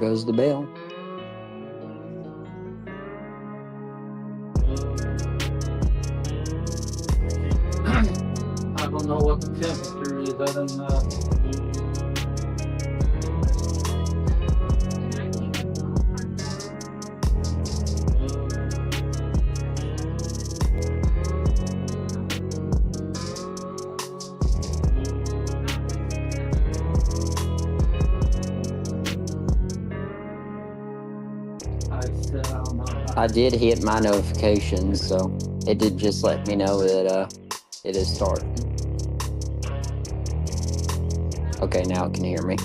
Goes the bell. I don't know what the temperature is. I don't know. I did hit my notifications, so it did just let me know that it is starting. Okay, now it can hear me.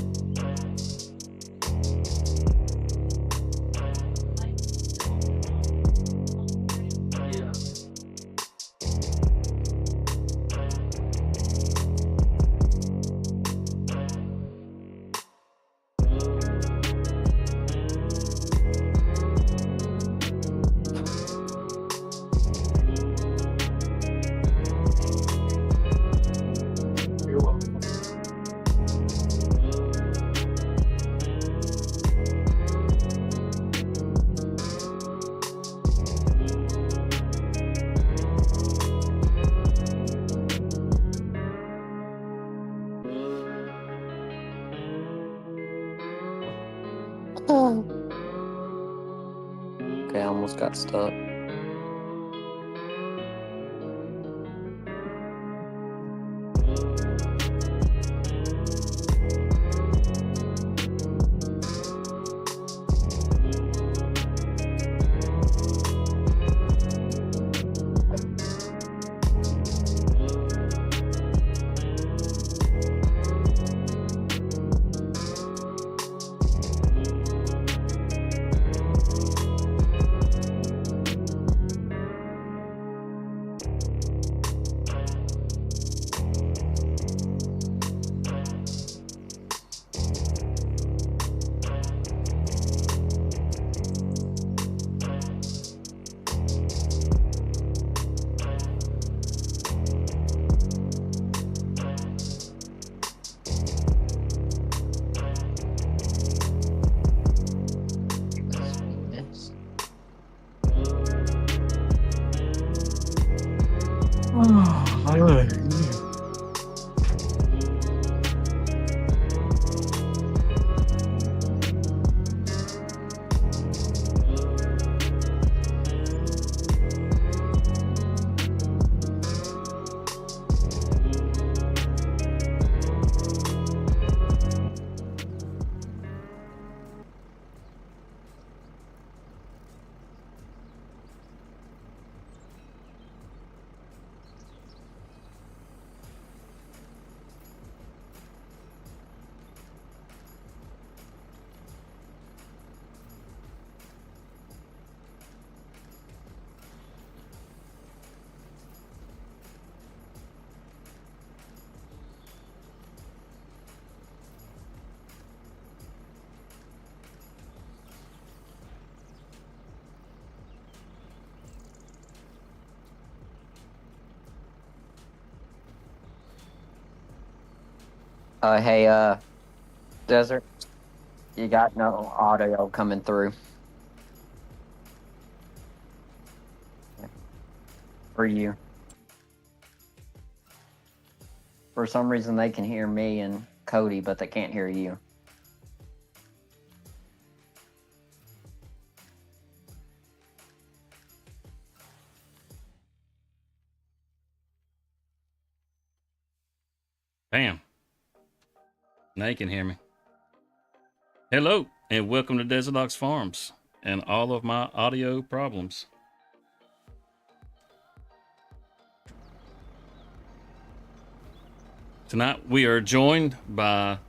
Okay, I almost got stuck. Hey, Desert, you got no audio coming through. For you. For some reason, they can hear me and Cody, but they can't hear you. Bam. Now you can hear me. Hello, and welcome to Desert Ox Farms and all of my audio problems. Tonight we are joined by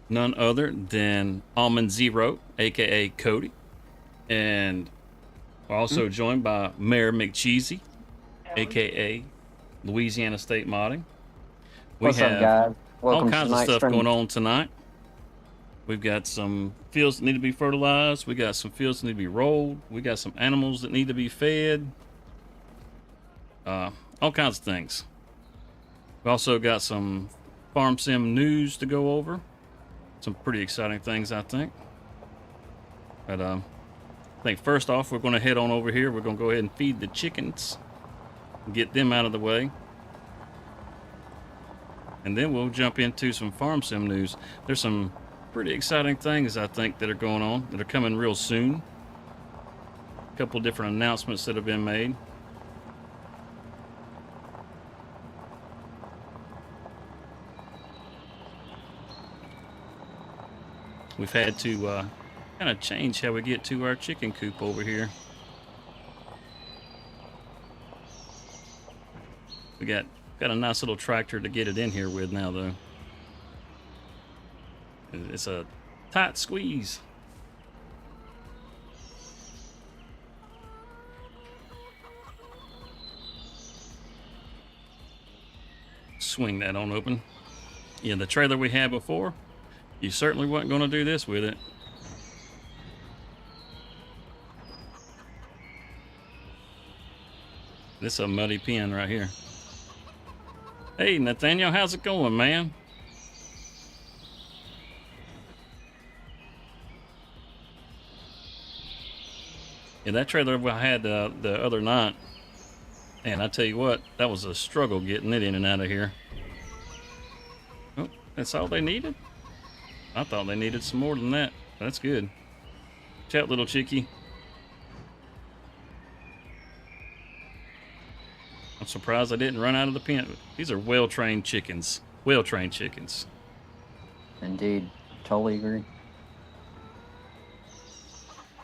none other than Almond Zero, aka Cody, and we're also joined by Mayor McCheesy, aka Louisiana State Modding. What's up, guys? Welcome all kinds to of stuff stream. going on tonight. We've got some fields that need to be fertilized. We got some fields that need to be rolled. We got some animals that need to be fed. All kinds of things. We've also got some farm sim news to go over. Some pretty exciting things, I think. But I think first off, we're going to head on over here. We're going to go ahead and feed the chickens, get them out of the way. And then we'll jump into some farm sim news. There's some pretty exciting things, I think, that are going on, that are coming real soon. A couple different announcements that have been made. We've had to kind of change how we get to our chicken coop over here. We got a nice little tractor to get it in here with now, though. It's a tight squeeze. Swing that on open. Yeah, the trailer we had before, you certainly wasn't going to do this with it. This is a muddy pen right here. Hey, Nathaniel, how's it going, man? Yeah, that trailer I had the other night, and I tell you what, that was a struggle getting it in and out of here. Oh, that's all they needed? I thought they needed some more than that. That's good. Watch out, little chickie. I'm surprised I didn't run out of the pen. These are well-trained chickens. Well-trained chickens. Indeed. Totally agree.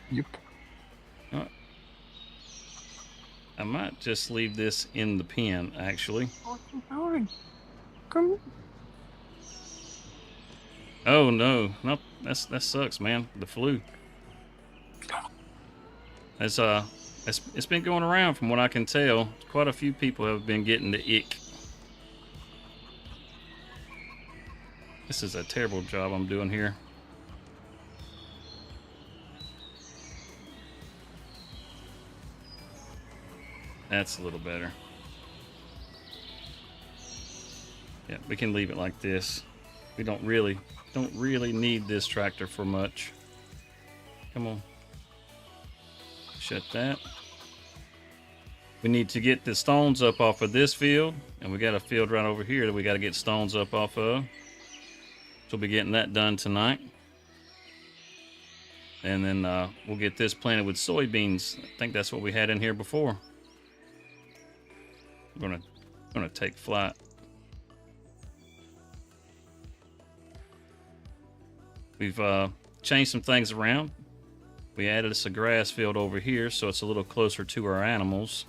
Yep. I might just leave this in the pen, actually. Come. Oh, no. No, that sucks, man. The flu. It's been going around from what I can tell. Quite a few people have been getting the ick. This is a terrible job I'm doing here. That's a little better. Yeah, we can leave it like this. We don't really need this tractor for much. Come on. Shut that. We need to get the stones up off of this field, and we got a field right over here that we got to get stones up off of. So we'll be getting that done tonight. And then we'll get this planted with soybeans. I think that's what we had in here before. I'm gonna take flight. We've changed some things around. We added us a grass field over here, so it's a little closer to our animals.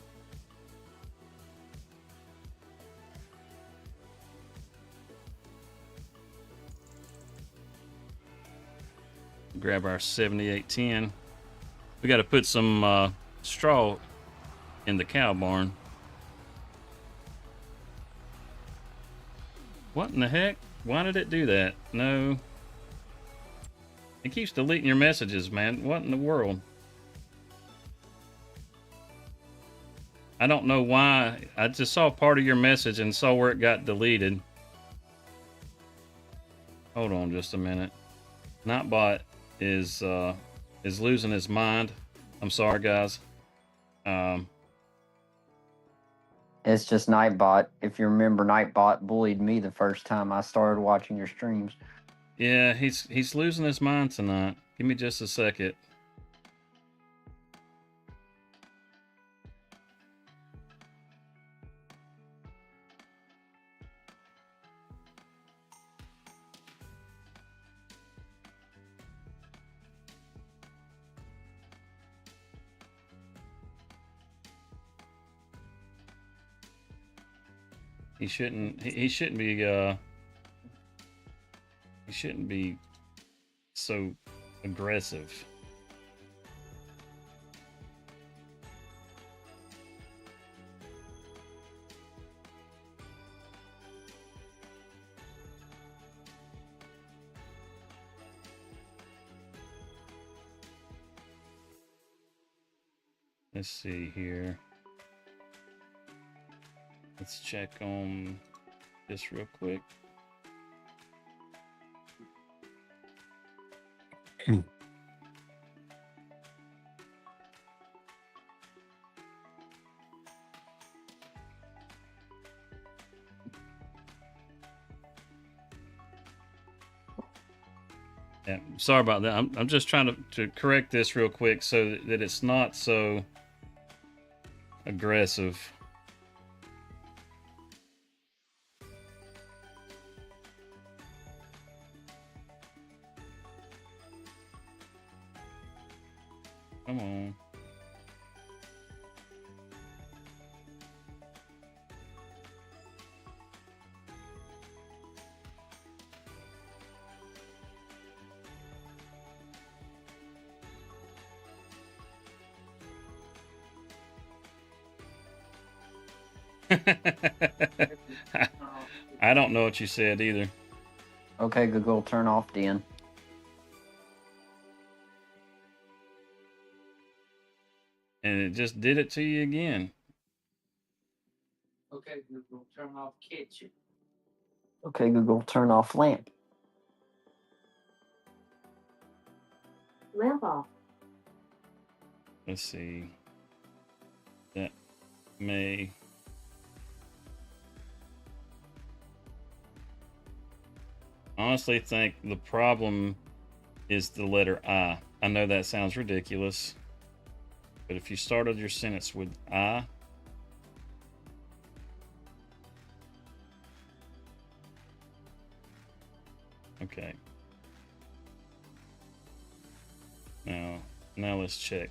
Grab our 7810. We got to put some straw in the cow barn. What in the heck? Why did it do that? No. It keeps deleting your messages, man. What in the world? I don't know why. I just saw part of your message and saw where it got deleted. Hold on just a minute. Nightbot is losing his mind. I'm sorry, guys. It's just Nightbot. If you remember, Nightbot bullied me the first time I started watching your streams. Yeah, he's losing his mind tonight. Give me just a second. He shouldn't be so aggressive. Let's see here. Let's check on this real quick. Sorry about that. I'm just trying to correct this real quick so that it's not so aggressive. Come on. I don't know what you said either. Okay, Google, turn off Dan. And it just did it to you again. Okay, Google, turn off kitchen. Okay, Google, turn off lamp. Lamp off. Let's see. That may... honestly think the problem is the letter I. I know that sounds ridiculous, but if you started your sentence with I, okay. Now let's check.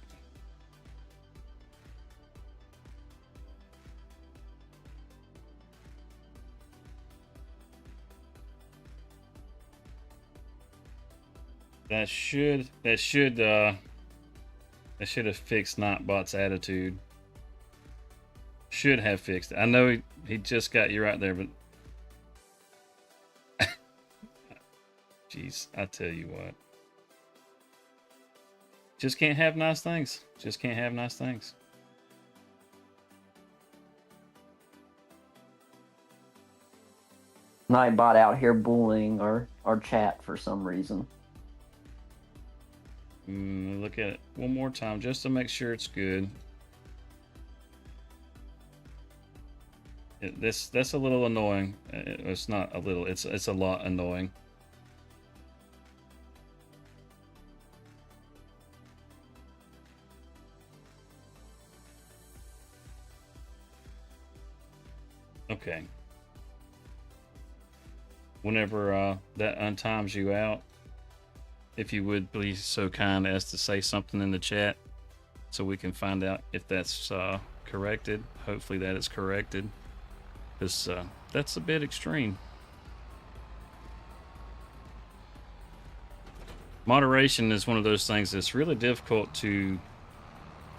That should have fixed Nightbot's attitude. Should have fixed it. I know he just got you right there, but jeez, I tell you what. Just can't have nice things. Just can't have nice things. Nightbot out here bullying our chat for some reason. Look at it one more time just to make sure it's good. That's a little annoying. It's not a little. It's a lot annoying. Okay. Whenever that untimes you out, if you would please so kind as to say something in the chat so we can find out if that's corrected. Hopefully that is corrected, because that's a bit extreme. Moderation is one of those things that's really difficult to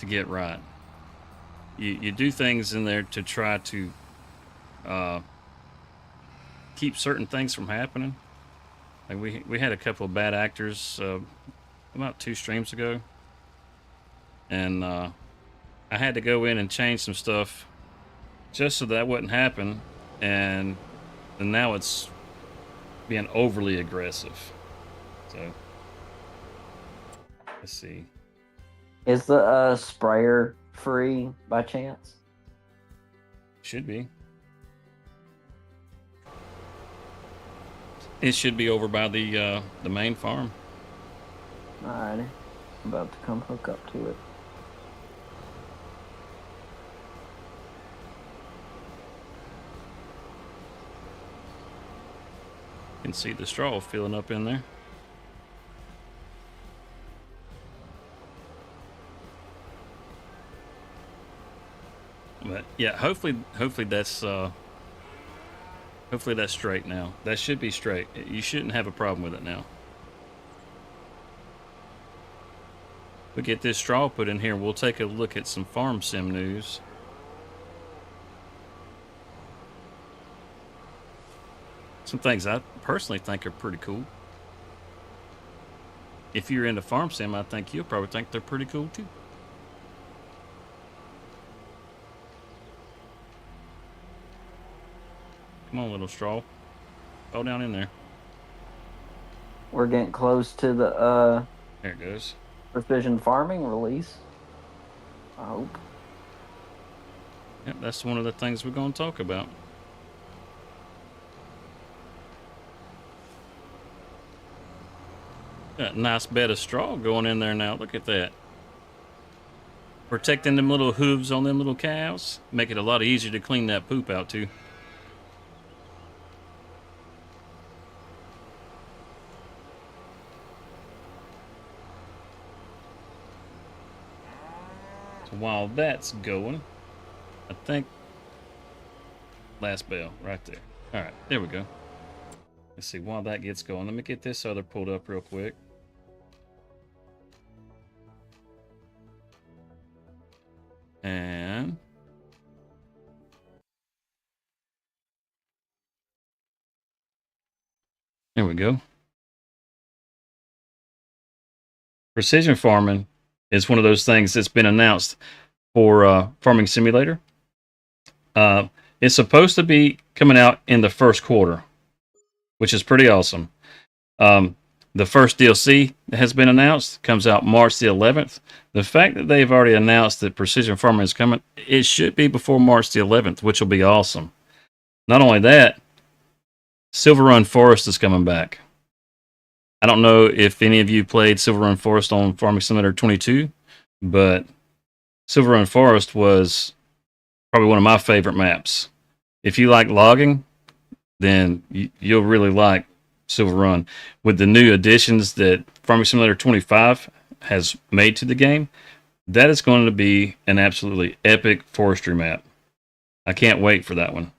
get right. You do things in there to try to keep certain things from happening. Like we had a couple of bad actors about 2 streams ago, and I had to go in and change some stuff just so that wouldn't happen, and now it's being overly aggressive. So let's see. Is the sprayer free by chance? Should be. It should be over by the main farm. Alrighty. I'm about to come hook up to it. You can see the straw filling up in there. But yeah, hopefully that's hopefully that's straight now. That should be straight. You shouldn't have a problem with it now. We get this straw put in here. We'll take a look at some farm sim news. Some things I personally think are pretty cool. If you're into farm sim, I think you'll probably think they're pretty cool too. Come on, little straw. Go down in there. We're getting close to the There it goes. precision farming release. I hope. Yep, that's one of the things we're going to talk about. Got a nice bed of straw going in there now. Look at that. Protecting them little hooves on them little cows. Make it a lot easier to clean that poop out too. So while that's going, I think last bell right there. All right, there we go. Let's see, while that gets going, let me get this other pulled up real quick. And there we go. Precision farming is one of those things that's been announced for Farming Simulator. It's supposed to be coming out in the first quarter, which is pretty awesome. The first DLC has been announced, comes out March the 11th. The fact that they've already announced that Precision Farming is coming, it should be before March the 11th, which will be awesome. Not only that, Silver Run Forest is coming back. I don't know if any of you played Silver Run Forest on Farming Simulator 22, but Silver Run Forest was probably one of my favorite maps. If you like logging, then you'll really like Silver Run. With the new additions that Farming Simulator 25 has made to the game, that is going to be an absolutely epic forestry map. I can't wait for that one.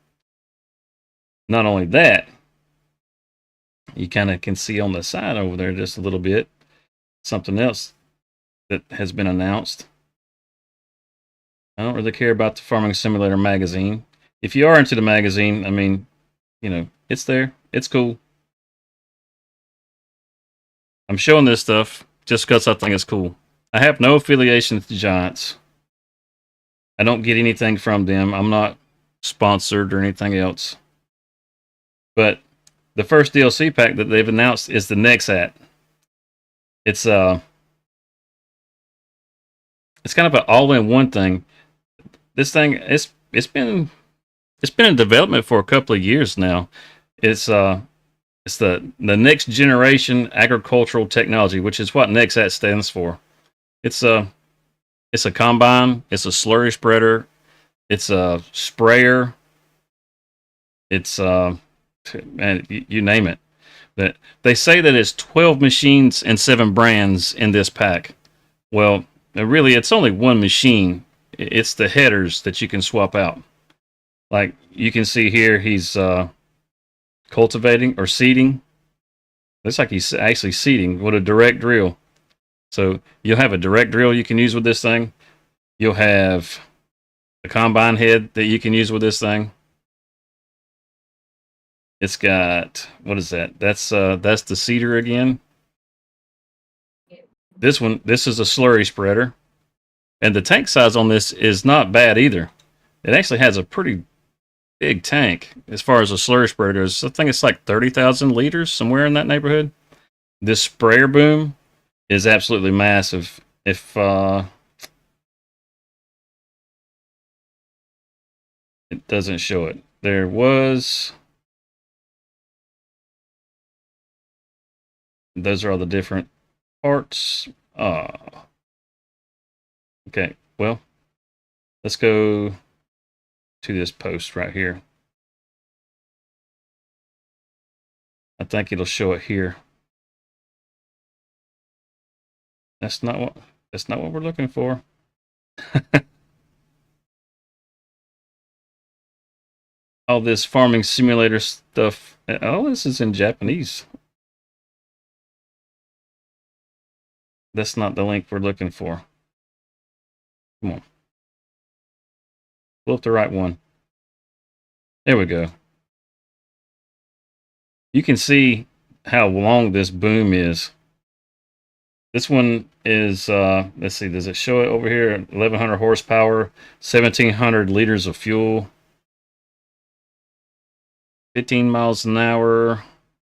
Not only that, you kind of can see on the side over there just a little bit something else that has been announced. I don't really care about the Farming Simulator magazine. If you are into the magazine, I mean, you know, it's there. It's cool. I'm showing this stuff just because I think it's cool. I have no affiliation to Giants. I don't get anything from them. I'm not sponsored or anything else. But the first DLC pack that they've announced is the Nexat. It's kind of an all-in-one thing. This thing it's been in development for a couple of years now. It's the next generation agricultural technology, which is what Nexat stands for. It's a combine, it's a slurry spreader, it's a sprayer, it's man, you name it. That they say that it's 12 machines and 7 brands in this pack. Well, really, it's only one machine. It's the headers that you can swap out. Like you can see here, he's cultivating or seeding. Looks like he's actually seeding with a direct drill. So you'll have a direct drill you can use with this thing. You'll have a combine head that you can use with this thing. It's got, what is that? That's the seeder again. This is a slurry spreader. And the tank size on this is not bad either. It actually has a pretty big tank as far as a slurry spreader is. I think it's like 30,000 liters, somewhere in that neighborhood. This sprayer boom is absolutely massive. If it doesn't show it. There was... Those are all the different parts. Okay, well, let's go to this post right here. I think it'll show it here. That's not what we're looking for. All this farming simulator stuff. Oh, this is in Japanese. That's not the link we're looking for. Come on. Pull up the right one. There we go. You can see how long this boom is. This one is, let's see, does it show it over here? 1,100 horsepower, 1,700 liters of fuel, 15 miles an hour,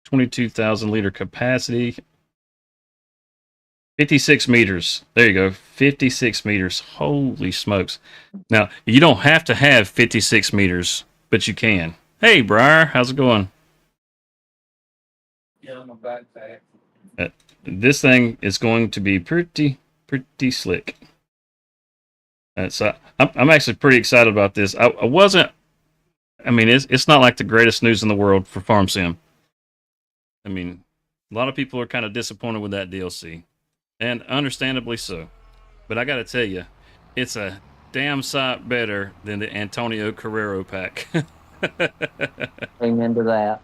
22,000 liter capacity. 56 meters. There you go. 56 meters. Holy smokes. Now, you don't have to have 56 meters, but you can. Hey, Briar. How's it going? Yeah, I'm a backpack. this thing is going to be pretty slick. So I'm actually pretty excited about this. I wasn't. I mean, it's not like the greatest news in the world for Farm Sim. I mean, a lot of people are kind of disappointed with that DLC, and understandably so. But I got to tell you, it's a damn sight better than the Antonio Carrero pack. Amen to that.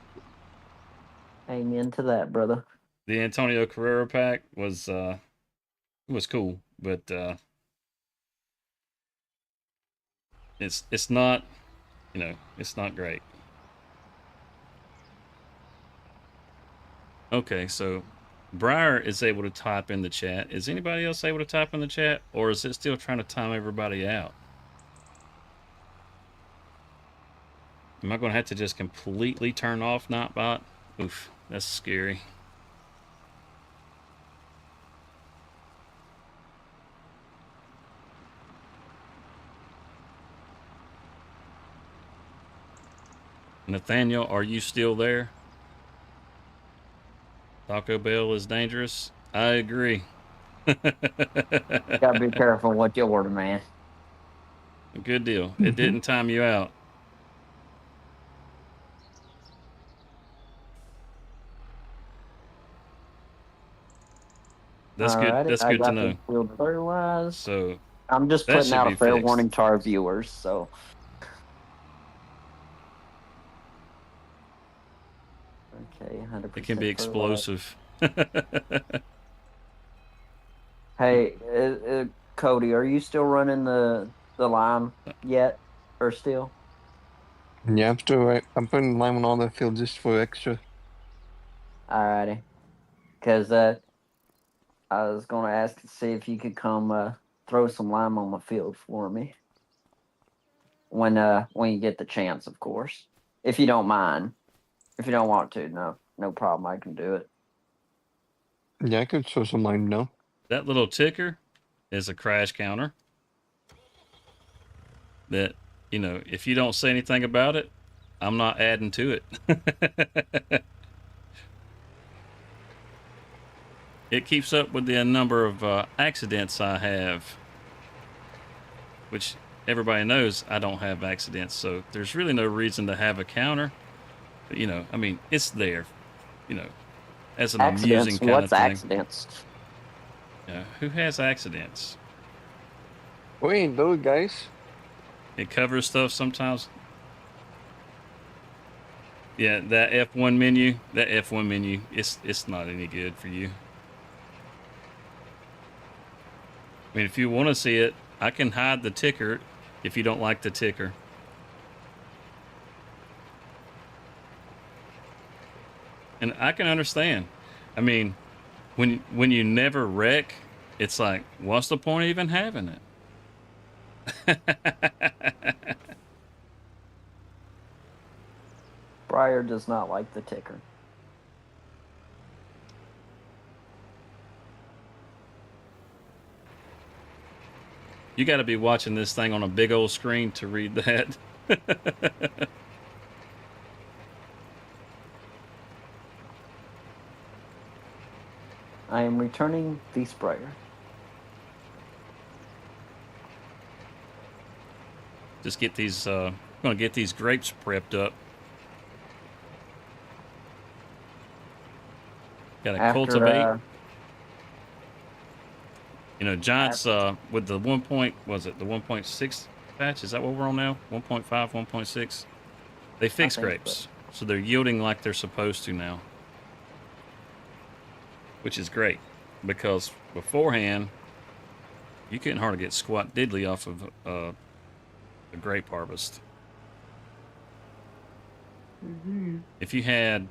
Amen to that, brother. The Antonio Carrero pack was cool, but it's not, it's not great. Okay, so Briar is able to type in the chat. Is anybody else able to type in the chat, or is it still trying to time everybody out? Am I going to have to just completely turn off Nightbot? Oof, that's scary. Nathaniel, are you still there? Taco Bell is dangerous. I agree. Gotta be careful what you order, man. Good deal. It didn't time you out. That's good. That's good to know. Otherwise, So I'm just putting out a fair warning to our viewers. So, okay, 100%. It can be explosive. Hey, Cody, are you still running the lime yet, or still? Yeah, I'm still right. I'm putting lime on all the fields just for extra. Alrighty, because I was gonna ask to see if you could come throw some lime on my field for me when you get the chance, of course. If you don't mind. If you don't want to, no problem. I can do it. Yeah, I could throw some lime now. That little ticker is a crash counter. That, if you don't say anything about it, I'm not adding to it. It keeps up with the number of accidents I have, which everybody knows I don't have accidents, so there's really no reason to have a counter. But, I mean, it's there, as an amusing kind of thing. What's accidents? Who has accidents? Wait, those guys. It covers stuff sometimes. Yeah, that F1 menu, it's not any good for you. I mean, if you want to see it, I can hide the ticker if you don't like the ticker. And I can understand. I mean, when you never wreck, it's like, what's the point of even having it? Briar does not like the ticker. You got to be watching this thing on a big old screen to read that. I am returning the sprayer. Just get these, I'm going to get these grapes prepped up. Got to cultivate. Giants with the 1.6 patch? Is that what we're on now? 1.5, 1.6? They fix grapes. So they're yielding like they're supposed to now. Which is great. Because beforehand, you couldn't hardly get squat diddly off of a grape harvest. If you had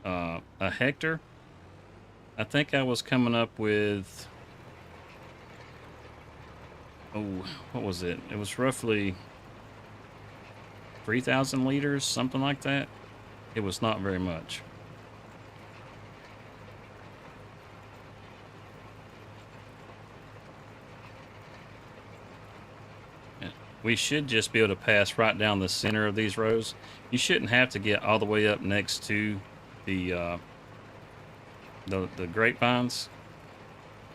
a hectare, I think I was coming up with, what was it? It was roughly 3,000 liters, something like that. It was not very much. We should just be able to pass right down the center of these rows. You shouldn't have to get all the way up next to the the grapevines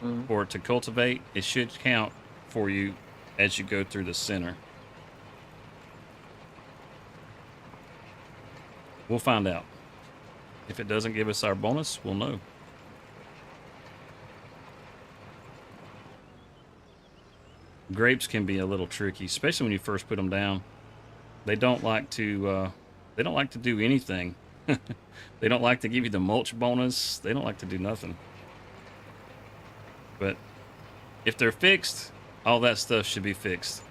Mm. for it to cultivate, it should count for you as you go through the center. We'll find out. If it doesn't give us our bonus, we'll know. Grapes can be a little tricky, especially when you first put them down. They don't like to. They don't like to do anything. They don't like to give you the mulch bonus. They don't like to do nothing. But if they're fixed, all that stuff should be fixed.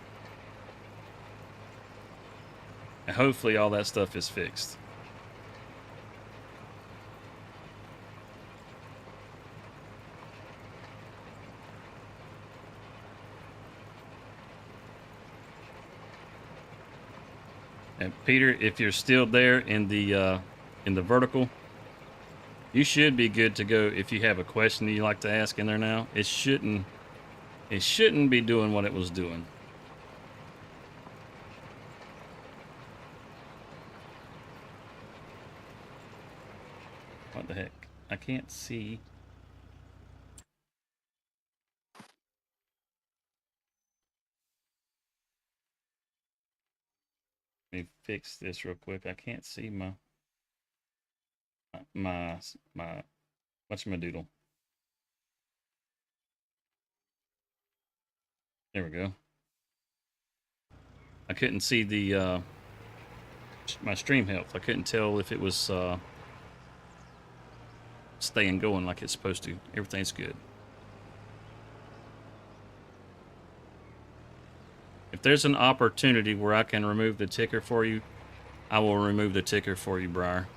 And hopefully, all that stuff is fixed. And Peter, if you're still there in the vertical, you should be good to go. If you have a question that you like to ask in there now, it shouldn't be doing what it was doing. What the heck? I can't see. Let me fix this real quick. I can't see my whatchamadiddle. There we go. I couldn't see the my stream health. I couldn't tell if it was staying going like it's supposed to. Everything's good. If there's an opportunity where I can remove the ticker for you, I will remove the ticker for you, Briar.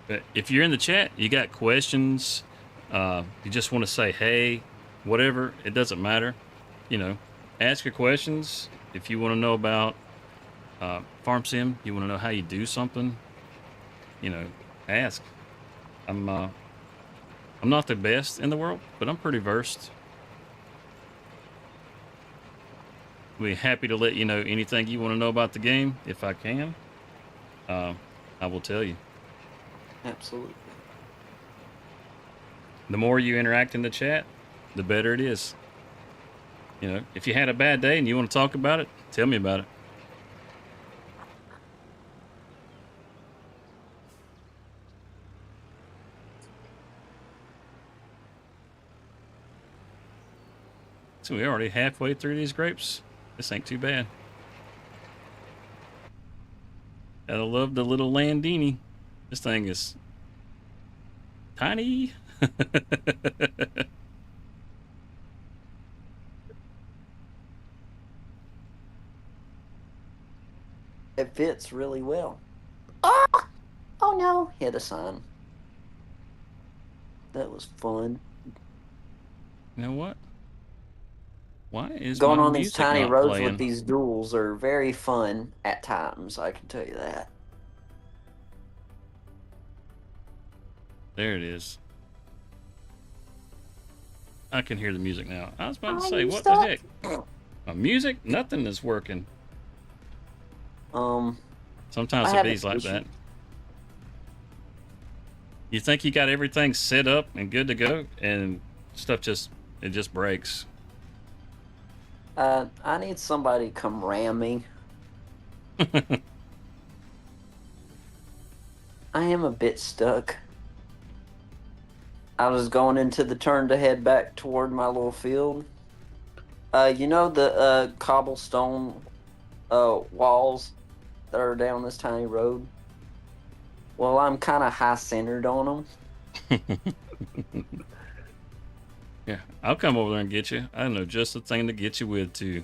But if you're in the chat, you got questions, you just want to say, hey, whatever, it doesn't matter. You know, ask your questions. If you want to know about Farm Sim, you want to know how you do something, you know, ask. I'm not the best in the world, but I'm pretty versed. We're happy to let you know anything you want to know about the game. If I can, I will tell you. Absolutely. The more you interact in the chat, the better it is. You know, if you had a bad day and you want to talk about it, tell me about it. So we're already halfway through these grapes. This ain't too bad. I love the little Landini. This thing is tiny. It fits really well. Oh no! Hit a sign. That was fun. You know what? Why is Going my on these music tiny not roads playing? with these duels are very fun at times, I can tell you that. There it is. I can hear the music now. I was about to say, what the heck? My music? Nothing is working. Sometimes it be like that. You think you got everything set up and good to go, and stuff just breaks. I need somebody to come ram me. I am a bit stuck. I was going into the turn to head back toward my little field. You know the cobblestone walls that are down this tiny road? Well, I'm kind of high-centered on them. Yeah, I'll come over there and get you. I know just the thing to get you with, too.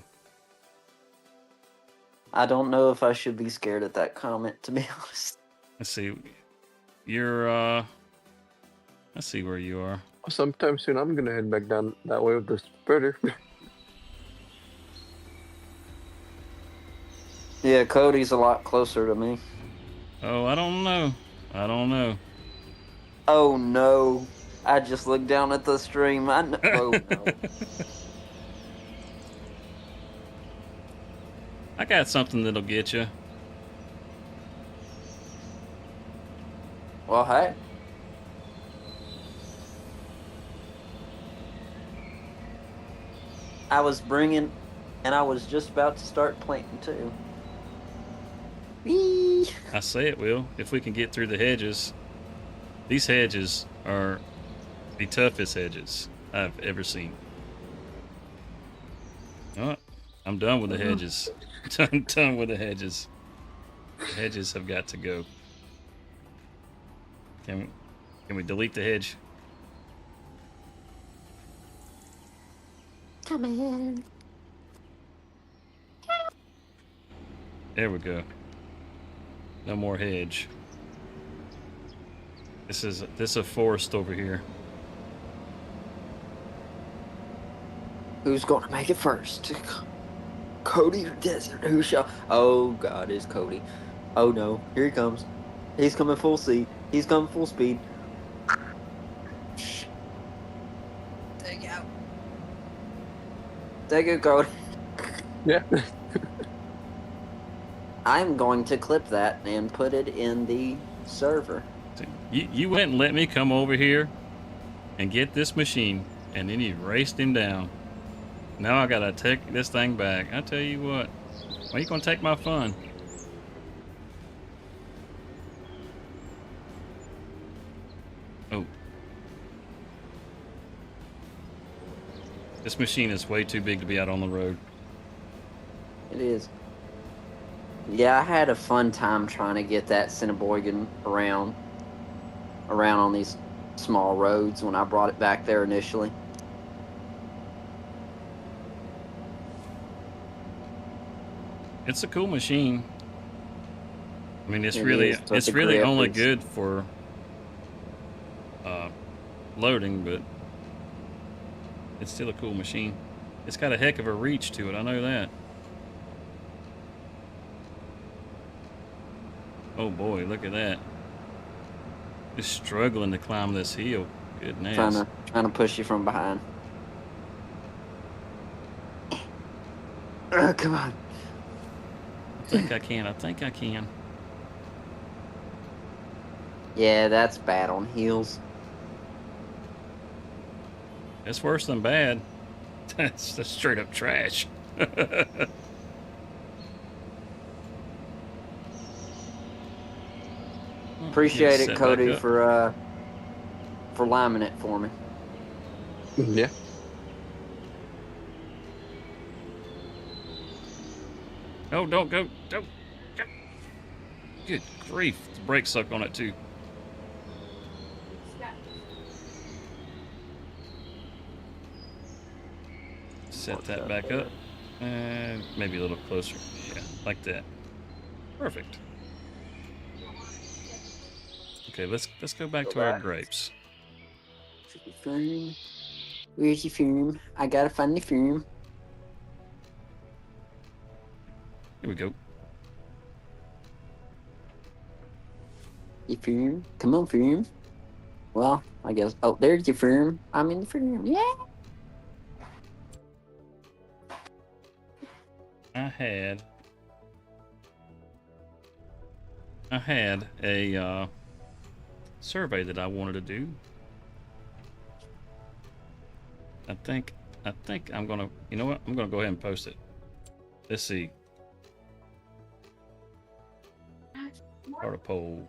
I don't know if I should be scared at that comment, to be honest. Let's see. You're, let's see where you are. Sometime soon I'm gonna head back down that way with the spreader. Yeah, Cody's a lot closer to me. Oh, I don't know. Oh, no. I just looked down at the stream. I know. Oh, no. I got something that'll get you. Well, hey. I was bringing, and I was just about to start planting too. Whee! I say it will if we can get through the hedges. These hedges are the toughest hedges I've ever seen. Oh, I'm done with the hedges. I'm done with the hedges. The hedges have got to go. Can we delete the hedge? Come in. There we go. No more hedge. This is a forest over here. Who's going to make it first? Cody or Desert? Who shall? Oh God, it's Cody. Oh no, here he comes. He's coming full speed. He's coming full speed. Take out. Take it, Cody. Yeah. I'm going to clip that and put it in the server. You went and let me come over here and get this machine, and then you raced him down. Now I gotta take this thing back. I tell you what, why you gonna take my fun? Oh. This machine is way too big to be out on the road. It is. Yeah, I had a fun time trying to get that Cinneboygan around on these small roads when I brought it back there initially. It's a cool machine. I mean, it's It really is, but it's the really grip only is- good for loading, but it's still a cool machine. It's got a heck of a reach to it. I know that. Oh boy, look at that. Just struggling to climb this hill. Goodness. Trying to push you from behind. Come on. I think I can. I think I can. Yeah, that's bad on heels. It's worse than bad. That's straight up trash. Appreciate Set it, back Cody, up. for liming it for me. Yeah. Oh, don't go. Don't. Good grief. The brake suck on it too. Set that back up. And maybe a little closer. Yeah, like that. Perfect. Okay, let's go back to our grapes. Fern. Where's your firm? I gotta find the firm. Here we go. Your firm? Come on, firm. Well, I guess. Oh, there's your firm. I'm in the firm. Yeah. I had a survey that I wanted to do. I think I'm gonna. You know what? I'm gonna go ahead and post it. Let's see. Start a poll.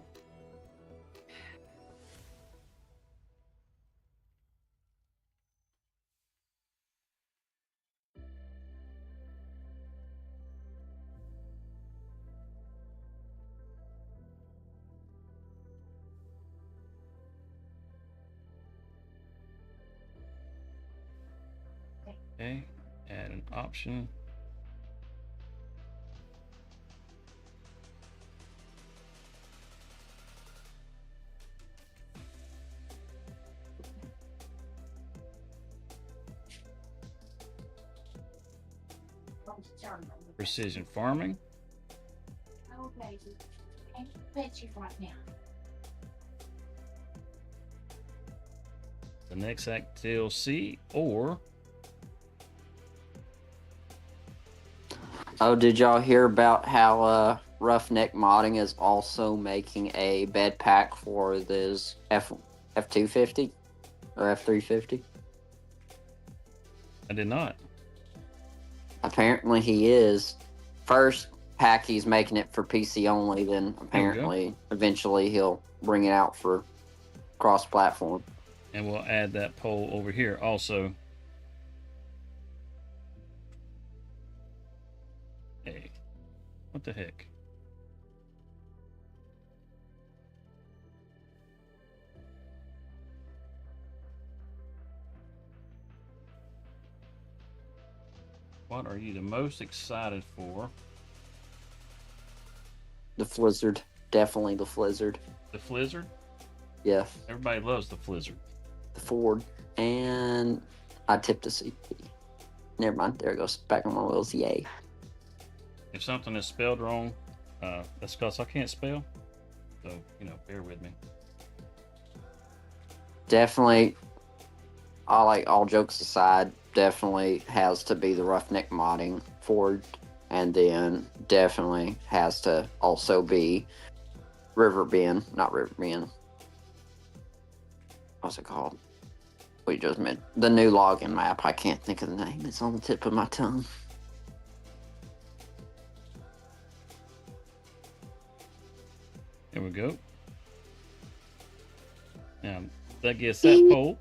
Okay, add an option. Precision farming. Oh, baby. I bet you right now. The next act DLC or Oh, did y'all hear about how Roughneck Modding is also making a bed pack for this F250 or F350. I did not. Apparently, he is. First pack, he's making it for PC only. Then There we go. apparently, eventually, he'll bring it out for cross-platform. And we'll add that poll over here also. Hey, what the heck? What are you the most excited for? The Flizzard, definitely the Flizzard. The Flizzard? Yeah, Everybody loves the Flizzard. the Ford, and I tipped a CP. Never mind. There it goes. Back on my wheels. Yay. If something is spelled wrong, that's because I can't spell. So, bear with me. Definitely, all jokes aside, definitely has to be the Roughneck Modding Ford, and then definitely has to also be not River Bend. What's it called? We just meant the new login map. I can't think of the name. It's on the tip of my tongue. There we go. Now, that gets that poll.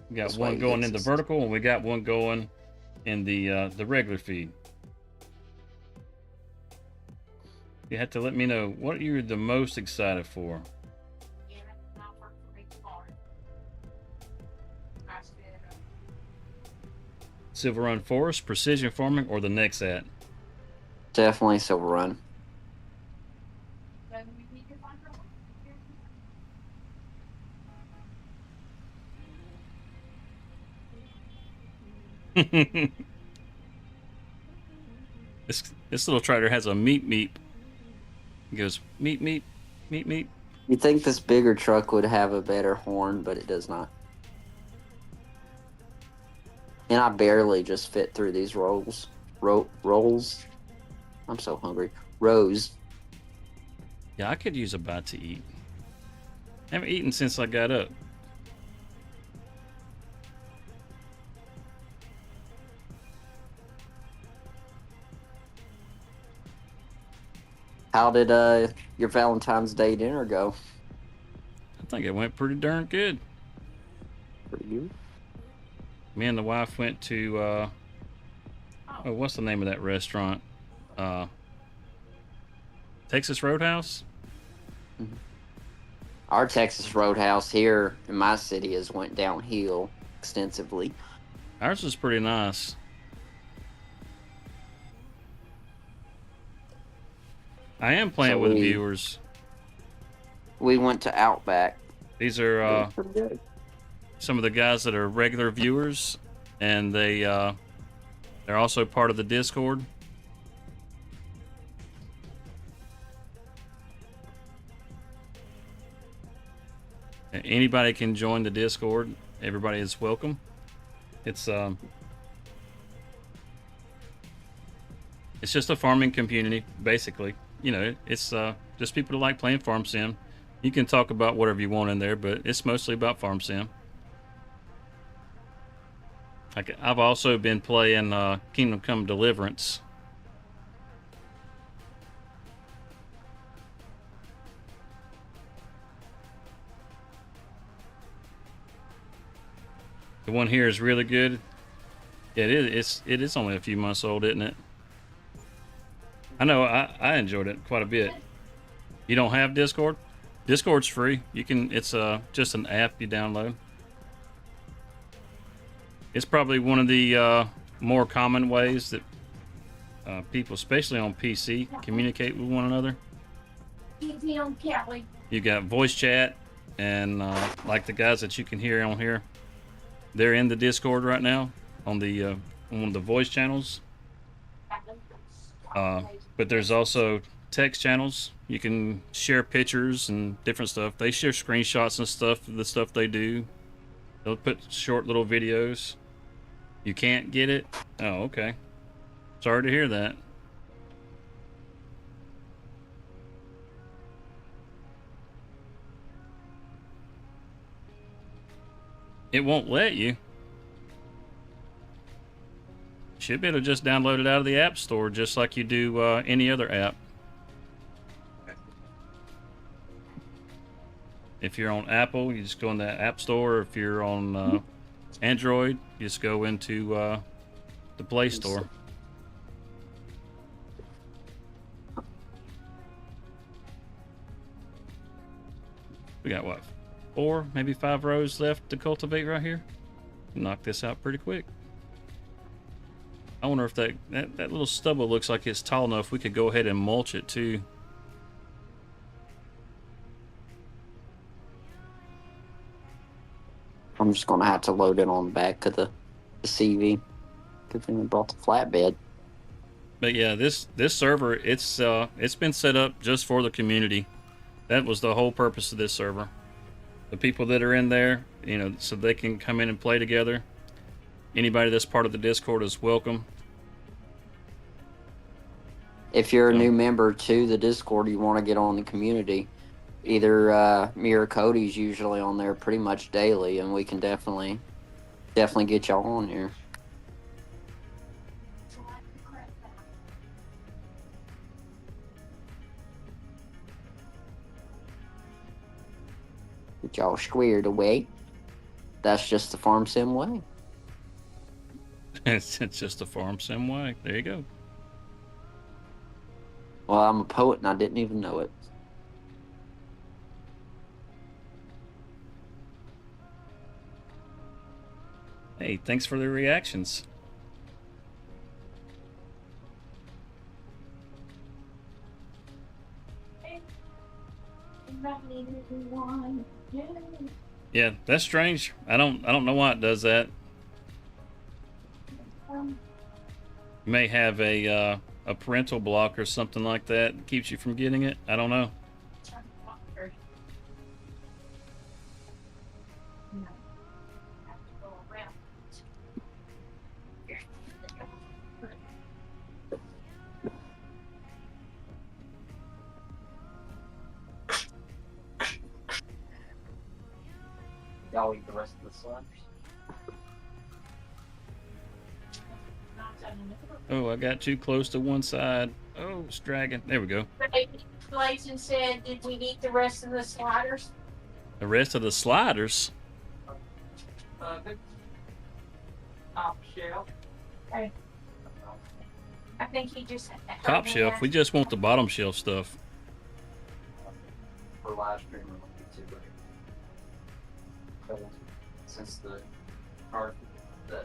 We got This one way going gets in the us. vertical, and we got one going in the regular feed. You have to let me know what you're the most excited for. Yeah, that's not work for me tomorrow. I said, Silver Run Forest, Precision Farming, or the next at? Definitely Silver Run. then we need to find out. This little tractor has a meep meep. It goes meep meep meep meep. You'd think this bigger truck would have a better horn, but it does not. And I barely just fit through these rolls. Rolls. I'm so hungry. Rows. Yeah, I could use a bite to eat. I haven't eaten since I got up. How did your Valentine's Day dinner go? I think it went pretty darn good. Pretty good. Me and the wife went to what's the name of that restaurant? Texas Roadhouse. Our Texas Roadhouse here in my city has went downhill extensively. Ours was pretty nice. I am playing So with we- viewers. We went to Outback. These are Pretty good. some of the guys that are regular viewers, and they're also part of the Discord. Anybody can join the Discord. Everybody is welcome. It's just a farming community, basically. It's just people that like playing farm sim. You can talk about whatever you want in there, but it's mostly about farm sim. I've also been playing Kingdom Come Deliverance. The one here is really good. Yeah, it is only a few months old, isn't it? I know I enjoyed it quite a bit. You don't have Discord? Discord's free. It's just an app you download. It's probably one of the more common ways that people, especially on PC, communicate with one another. Kelly. You got voice chat, and like the guys that you can hear on here, they're in the Discord right now on the one of the voice channels. But there's also text channels. You can share pictures and different stuff. They share screenshots and stuff of the stuff they do. They'll put short little videos. You can't get it? Oh, okay. Sorry to hear that. It won't let you. Should be able to just download it out of the App Store, just like you do any other app. If you're on Apple, you just go in the App Store. If you're on Android, you just go into the Play Store. We got what, 4, maybe 5 rows left to cultivate right here. Knock this out pretty quick. I wonder if that little stubble looks like it's tall enough we could go ahead and mulch it too. I'm just gonna have to load it on the back of the CV. Good thing we brought the flatbed. But yeah, this server, it's been set up just for the community. That was the whole purpose of this server. The people that are in there, you know, so they can come in and play together. Anybody that's part of the Discord is welcome. If you're a new member to the Discord, you want to get on the community, either me or Cody's usually on there pretty much daily, and we can definitely get y'all on here. Get y'all squared away. That's just the farm sim way. It's just a farm sim way. There you go. Well, I'm a poet and I didn't even know it. Hey, thanks for the reactions. Yeah, that's strange. I don't know why it does that. You may have a parental block or something like that. Keeps you from getting it. I don't know. Y'all eat the rest of the sliders? Oh, I got too close to one side. Oh, it's dragging. There we go. Blazing said, did we eat the rest of the sliders? The rest of the sliders? Top shelf. Okay. I think he just... Top shelf. We just want the bottom shelf stuff. For live stream on YouTube. Since the part is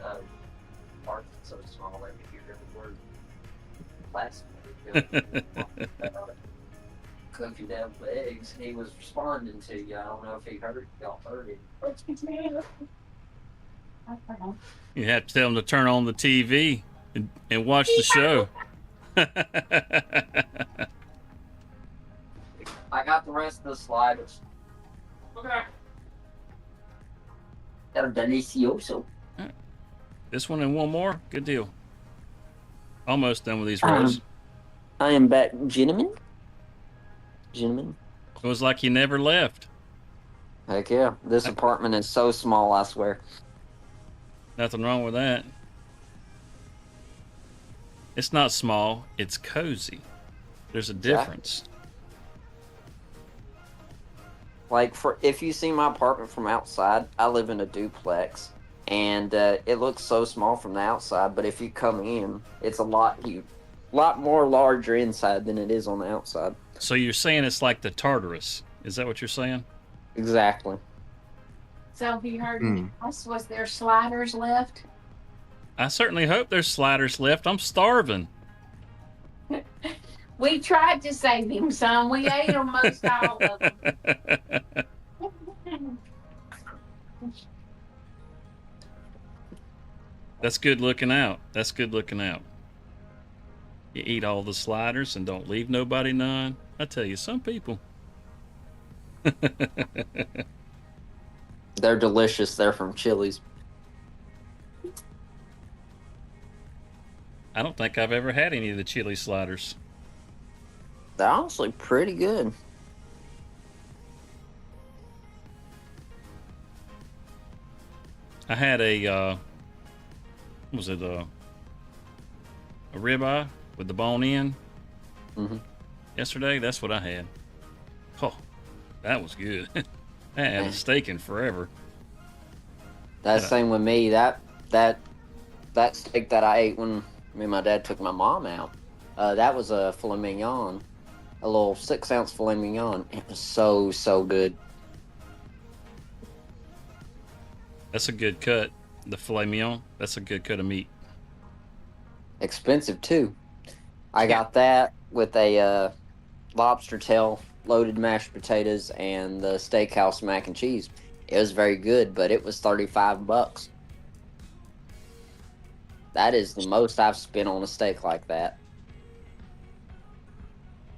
so small, I can hear every word. Last cooking down the eggs, he was responding to you. I don't know if y'all heard it. You have to tell them to turn on the TV and watch the show. I got the rest of the sliders. Okay. El delicioso. This one and one more. Good deal. Almost done with these rows. I am back, gentlemen. Gentlemen. It was like you never left. Heck yeah. This apartment is so small, I swear. Nothing wrong with that. It's not small. It's cozy. There's a difference. Like, if you see my apartment from outside, I live in a duplex, and it looks so small from the outside. But if you come in, it's a lot more larger inside than it is on the outside. So you're saying it's like the Tartarus? Is that what you're saying? Exactly. So he heard us. Was there sliders left? I certainly hope there's sliders left. I'm starving. We tried to save him some. We ate almost all of them. That's good looking out. That's good looking out. You eat all the sliders and don't leave nobody none. I tell you, some people. They're delicious. They're from Chili's. I don't think I've ever had any of the chili sliders. They're honestly pretty good. I had a what was it, a ribeye with the bone in yesterday. That's what I had. Oh, that was good. I had a steak in forever. That's same with me. That steak that I ate when me and my dad took my mom out, that was a filet mignon, a little 6-ounce filet mignon. It was so good. That's a good cut. The filet mignon. That's a good cut of meat. Expensive too. I got that with a lobster tail, loaded mashed potatoes, and the steakhouse mac and cheese. It was very good, but it was $35. That is the most I've spent on a steak like that.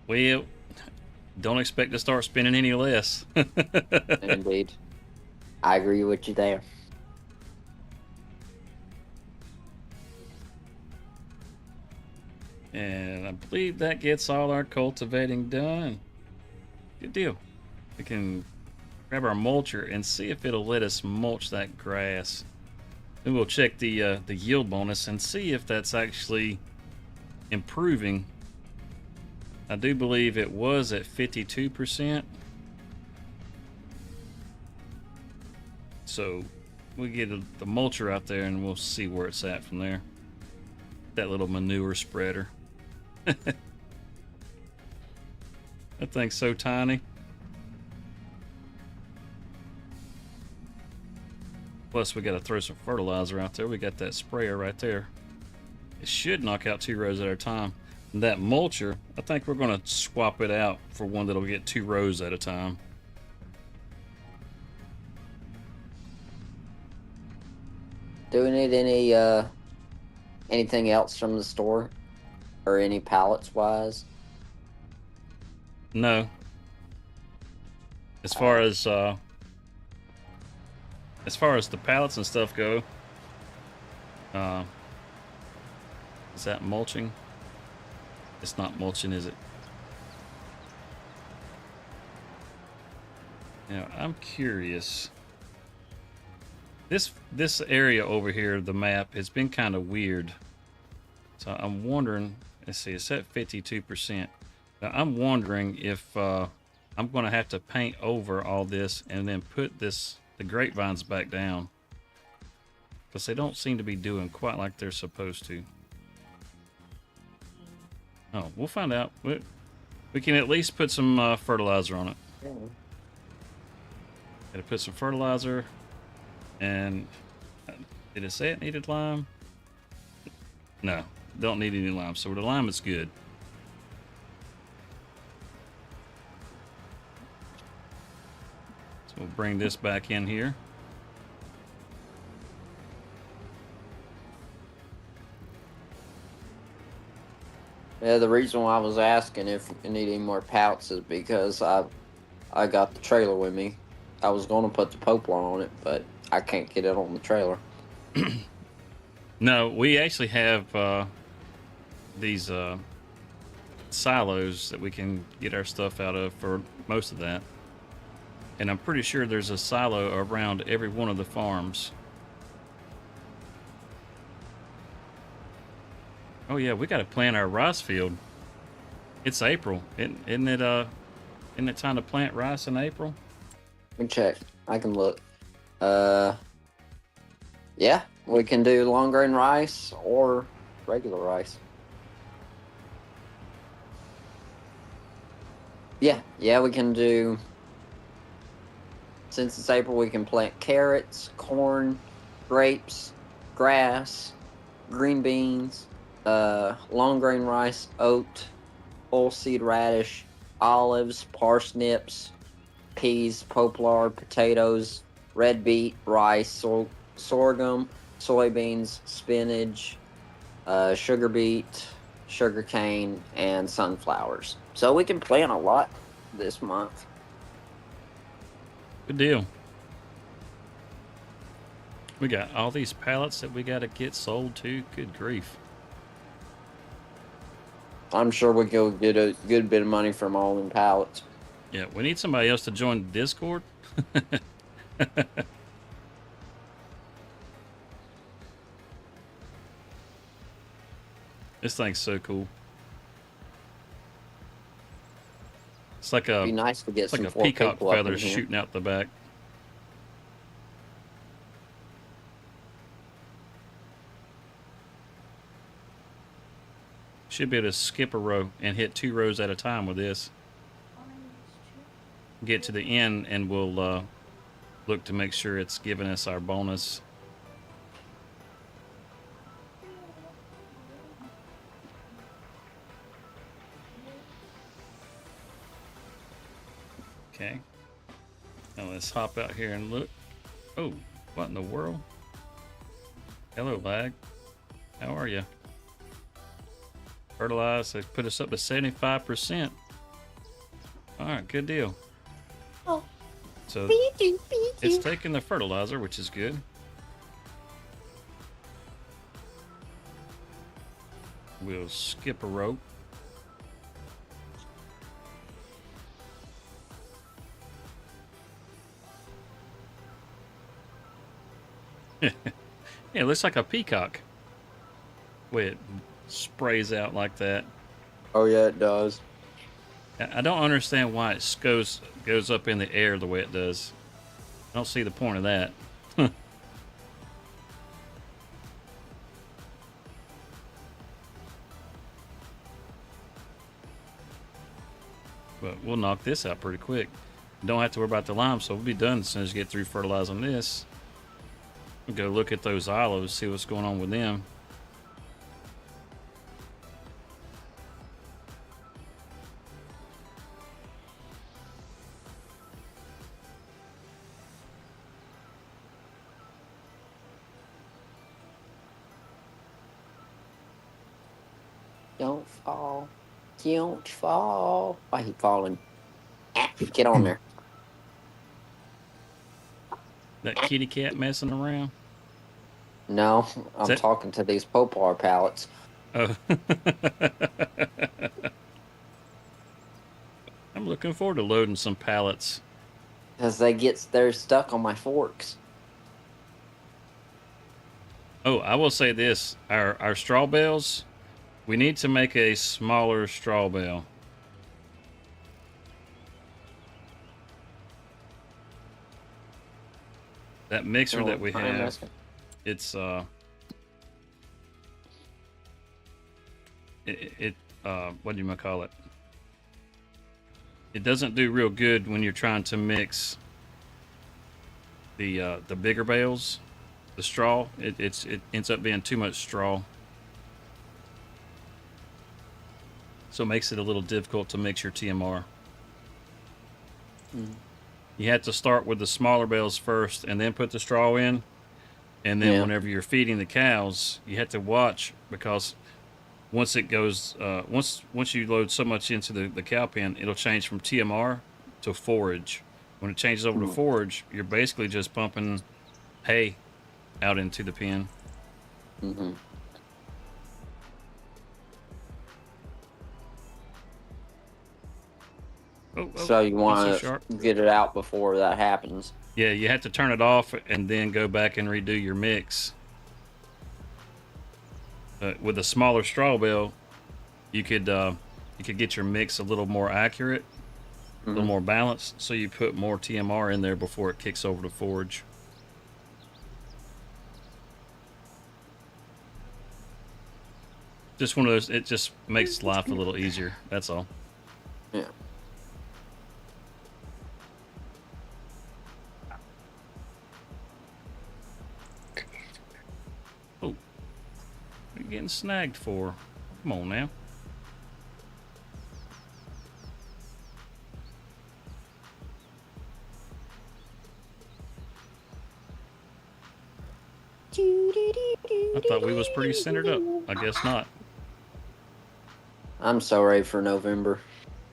Well, don't expect to start spending any less. Indeed. I agree with you there. And I believe that gets all our cultivating done. Good deal. We can grab our mulcher and see if it'll let us mulch that grass. Then we'll check the yield bonus and see if that's actually improving. I do believe it was at 52%. So we'll get the mulcher out there and we'll see where it's at from there. That little manure spreader. That thing's so tiny. Plus we got to throw some fertilizer out there. We got that sprayer right there. It should knock out 2 rows at a time. And that mulcher, I think we're going to swap it out for one that'll get 2 rows at a time. Do we need anything else from the store, or any pallets wise? No. As far as the pallets and stuff go, is that mulching? It's not mulching, is it? Now, I'm curious. This area over here, the map, has been kind of weird. So I'm wondering, let's see, it's at 52%. Now I'm wondering if I'm going to have to paint over all this and then put the grapevines back down. Because they don't seem to be doing quite like they're supposed to. Oh, we'll find out. We can at least put some fertilizer on it. Gotta put some fertilizer. And did it say it needed lime? No, don't need any lime. So the lime is good. So we'll bring this back in here. Yeah, the reason why I was asking if we need any more pallets is because I got the trailer with me. I was going to put the poplar on it, but I can't get it on the trailer. No, we actually have these silos that we can get our stuff out of for most of that. And I'm pretty sure there's a silo around every one of the farms. Oh yeah, we got to plant our rice field. It's April. Isn't it time to plant rice in April? Let me check. I can look. Yeah, we can do long grain rice or regular rice. Yeah, we can do. Since it's April, we can plant carrots, corn, grapes, grass, green beans, long grain rice, oat, oilseed radish, olives, parsnips, peas, poplar, potatoes, red beet, rice, sorghum, soybeans, spinach, sugar beet, sugar cane, and sunflowers. So we can plant a lot this month. Good deal. We got all these pallets that we got to get sold too. Good grief. I'm sure we can get a good bit of money from all them pallets. Yeah, we need somebody else to join the Discord. This thing's so cool. It's like It'd be a nice to get it's like some a 4 peacock people up feather in here. shooting out the back. Should be able to skip a row and hit 2 rows at a time with this. Get to the end and we'll look to make sure it's giving us our bonus. Okay. Now let's hop out here and look. Oh, what in the world? Hello, lag. How are you? Fertilize, they put us up to 75%. Alright, good deal. Oh. So it's taking the fertilizer, which is good. We'll skip a rope. Yeah, it looks like a peacock. Way it sprays out like that. Oh yeah, it does. I don't understand why it goes up in the air the way it does. I don't see the point of that. But we'll knock this out pretty quick. Don't have to worry about the lime, so we'll be done as soon as we get through fertilizing this. We'll go look at those olives, see what's going on with them. Don't fall. Don't fall. Why he falling? Get on there. That kitty cat messing around. No, I'm that- talking to these poplar pallets. Oh. I'm looking forward to loading some pallets. Because they're stuck on my forks. Oh, I will say this. Our straw bales, we need to make a smaller straw bale. That mixer that we have, it's what do you call it? It doesn't do real good when you're trying to mix the bigger bales, the straw. It ends up being too much straw, so it makes it a little difficult to mix your TMR. You have to start with the smaller bales first, and then put the straw in. And then whenever you're feeding the cows, you have to watch, because once it goes, once you load so much into the cow pen, it'll change from TMR to forage. When it changes over to forage, you're basically just pumping hay out into the pen. Mm-hmm. So you want to get it out before that happens. Yeah, you have to turn it off and then go back and redo your mix. With a smaller straw bale, you could get your mix a little more accurate, a little more balanced. So you put more TMR in there before it kicks over to forage. Just one of those. It just makes life a little easier. That's all. Yeah. Oh, what are you getting snagged for? Come on now. I thought we was pretty centered up. I guess not. I'm so ready for November.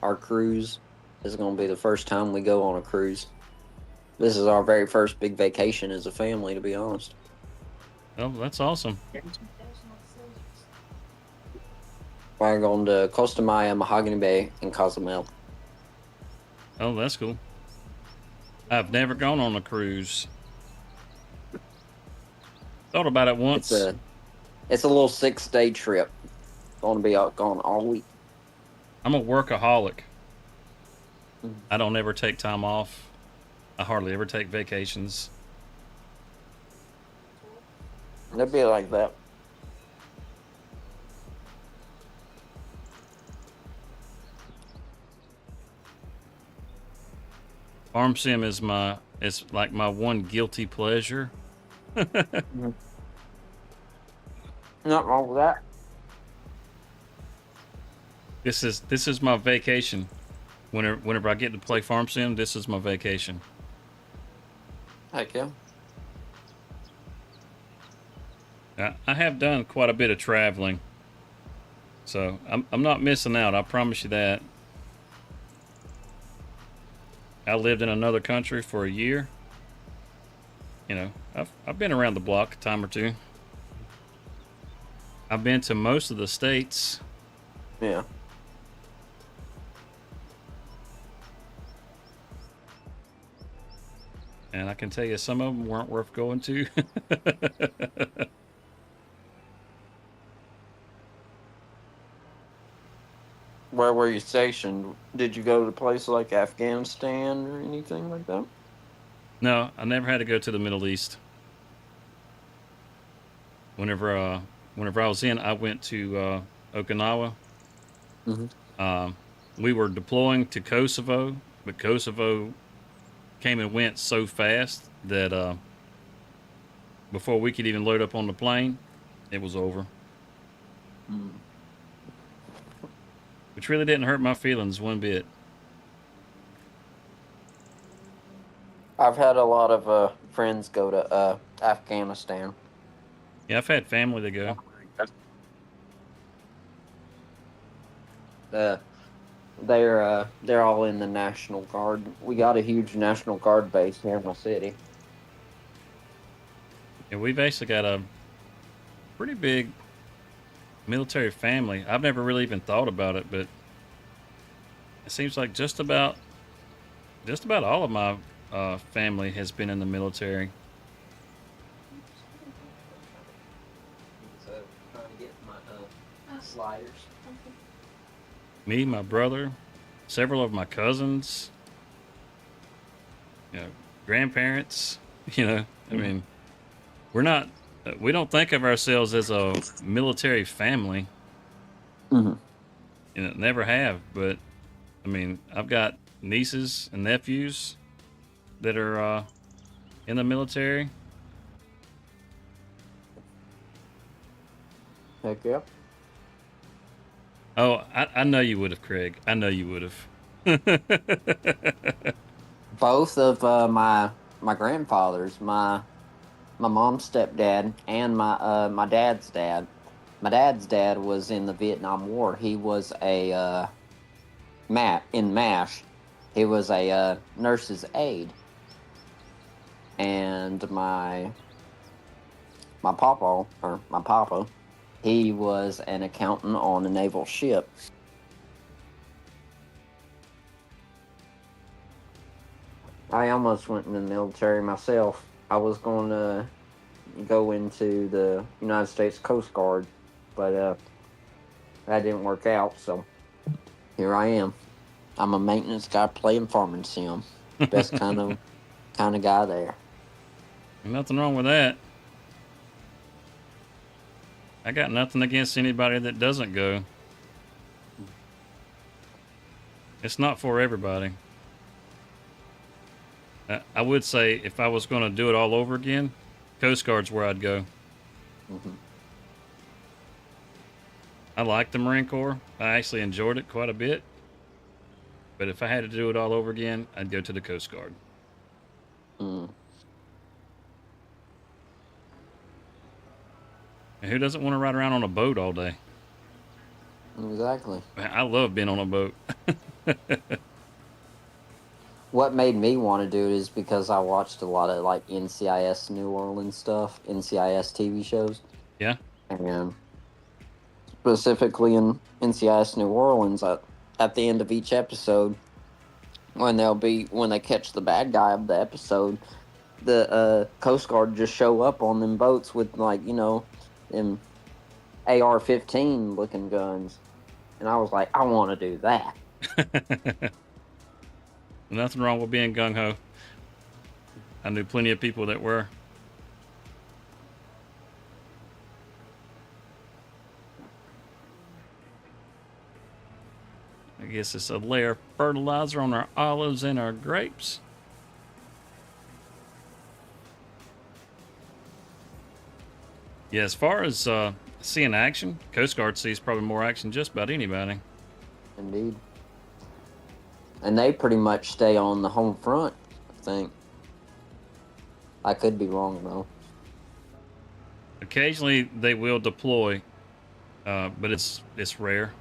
Our cruise is going to be the first time we go on a cruise. This is our very first big vacation as a family, to be honest. Oh, that's awesome. We're going to Costa Maya, Mahogany Bay, and Cozumel. Oh, that's cool. I've never gone on a cruise. Thought about it once. It's a little 6-day trip. Gonna be out gone all week. I'm a workaholic. Mhm. I don't ever take time off. I hardly ever take vacations. It'd be like that. Farm sim is it's like my one guilty pleasure. Mhm. Nothing wrong with that. This is my vacation. Whenever I get to play farm sim, this is my vacation. Heck yeah. I have done quite a bit of traveling, so I'm not missing out. I promise you that. I lived in another country for a year. You know, I've been around the block a time or two. I've been to most of the states. Yeah. And I can tell you some of them weren't worth going to. Where were you stationed? Did you go to places like Afghanistan or anything like that? No, I never had to go to the Middle East. Whenever whenever I was in, I went to Okinawa. Mm-hmm. Um, we were deploying to Kosovo, but Kosovo came and went so fast that before we could even load up on the plane, it was over. Mm. Which really didn't hurt my feelings one bit. I've had a lot of friends go to Afghanistan. Yeah, I've had family to go. Uh, they're all in the National Guard. We got a huge National Guard base here in my city. And we basically got a pretty big military family. I've never really even thought about it, but it seems like just about all of my family has been in the military. So trying to get my sliders. Me, my brother, several of my cousins, you know, grandparents. You know, I mean, we're not. We don't think of ourselves as a military family. Mm-hmm. You know, never have. But I mean, I've got nieces and nephews that are in the military. Heck yeah. Oh, I know you would have, Craig. I know you would have. Both of my grandfathers, my mom's stepdad and my dad's dad. My dad's dad was in the Vietnam War. He was a in MASH. He was a nurse's aide, and my papa, he was an accountant on a naval ship. I almost went in the military myself. I was going to go into the United States Coast Guard, but that didn't work out. So here I am. I'm a maintenance guy playing farming sim. Best kind of guy there. Nothing wrong with that. I got nothing against anybody that doesn't go. It's not for everybody. I would say if I was going to do it all over again, Coast Guard's where I'd go. Mm-hmm. I like the Marine Corps. I actually enjoyed it quite a bit. But if I had to do it all over again, I'd go to the Coast Guard. Mm. And who doesn't want to ride around on a boat all day? Exactly. I love being on a boat. What made me want to do it is because I watched a lot of like NCIS New Orleans stuff, NCIS TV shows, Yeah. and specifically in NCIS New Orleans, at the end of each episode, when they catch the bad guy of the episode, the Coast Guard just show up on them boats with, like, them AR-15 looking guns, and I was like, I want to do that. Nothing wrong with being gung ho. I knew plenty of people that were. I guess it's a layer of fertilizer on our olives and our grapes. Yeah, as far as seeing action, Coast Guard sees probably more action just about anybody. Indeed. And they pretty much stay on the home front, I think. I could be wrong, though. Occasionally they will deploy, but it's rare.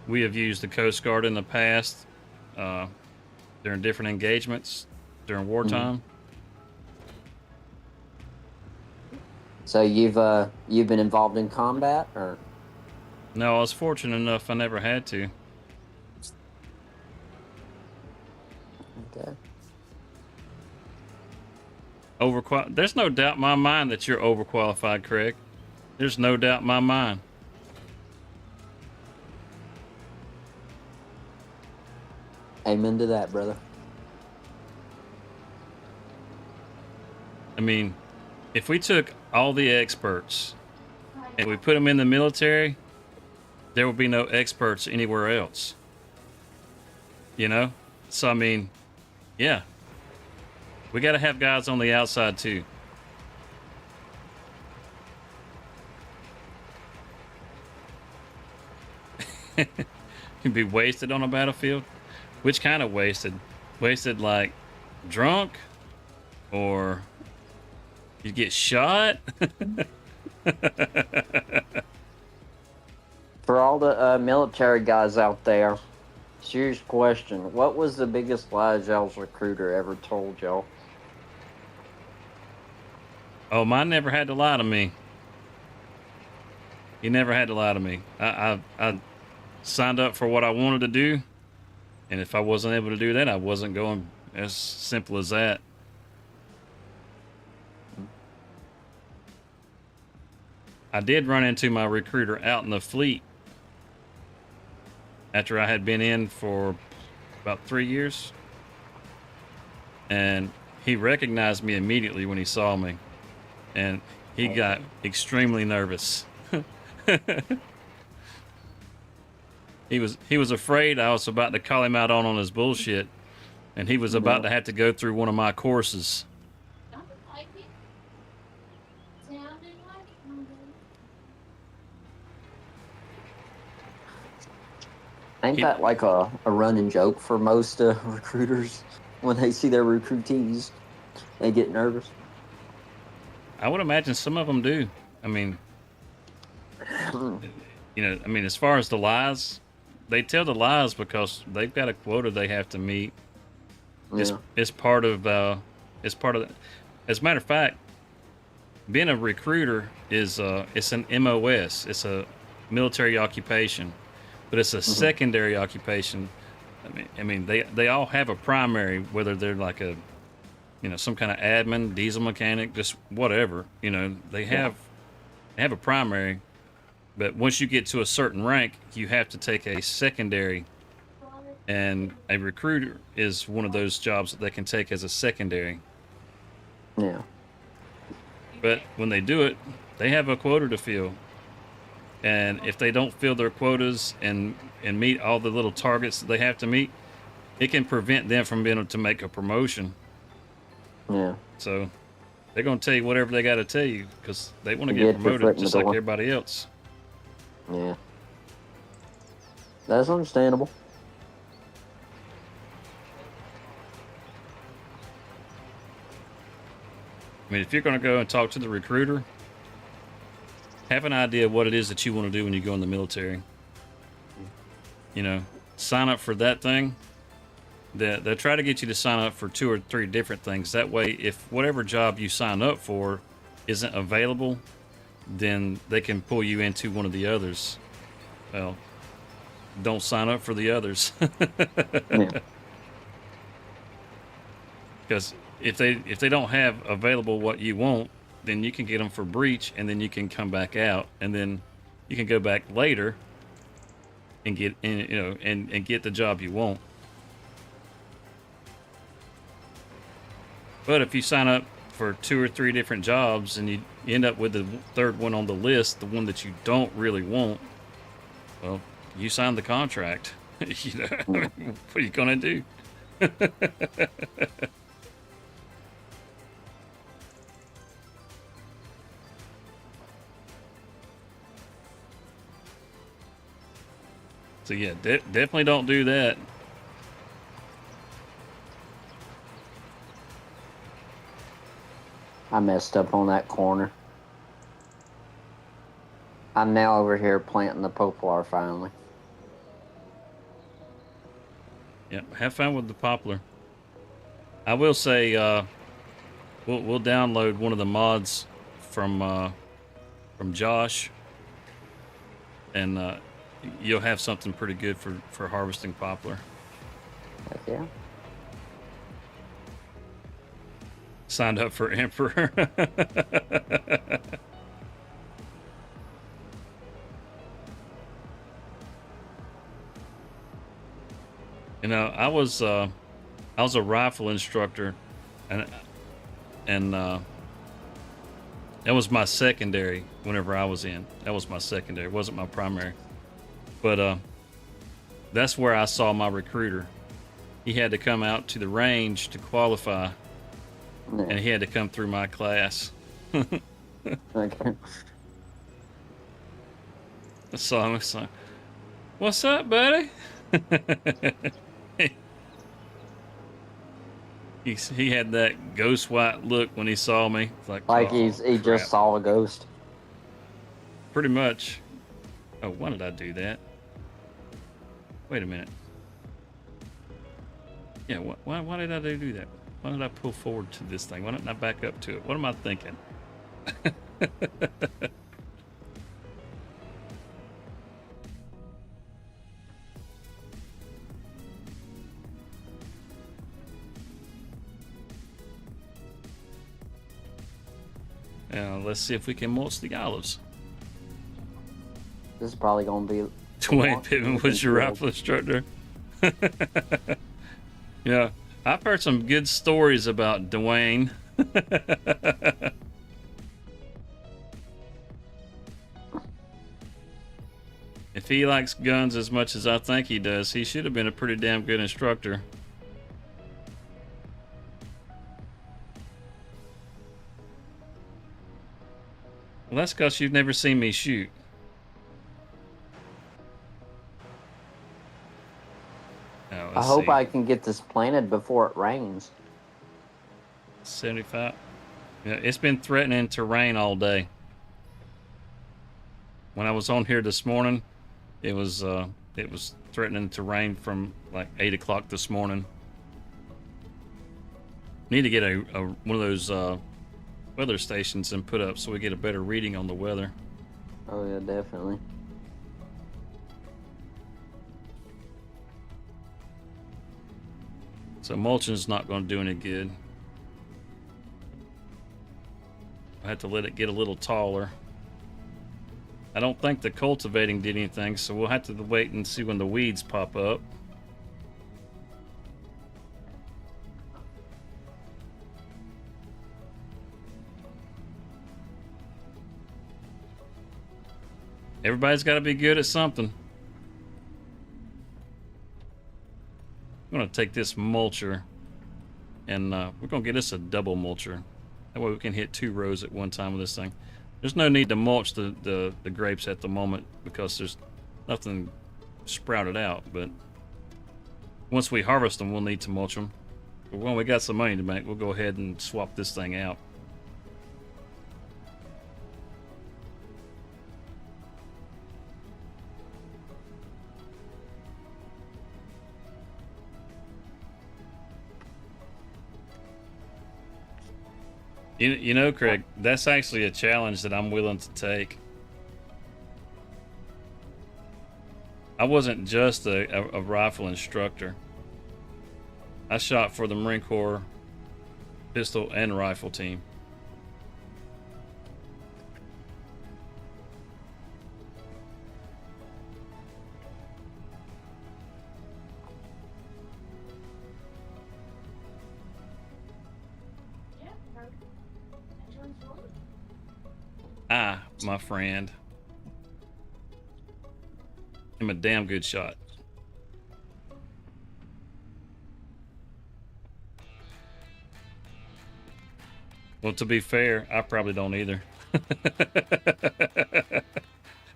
We have used the Coast Guard in the past during different engagements during wartime. So you've been involved in combat, or? No, I was fortunate enough I never had to. Okay. There's no doubt in my mind that you're overqualified, Craig. There's no doubt in my mind. Amen to that, brother. I mean, if we took all the experts and we put them in the military, there would be no experts anywhere else. You know? So, I mean, yeah. We got to have guys on the outside, too. You'd be wasted on a battlefield? Which kind of wasted? Wasted like drunk? Or you get shot? For all the military guys out there, serious question. What was the biggest lie y'all's recruiter ever told y'all? Oh, mine never had to lie to me. He never had to lie to me. I signed up for what I wanted to do. And if I wasn't able to do that, I wasn't going. As simple as that. I did run into my recruiter out in the fleet after I had been in for about 3 years. And he recognized me immediately when he saw me. And he got extremely nervous. He was afraid I was about to call him out on his bullshit, and he was about to have to go through one of my courses. Ain't that like a running joke for most recruiters? When they see their recruitees, they get nervous. I would imagine some of them do. I mean, as far as the lies, they tell the lies because they've got a quota they have to meet. Yeah. It's part of. As a matter of fact, being a recruiter is it's an MOS. It's a military occupation, but it's a secondary occupation. I mean, they all have a primary, whether they're like a, some kind of admin, diesel mechanic, just whatever. They have a primary. But once you get to a certain rank, you have to take a secondary, and a recruiter is one of those jobs that they can take as a secondary. Yeah. But when they do it, they have a quota to fill. And if they don't fill their quotas and meet all the little targets that they have to meet, it can prevent them from being able to make a promotion. Yeah. So they're going to tell you whatever they got to tell you because they want to get promoted just like everybody else. Yeah. That's understandable. I mean, if you're going to go and talk to the recruiter, have an idea of what it is that you want to do when you go in the military. Sign up for that thing. They'll try to get you to sign up for 2 or 3 different things. That way, if whatever job you sign up for isn't available, then they can pull you into one of the others. Well, don't sign up for the others. Yeah. Because if they don't have available what you want, then you can get them for breach, and then you can come back out, and then you can go back later and get in, and get the job you want. But if you sign up for 2 or 3 different jobs and you end up with the third one on the list, the one that you don't really want, well, you signed the contract. What are you gonna do? So yeah, definitely don't do that. I messed up on that corner. I'm now over here planting the poplar finally. Yeah, have fun with the poplar. I will say, we'll download one of the mods from Josh, and you'll have something pretty good for harvesting poplar. Heck yeah. Signed up for Emperor. I was a rifle instructor, and that was my secondary. Whenever I was in, that was my secondary. It wasn't my primary, but that's where I saw my recruiter. He had to come out to the range to qualify, and he had to come through my class. Okay. I saw him. I was like, "What's up, buddy?" He had that ghost white look when he saw me. It's like oh, he crap. just saw a ghost. Pretty much. Oh, why did I do that? Wait a minute. Yeah, why did I do that? Why did I pull forward to this thing? Why didn't I back up to it? What am I thinking? Let's see if we can mulch the olives. This is probably going to be... Dwayne Pittman was your rifle instructor. Yeah, I've heard some good stories about Dwayne. If he likes guns as much as I think he does, he should have been a pretty damn good instructor. Well, that's because you've never seen me shoot. Now, I hope I can get this planted before it rains. 75. Yeah, it's been threatening to rain all day. When I was on here this morning, it was threatening to rain from like 8 o'clock this morning. Need to get a one of those weather stations and put up so we get a better reading on the weather. Oh yeah, definitely. So mulching's not going to do any good. I have to let it get a little taller. I don't think the cultivating did anything, so we'll have to wait and see when the weeds pop up. Everybody's got to be good at something. I'm going to take this mulcher, and we're going to get us a double mulcher. That way we can hit 2 rows at one time with this thing. There's no need to mulch the grapes at the moment because there's nothing sprouted out, but once we harvest them, we'll need to mulch them. But when we got some money to make, we'll go ahead and swap this thing out. You know, Craig, that's actually a challenge that I'm willing to take. I wasn't just a rifle instructor. I shot for the Marine Corps Pistol and rifle team. Yeah, heard. Enjoying Florida? Ah, my friend. I'm a damn good shot. Well, to be fair, I probably don't either.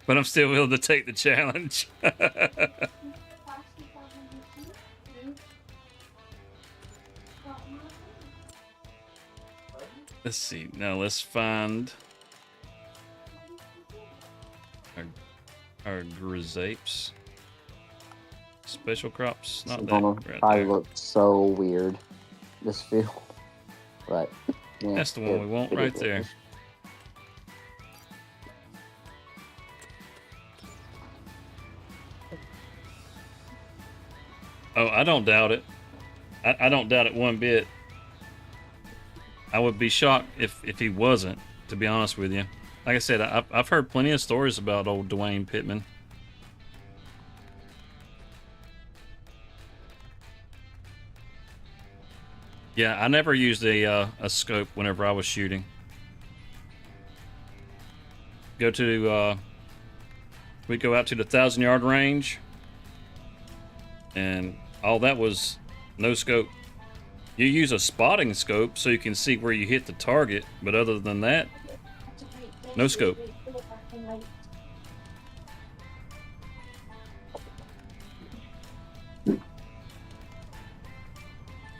But I'm still willing to take the challenge. Let's see. Now let's find our grizzapes. Special crops. Not It's that gonna right probably there. look so weird, this field. But yeah, That's the one we want right there. Oh, I don't doubt it. I don't doubt it one bit. I would be shocked if he wasn't, to be honest with you. Like I said, I've heard plenty of stories about old Dwayne Pittman. Yeah, I never used a scope whenever I was shooting. We go out to the 1,000-yard range, and all that was no scope. You use a spotting scope so you can see where you hit the target, but other than that, no scope.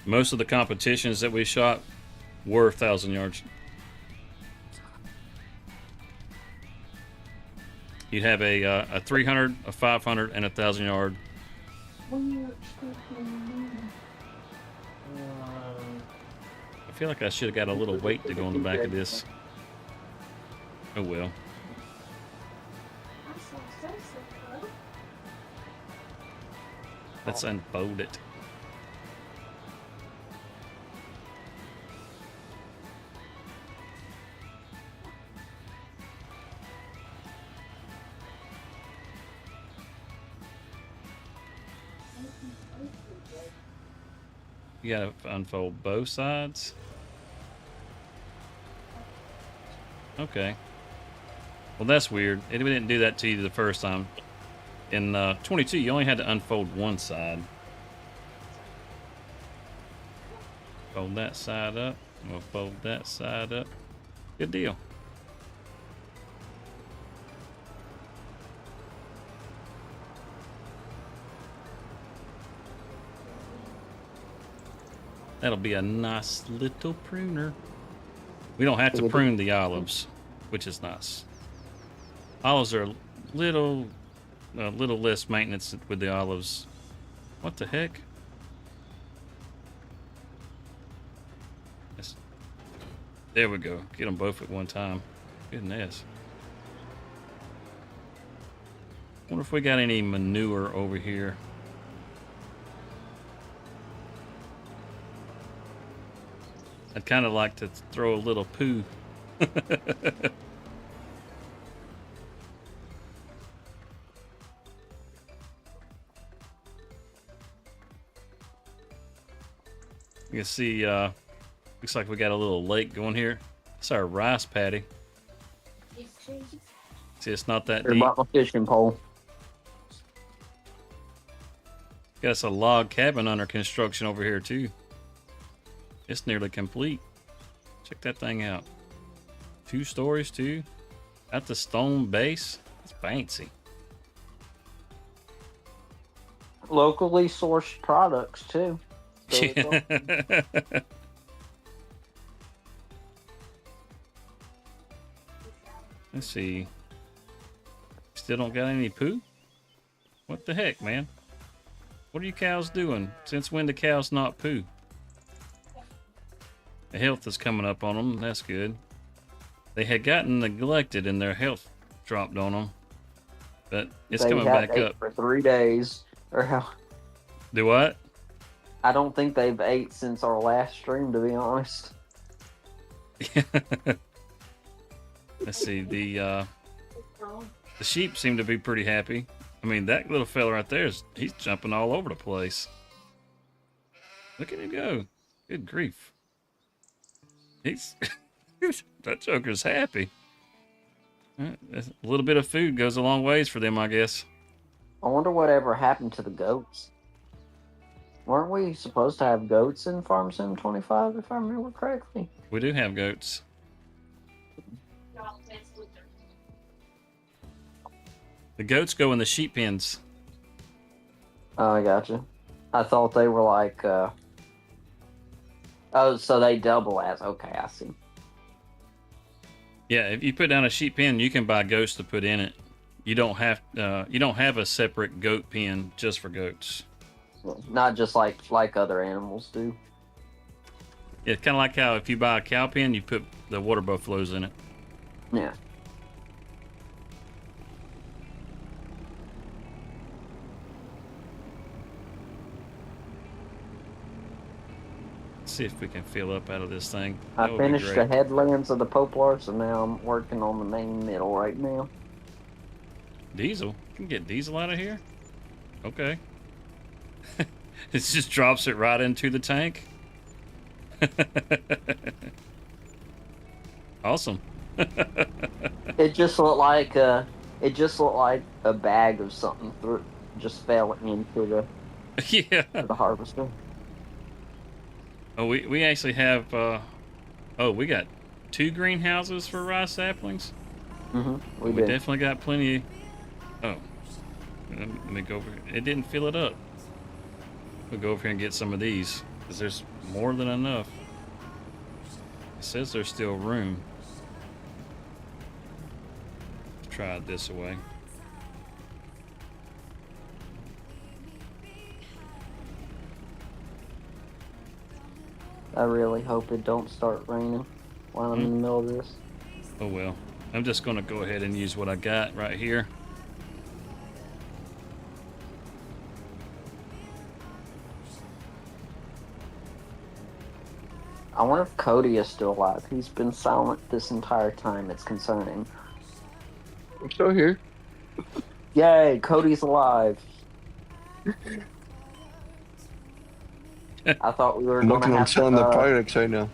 Most of the competitions that we shot were 1,000 yards. You'd have a 300, a 500, and a 1,000-yard. I feel like I should have got a little weight to go on the back of this. Oh well. Let's unfold it. You gotta unfold both sides. Okay. Well, that's weird. We didn't do that to you the first time. In 22, you only had to unfold one side. Fold that side up. We'll fold that side up. Good deal. That'll be a nice little pruner. We don't have to prune the olives, which is nice. Olives are a little less maintenance with the olives. What the heck? There we go. Get them both at one time. Goodness. Wonder if we got any manure over here. I'd kind of like to throw a little poo. You can see, looks like we got a little lake going here. It's our rice paddy. See, it's not that Here, deep. bought my fishing pole. Got us a log cabin under construction over here too. It's nearly complete. Check that thing out. 2 stories too. At the stone base. It's fancy. Locally sourced products too. So Let's see. Still don't got any poo? What the heck, man? What are you cows doing? Since when do cows not poo? The health is coming up on them. That's good. They had gotten neglected and their health dropped on them. But it's coming back up. For 3 days. Or how? Do what? I don't think they've ate since our last stream, to be honest. Let's see. The sheep seem to be pretty happy. I mean, that little fella right there he's jumping all over the place. Look at him go. Good grief. He's that joker's happy. A little bit of food goes a long ways for them, I guess. I wonder whatever happened to the goats. Weren't we supposed to have goats in Farm Sim 25, if I remember correctly? We do have goats. The goats go in the sheep pens. Oh, I gotcha. I thought they were like, oh, so they double as. Okay, I see. Yeah, if you put down a sheep pen, you can buy goats to put in it. You don't have a separate goat pen just for goats. Not just like other animals do. Yeah, kind of like how if you buy a cow pen, you put the water buffaloes in it. Yeah. Let's see if we can fill up out of this thing. I finished the headlands of the Poplar, so now I'm working on the main middle right now. Diesel? You can get diesel out of here? Okay. It just drops it right into the tank. Awesome. It just looked like a bag of something just fell into the the harvester. Oh, we actually have we got 2 greenhouses for rice saplings. Mm-hmm. We definitely got plenty. Oh, let me go over here. It didn't fill it up. We'll go over here and get some of these because there's more than enough. It says there's still room. Let's try it this way. I really hope it don't start raining while I'm in the middle of this. Oh well. I'm just going to go ahead and use what I got right here. I wonder if Cody is still alive. He's been silent this entire time. It's concerning. I'm still here. Yay, Cody's alive. I thought we were I'm going to working on have selling the to. products right now.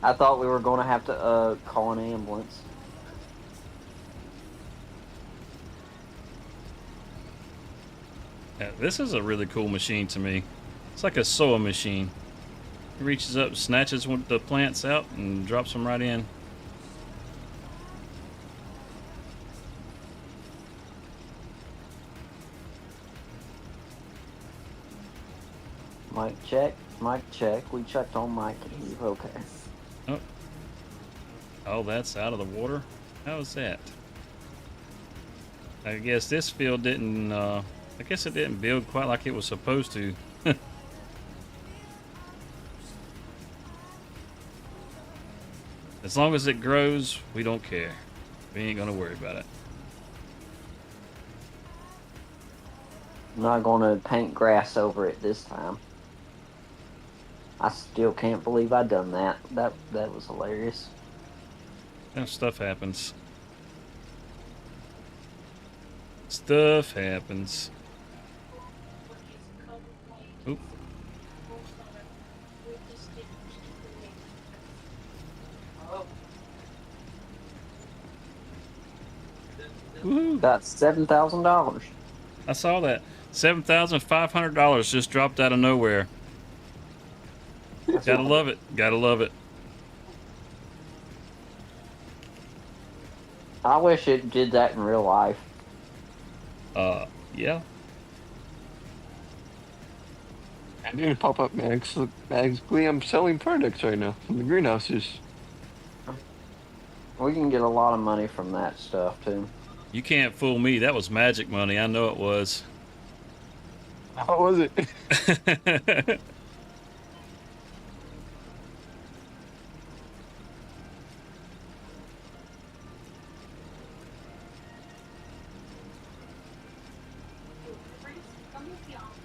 I thought we were going to have to call an ambulance. Yeah, this is a really cool machine to me. It's like a sewing machine. It reaches up, snatches the plants out, and drops them right in. Mic check, mic check. We checked on Mike and he's okay. Oh, that's out of the water? How is that? I guess this field didn't, I guess it didn't build quite like it was supposed to. As long as it grows, we don't care. We ain't gonna worry about it. I'm not going to paint grass over it this time. I still can't believe I done that. That was hilarious. That stuff happens. Stuff happens. Oop. Woohoo. Got $7,000. I saw that. $7,500 just dropped out of nowhere. Gotta love it. Gotta love it. I wish it did that in real life. Yeah. I didn't pop up magically. I'm selling products right now from the greenhouses. We can get a lot of money from that stuff too. You can't fool me. That was magic money. I know it was. How was it?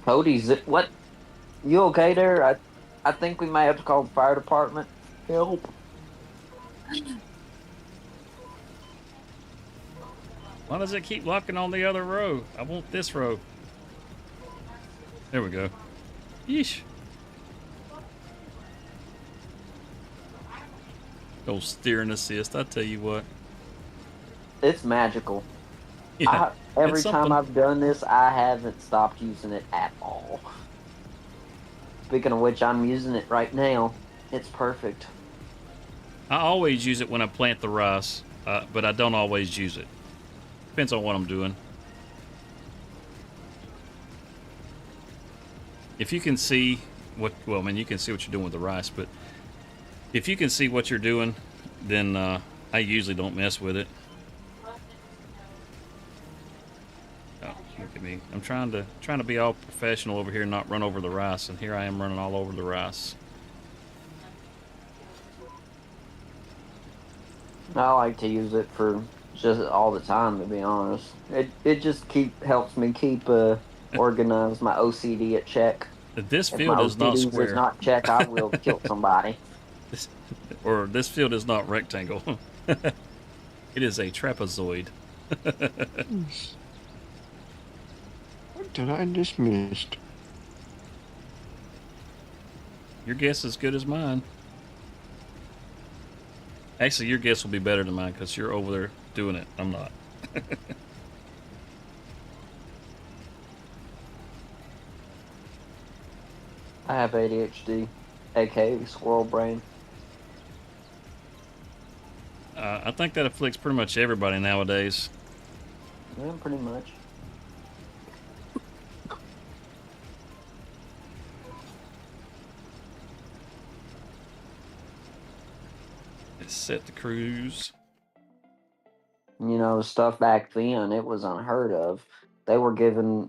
Cody's what? You okay there? I think we may have to call the fire department. Help. Why does it keep locking on the other row? I want this row. There we go. Yeesh. Old steering assist, I tell you what. It's magical. Yeah, Every it's time something. I've done this, I haven't stopped using it at all. Speaking of which, I'm using it right now. It's perfect. I always use it when I plant the rice, but I don't always use it. Depends on what I'm doing. If you can see what, well, I mean, you can see what you're doing with the rice, but if you can see what you're doing, then I usually don't mess with it. Oh, look at me. I'm trying to be all professional over here and not run over the rice, and here I am running all over the rice. I like to use it for just all the time, to be honest. It just helps me keep organized, my OCD at check. This If my field is not OCD is square. not check, I will kill somebody. This field is not rectangle. It is a trapezoid. What did I just miss? Your guess is as good as mine. Actually, your guess will be better than mine because you're over there doing it. I'm not. I have ADHD, aka squirrel brain. I think that afflicts pretty much everybody nowadays. Yeah, pretty much. Let's set the cruise. You know, stuff back then, it was unheard of. They were giving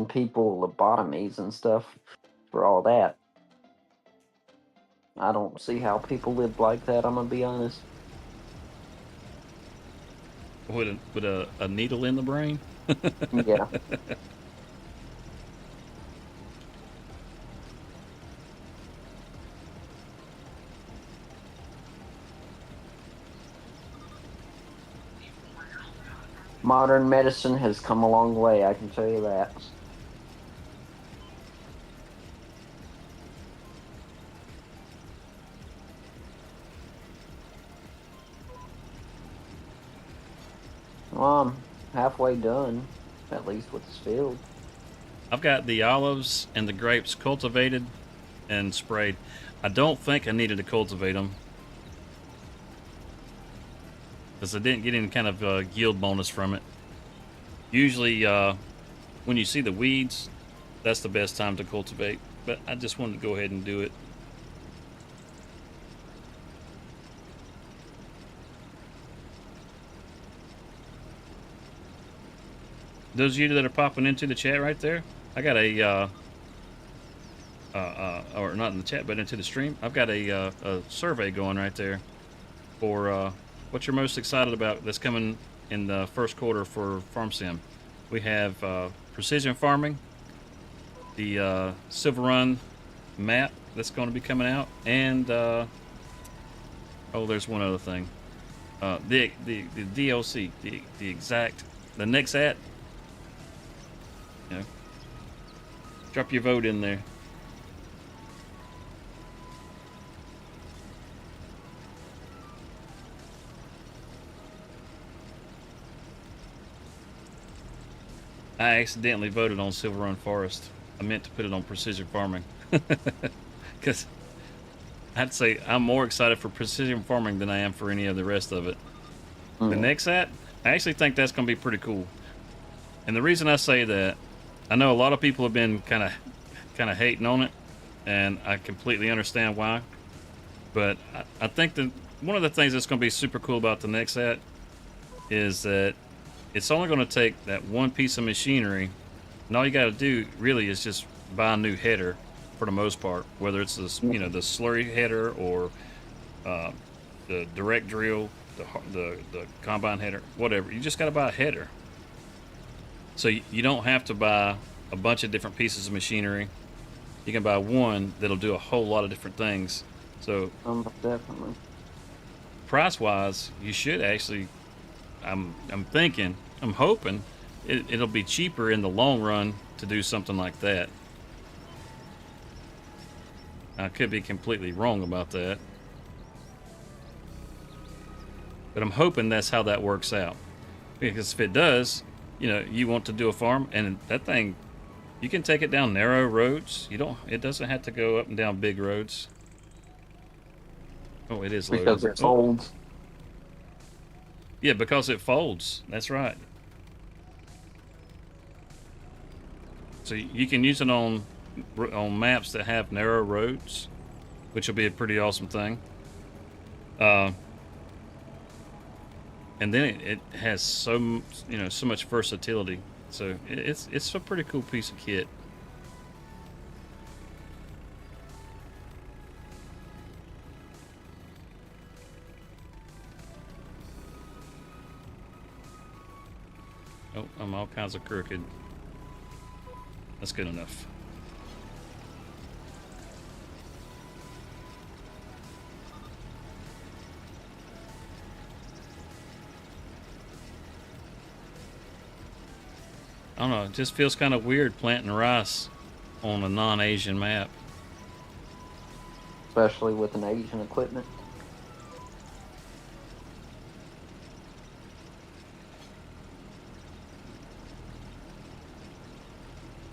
people lobotomies and stuff for all that. I don't see how people lived like that, I'm gonna be honest. With a needle in the brain. Yeah. Modern medicine has come a long way, I can tell you that. Well, I'm halfway done, at least with this field. I've got the olives and the grapes cultivated and sprayed. I don't think I needed to cultivate them because I didn't get any kind of yield bonus from it. Usually, when you see the weeds, that's the best time to cultivate. But I just wanted to go ahead and do it. Those of you that are popping into the chat right there, I got a, or not in the chat, but into the stream, I've got a survey going right there for what you're most excited about that's coming in the first quarter for Farm Sim. We have precision farming, the Silver Run map that's going to be coming out, and oh, there's one other thing, the DLC, the next at. You know, drop your vote in there. I accidentally voted on Silver Run Forest. I meant to put it on precision farming. Because I'd say I'm more excited for precision farming than I am for any of the rest of it. The next at, I actually think that's going to be pretty cool. And the reason I say that, I know a lot of people have been kind of hating on it, and I completely understand why. But I think that one of the things that's going to be super cool about the next at is that it's only going to take that one piece of machinery, and all you got to do really is just buy a new header for the most part, whether it's the the slurry header or the direct drill, the combine header, whatever. You just got to buy a header. So you don't have to buy a bunch of different pieces of machinery. You can buy one that'll do a whole lot of different things. So Definitely. price wise, you should actually. I'm thinking, I'm hoping it'll be cheaper in the long run to do something like that. I could be completely wrong about that, but I'm hoping that's how that works out. Because if it does, you want to do a farm, and that thing, you can take it down narrow roads. It doesn't have to go up and down big roads. Oh, it is loaded. Because it folds. Yeah, because it folds. That's right. So you can use it on maps that have narrow roads, which will be a pretty awesome thing. And then it has so much versatility. So it's a pretty cool piece of kit. Oh, I'm all kinds of crooked. That's good enough. I don't know, it just feels kind of weird planting rice on a non-Asian map. Especially with an Asian equipment.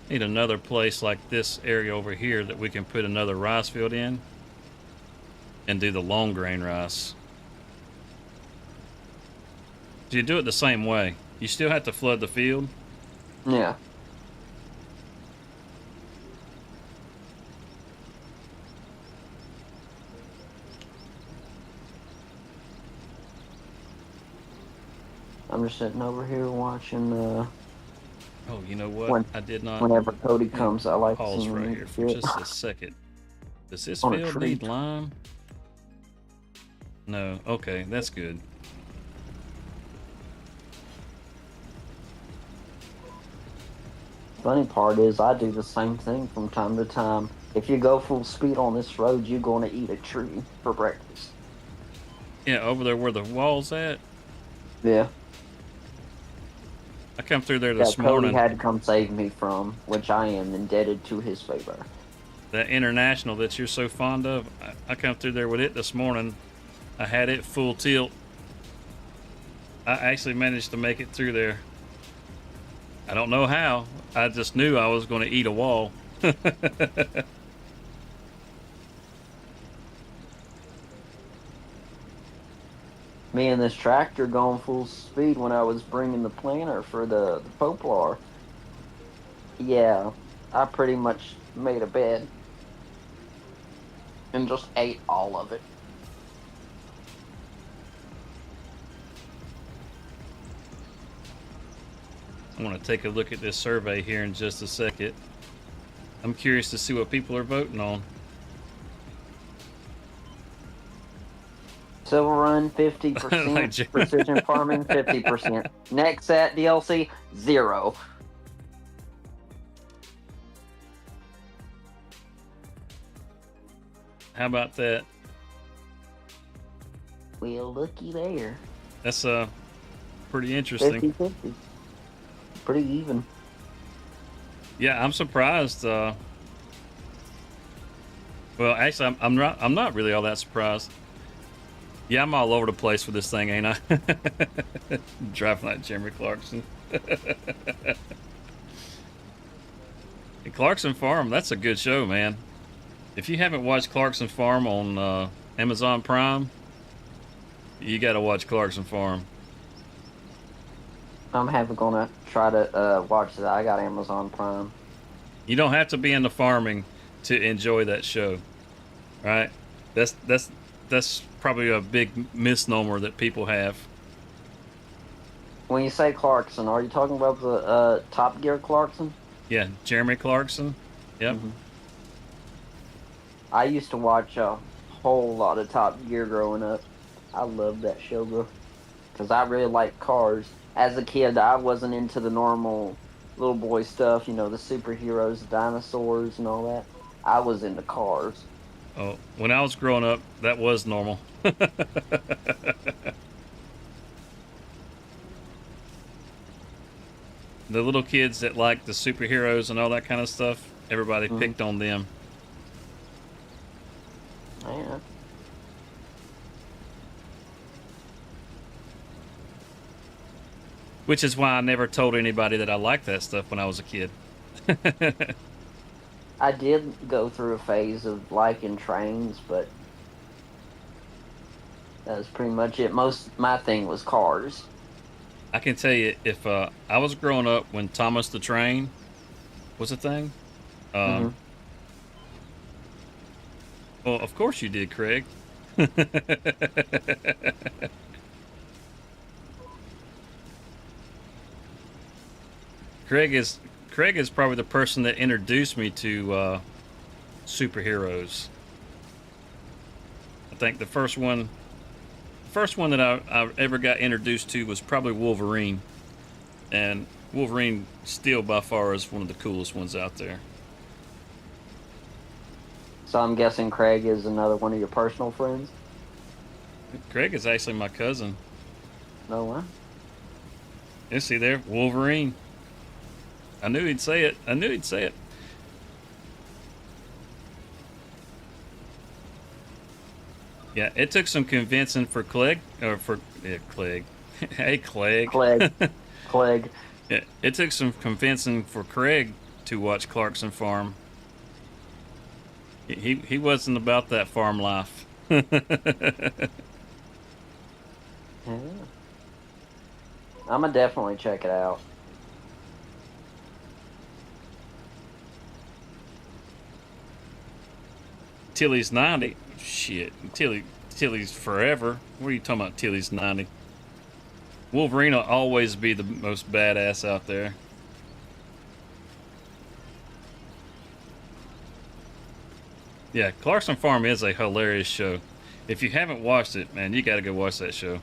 Need another place like this area over here that we can put another rice field in and do the long grain rice. So you do it the same way. You still have to flood the field. Yeah. I'm just sitting over here watching. Oh, you know what? I did not. Whenever Cody comes, I like pause seeing right him here for sit. just a second. Does this On a field tree. need lime? No. Okay, that's good. Funny part is, I do the same thing from time to time. If you go full speed on this road, you're going to eat a tree for breakfast. Yeah, over there where the wall's at. Yeah. I come through there That this Cody morning. had to come save me from, which I am indebted to his favor. That international that you're so fond of, I come through there with it this morning. I had it full tilt. I actually managed to make it through there. I don't know how. I just knew I was going to eat a wall. Me and this tractor going full speed when I was bringing the planter for the poplar. Yeah, I pretty much made a bed and just ate all of it. I want to take a look at this survey here in just a second. I'm curious to see what people are voting on. Silver Run 50%, Like Precision Farming 50%. Next set DLC 0. How about that? Well, looky there. That's pretty interesting. 50-50. Pretty even. Yeah, I'm surprised. Well, actually, I'm not really all that surprised. Yeah, I'm all over the place with this thing, ain't I? Driving like Jeremy Clarkson. And Clarkson Farm, that's a good show, man. If you haven't watched Clarkson Farm on Amazon Prime, you got to watch Clarkson Farm. I'm gonna try to watch that. I got Amazon Prime. You don't have to be into farming to enjoy that show, right? That's probably a big misnomer that people have. When you say Clarkson, are you talking about the Top Gear Clarkson? Yeah, Jeremy Clarkson. Yep. Mm-hmm. I used to watch a whole lot of Top Gear growing up. I loved that show, bro, because I really liked cars. As a kid, I wasn't into the normal little boy stuff, the superheroes, the dinosaurs, and all that. I was into cars. Oh, when I was growing up, that was normal. The little kids that like the superheroes and all that kind of stuff, everybody picked on them. Yeah. Which is why I never told anybody that I liked that stuff when I was a kid. I did go through a phase of liking trains, but that was pretty much it. My thing was cars. I can tell you, if I was growing up when Thomas the Train was a thing. Mm-hmm. Well, of course you did, Craig. Craig is probably the person that introduced me to superheroes. I think the first one that I ever got introduced to was probably Wolverine, and Wolverine still by far is one of the coolest ones out there. So I'm guessing Craig is another one of your personal friends? Craig is actually my cousin. No way. You see there, Wolverine. I knew he'd say it. Yeah, it took some convincing for Clegg. Hey, Clegg. Clegg. Yeah, it took some convincing for Craig to watch Clarkson Farm. He wasn't about that farm life. Yeah. I'ma definitely check it out. Tilly's 90. Shit, Tilly's forever. What are you talking about? Tilly's 90. Wolverine will always be the most badass out there. Yeah, Clarkson Farm is a hilarious show. If you haven't watched it, man, you got to go watch that show.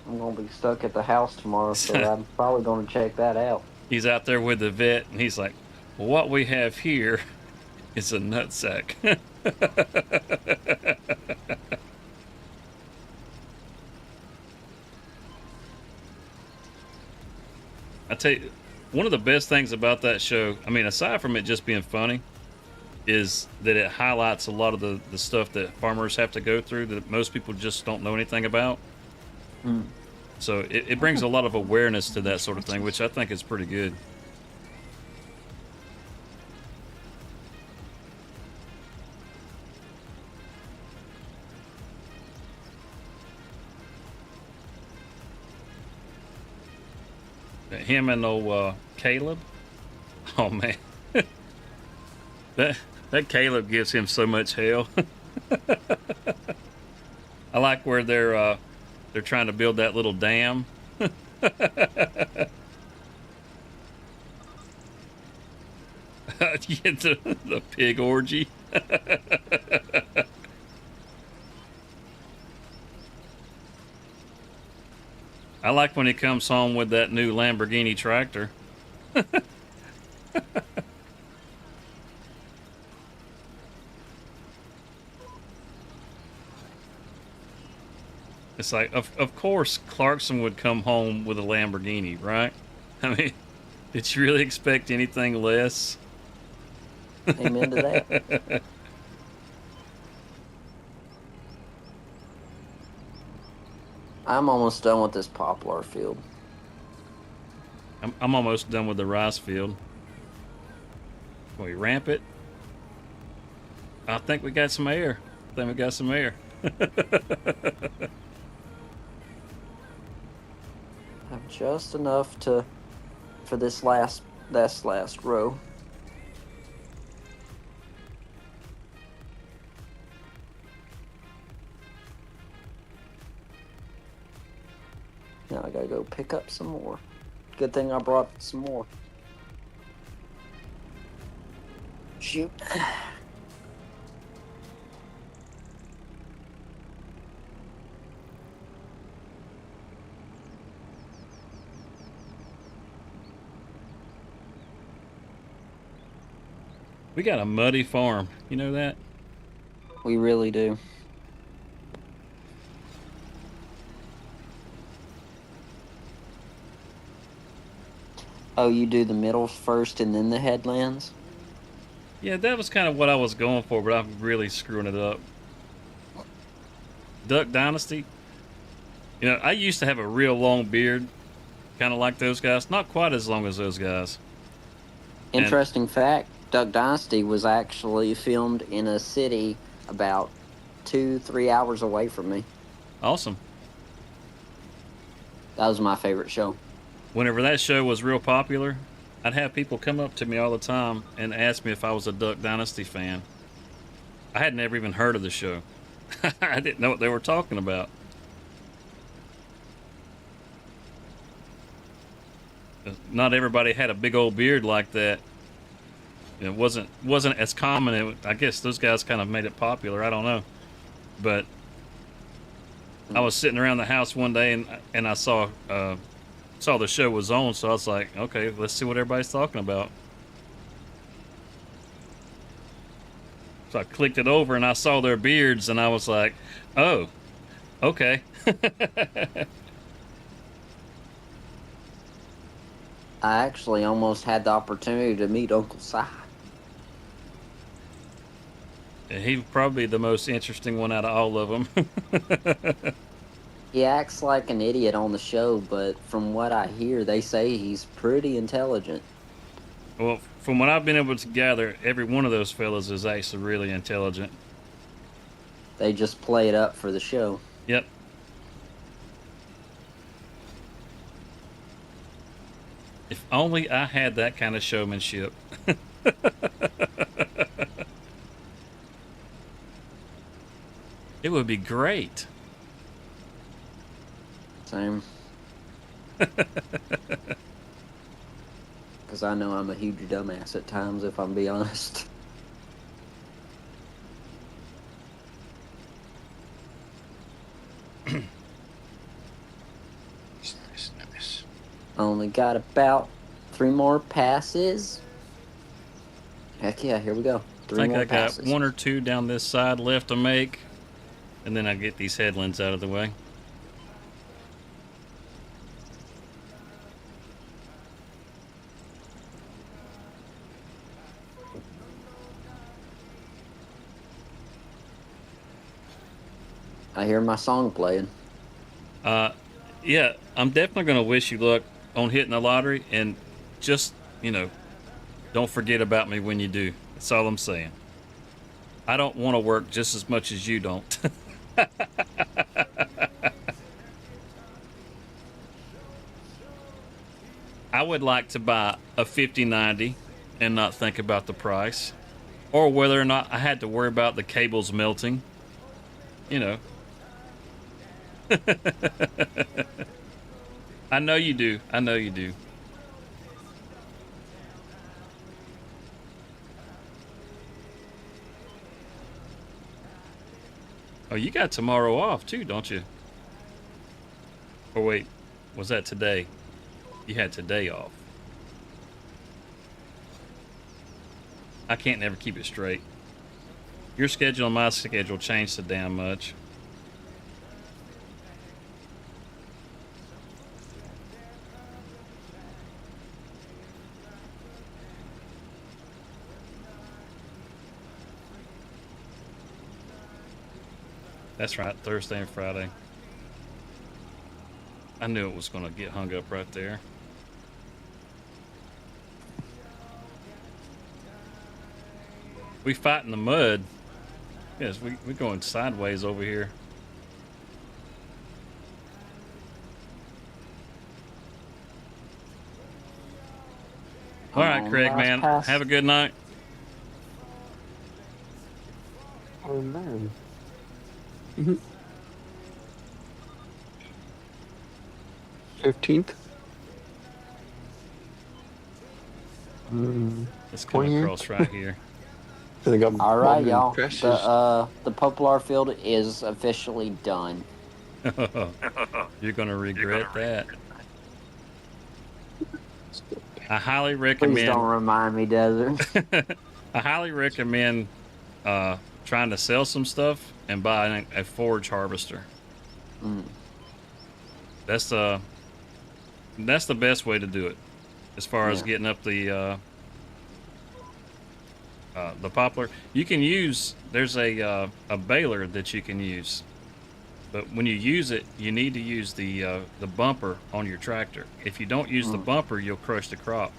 I'm gonna be stuck at the house tomorrow, so I'm probably gonna check that out. He's out there with the vet, and he's like, well, what we have here is a nutsack. I tell you, one of the best things about that show, I mean, aside from it just being funny, is that it highlights a lot of the stuff that farmers have to go through that most people just don't know anything about. Mm. So it brings a lot of awareness to that sort of thing, which I think is pretty good. Him and old Caleb. Oh man, that Caleb gives him so much hell. I like where they're trying to build that little dam. the pig orgy. I like when he comes home with that new Lamborghini tractor. It's like, of course Clarkson would come home with a Lamborghini, right? I mean, did you really expect anything less? Amen to that. I'm almost done with this poplar field. I'm almost done with the rice field. Can we ramp it? I think we got some air. Have just enough for this last row. Now I gotta go pick up some more. Good thing I brought some more. Shoot. We got a muddy farm. You know that? We really do. Oh, you do the middles first and then the headlands? Yeah, that was kind of what I was going for, but I'm really screwing it up. Duck Dynasty. You know, I used to have a real long beard, kind of like those guys. Not quite as long as those guys. Interesting fact, Duck Dynasty was actually filmed in a city about 2-3 hours away from me. Awesome. That was my favorite show. Whenever that show was real popular, I'd have people come up to me all the time and ask me if I was a Duck Dynasty fan. I had never even heard of the show. I didn't know what they were talking about. Not everybody had a big old beard like that. It wasn't as common. I guess those guys kind of made it popular. I don't know, but I was sitting around the house one day and I saw the show was on, so I was like, okay, let's see what everybody's talking about. So I clicked it over and I saw their beards and I was like, oh, okay. I actually almost had the opportunity to meet Uncle Si. He's probably the most interesting one out of all of them. He acts like an idiot on the show, but from what I hear, they say he's pretty intelligent. Well, from what I've been able to gather, every one of those fellas is actually really intelligent. They just play it up for the show. Yep. If only I had that kind of showmanship. It would be great. Same. Because I know I'm a huge dumbass at times, if I'm being honest. Nice. Only got about 3 more passes. Heck yeah, here we go. I think I got passes. 1 or 2 down this side left to make. And then I get these headlands out of the way. I hear my song playing. Yeah, I'm definitely going to wish you luck on hitting the lottery. And just, don't forget about me when you do. That's all I'm saying. I don't want to work just as much as you don't. I would like to buy a 5090 and not think about the price, or whether or not I had to worry about the cables melting. I know you do. I know you do. Oh, you got tomorrow off too, don't you? Or wait, was that today? You had today off. I can't never keep it straight. Your schedule and my schedule changed so damn much. That's right, Thursday and Friday. I knew it was going to get hung up right there. We fight in the mud. Yes, we're going sideways over here. All right, Craig, man. Pass. Have a good night. Oh, man. 15th? Let's come across right here. All right, y'all. The Poplar Field is officially done. You're going to regret that. I highly recommend. Please don't remind me, Desert. I highly recommend trying to sell some stuff and buying a forage harvester. That's the best way to do it, as far as getting up the poplar. You can use, there's a baler that you can use, but when you use it, you need to use the bumper on your tractor. If you don't use the bumper, you'll crush the crop.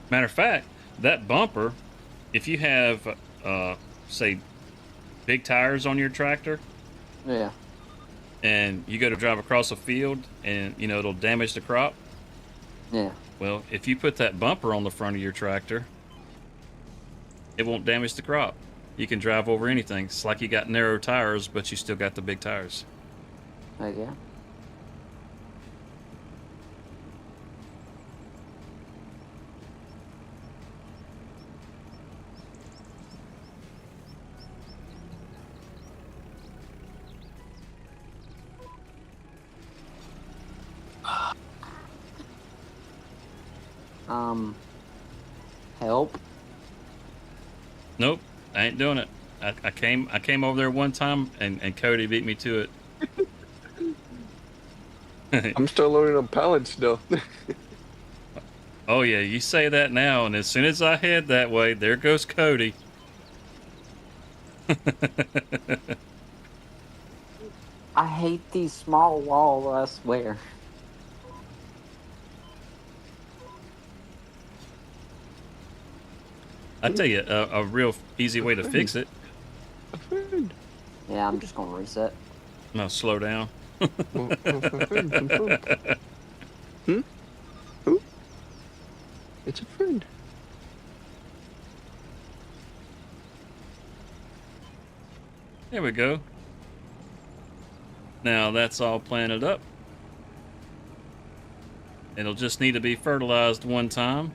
Matter of fact, that bumper, if you have say big tires on your tractor, and you go to drive across a field and it'll damage the crop. Well, if you put that bumper on the front of your tractor, it won't damage the crop. You can drive over anything. It's like you got narrow tires, but you still got the big tires. Yeah. Help? Nope, I ain't doing it. I came over there one time and Cody beat me to it. I'm still loading up pallets still. Oh yeah, you say that now, and as soon as I head that way, there goes Cody. I hate these small walls, I swear. I tell you, a real easy way to fix it. Yeah, I'm just gonna reset. No, slow down. Hmm? Who? It's a friend. There we go. Now that's all planted up. It'll just need to be fertilized one time.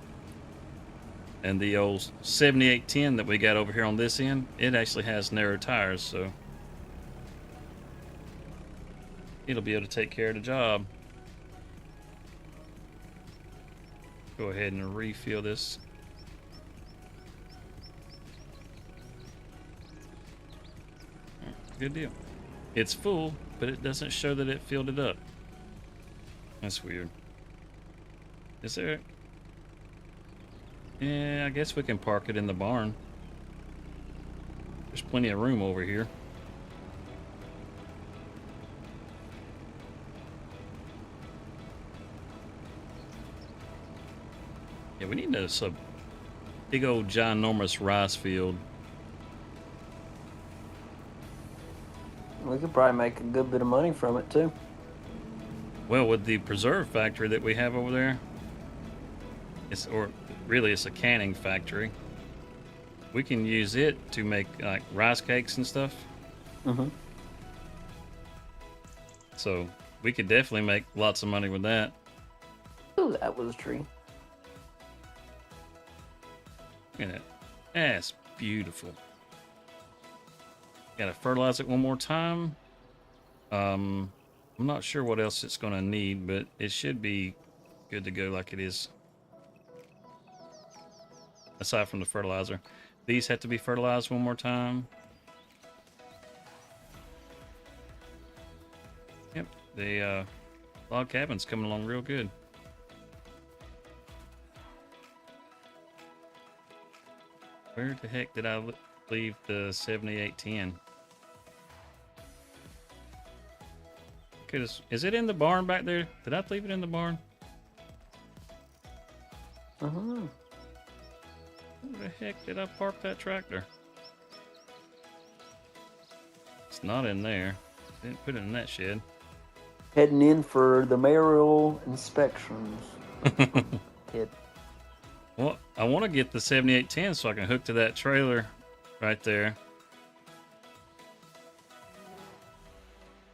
And the old 7810 that we got over here on this end, it actually has narrow tires, so it'll be able to take care of the job. Go ahead and refill this. Good deal. It's full, but it doesn't show that it filled it up. That's weird. Is there... Yeah, I guess we can park it in the barn. There's plenty of room over here. Yeah, we need a big old ginormous rice field. We could probably make a good bit of money from it too. Well, with the preserve factory that we have over there, it's a canning factory. We can use it to make like rice cakes and stuff. So we could definitely make lots of money with that. Ooh, that was a tree. Look at that. That's beautiful. Gotta fertilize it one more time. I'm not sure what else it's gonna need, but it should be good to go like it is. Aside from the fertilizer. These have to be fertilized one more time. Yep, the log cabin's coming along real good. Where the heck did I leave the 7810? Is it in the barn back there? Did I leave it in the barn? Where the heck did I park that tractor? It's not in there. Didn't put it in that shed. Heading in for the mayoral inspections. Well, I want to get the 7810 so I can hook to that trailer right there.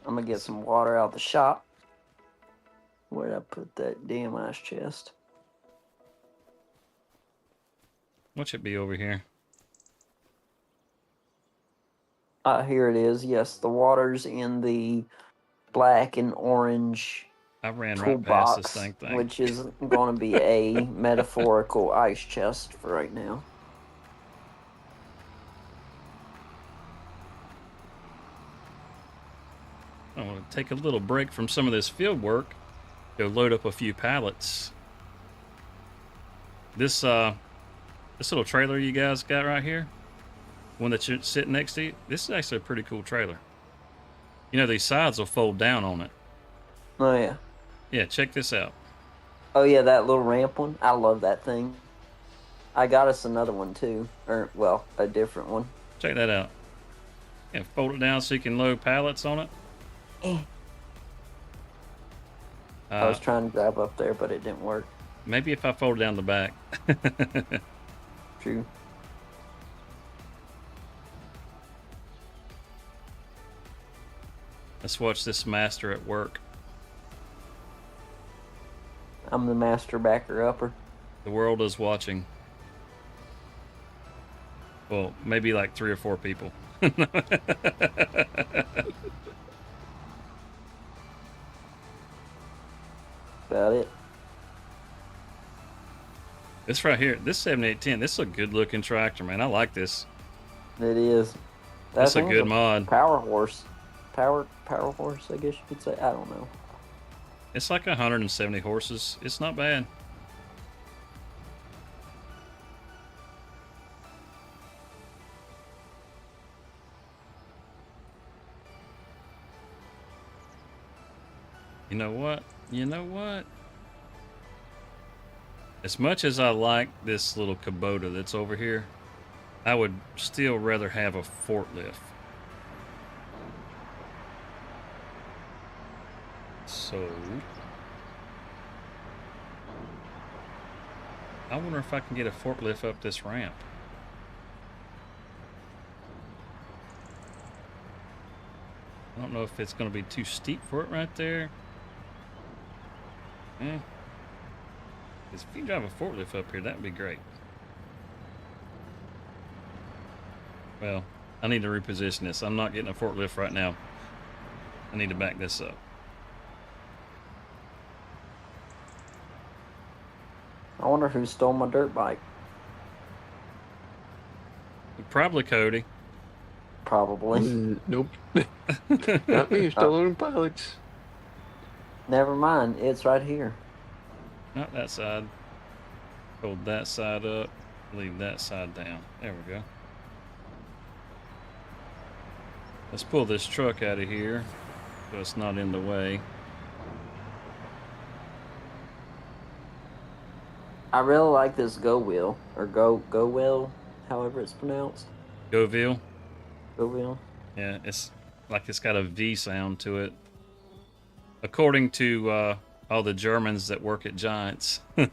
I'm gonna get some water out the shop. Where'd I put that damn ice chest? What should be over here? Here it is. Yes, the water's in the black and orange I ran right toolbox, past this thing. which is going to be a metaphorical ice chest for right now. I'm going to take a little break from some of this field work. Go load up a few pallets. This little trailer you guys got right here, one that you're sitting next to you, this is actually a pretty cool trailer. You know, these sides will fold down on it. Oh, yeah. Yeah, check this out. Oh, yeah, that little ramp one. I love that thing. I got us another one, too. Or, well, a different one. Check that out. Yeah, fold it down so you can load pallets on it. I was trying to grab up there, but it didn't work. Maybe if I fold down the back. True. Let's watch this master at work. I'm the master backer upper. The world is watching. Well, maybe like 3 or 4 people. About it. This right here, this 7810, this is a good looking tractor, man. I like this. It is. That's a good mod. Power horse. Power horse, I guess you could say. I don't know. It's like 170 horses. It's not bad. You know what? You know what? As much as I like this little Kubota that's over here, I would still rather have a forklift. So, I wonder if I can get a forklift up this ramp. I don't know if it's going to be too steep for it right there. If you drive a forklift up here, that would be great. Well, I need to reposition this. I'm not getting a forklift right now. I need to back this up. I wonder who stole my dirt bike. Probably Cody. Probably. Nope. Not me. Stolen pilots. Never mind. It's right here. Not that side. Hold that side up. Leave that side down. There we go. Let's pull this truck out of here so it's not in the way. I really like this go wheel, or go wheel, however it's pronounced. Go Ville. Go wheel. Yeah, it's like it's got a V sound to it. According to all the Germans that work at Giants. All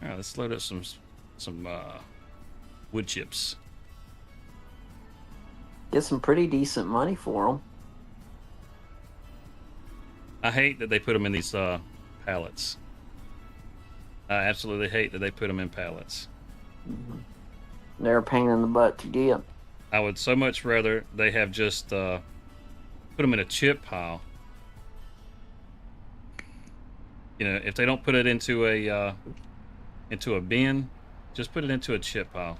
right, let's load up some wood chips. Get some pretty decent money for them. I hate that they put them in these pallets. I absolutely hate that they put them in pallets. Mm-hmm. They're a pain in the butt to get. I would so much rather they have just put them in a chip pile. You know, if they don't put it into a bin, just put it into a chip pile.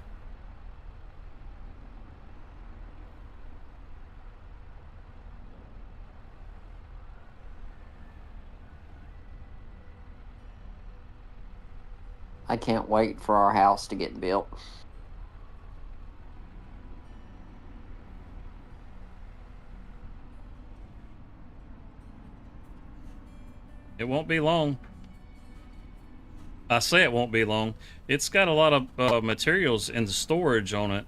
I can't wait for our house to get built. It won't be long. I say it won't be long. It's got a lot of materials in the storage on it.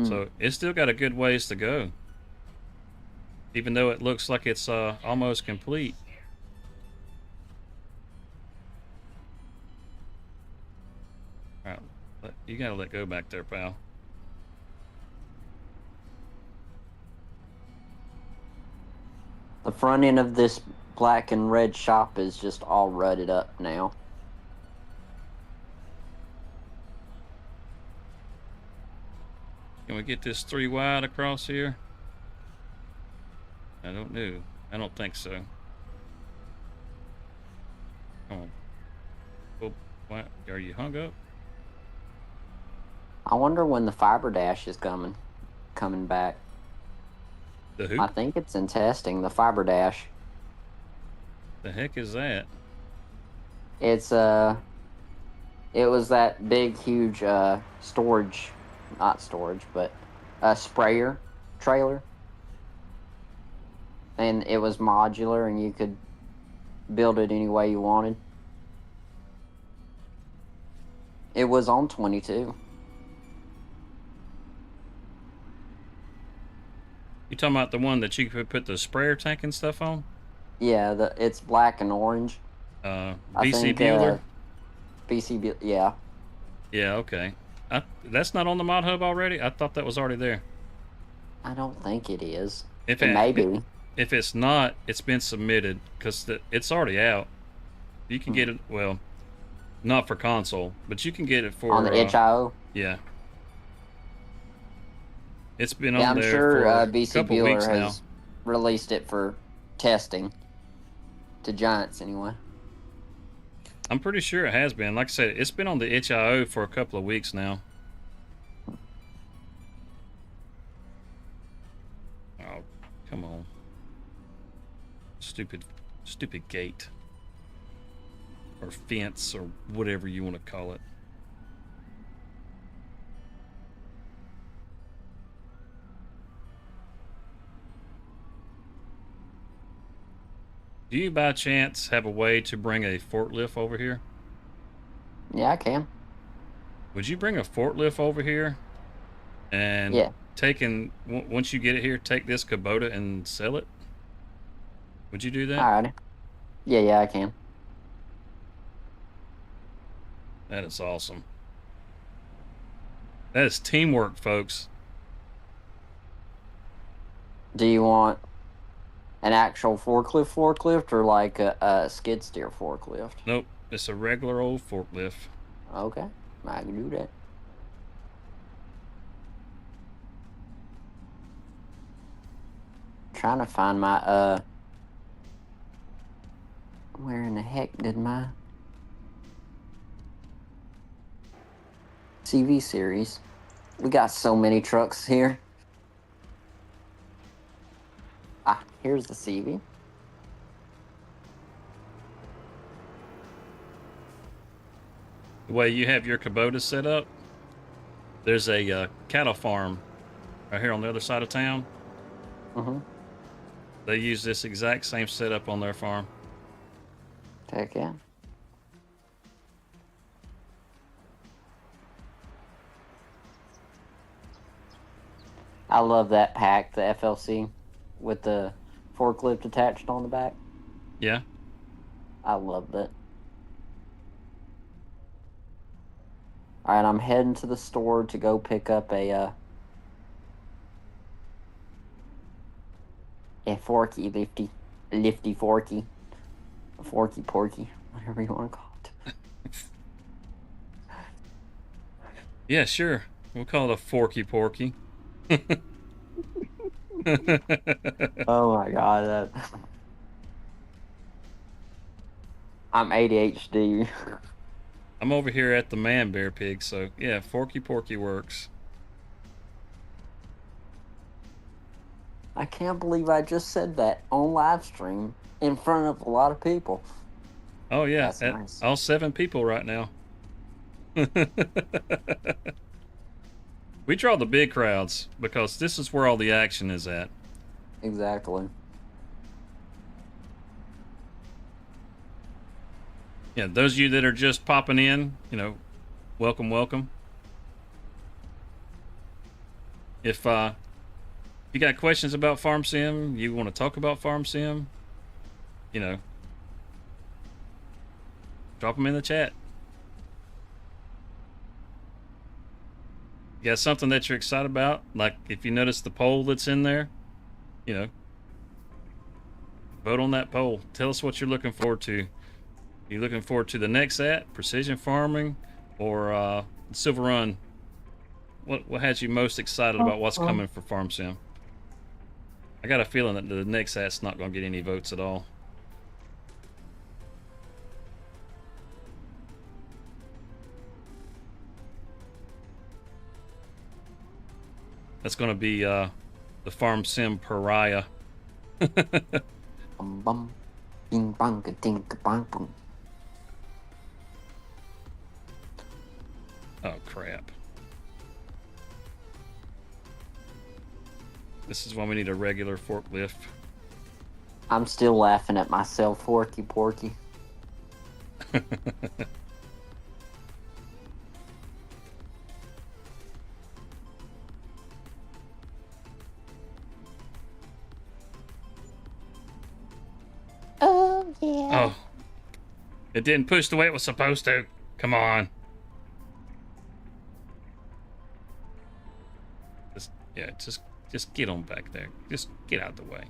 So it's still got a good ways to go. Even though it looks like it's almost complete. Alright, you gotta let go back there, pal. The front end of this black and red shop is just all rutted up now. Can we get this 3 wide across here? I don't know. I don't think so. Come on. Oh, what? Are you hung up? I wonder when the Fiber Dash is coming back. The who? I think it's in testing. The Fiber Dash. The heck is that? It's it was that big, huge storage, not storage, but sprayer trailer, and it was modular, and you could build it any way you wanted. It was on 22. You talking about the one that you could put the sprayer tank and stuff on? Yeah, it's black and orange. I BC think, Bueller? Yeah. Yeah, okay. That's not on the mod hub already? I thought that was already there. I don't think it is. If It may be. If it's not, it's been submitted because it's already out. You can get it, well, not for console, but you can get it for... On the HIO? Yeah. It's been Yeah, on I'm there sure for a BC couple Bueller weeks now. has released it for testing. To Giants, anyway. I'm pretty sure it has been. Like I said, it's been on the HIO for a couple of weeks now. Oh, come on. Stupid gate. Or fence, or whatever you want to call it. Do you by chance have a way to bring a forklift over here? Yeah, I can. Would you bring a forklift over here and once you get it here, take this Kubota and sell it? Would you do that? Alrighty. Yeah, I can. That is awesome. That is teamwork, folks. Do you want an actual forklift or like a skid steer forklift? Nope, it's a regular old forklift. Okay, I can do that. Trying to find my where in the heck did my CV series? We got so many trucks here. Ah, here's the CV. The way you have your Kubota set up, there's a cattle farm right here on the other side of town. Mm-hmm. They use this exact same setup on their farm. Heck yeah. I love that pack, the FLC, with the forklift attached on the back. Yeah. I love that. Alright, I'm heading to the store to go pick up a forky, lifty forky. A forky porky, whatever you want to call it. Yeah, sure. We'll call it a forky porky. Oh my god, I'm ADHD. I'm over here at the Man Bear Pig, so yeah, forky porky works. I can't believe I just said that on live stream in front of a lot of people. Oh yeah, That's nice. All 7 people right now. We draw the big crowds because this is where all the action is at. Exactly. Yeah, those of you that are just popping in, welcome, welcome. If you got questions about Farm Sim, you want to talk about Farm Sim, drop them in the chat. You got something that you're excited about? Like if you notice the poll that's in there, vote on that poll. Tell us what you're looking forward to. You looking forward to the next precision farming, or Silver Run? What has you most excited about what's coming for Farm Sim? I got a feeling that the next at's not going to get any votes at all. That's gonna be the Farm Sim Pariah. Bum bum. Bing bang ding bang boom. Oh crap. This is why we need a regular forklift. I'm still laughing at myself, Forky Porky. Oh yeah. Oh. It didn't push the way it was supposed to. Come on. Just get on back there. Just get out the way.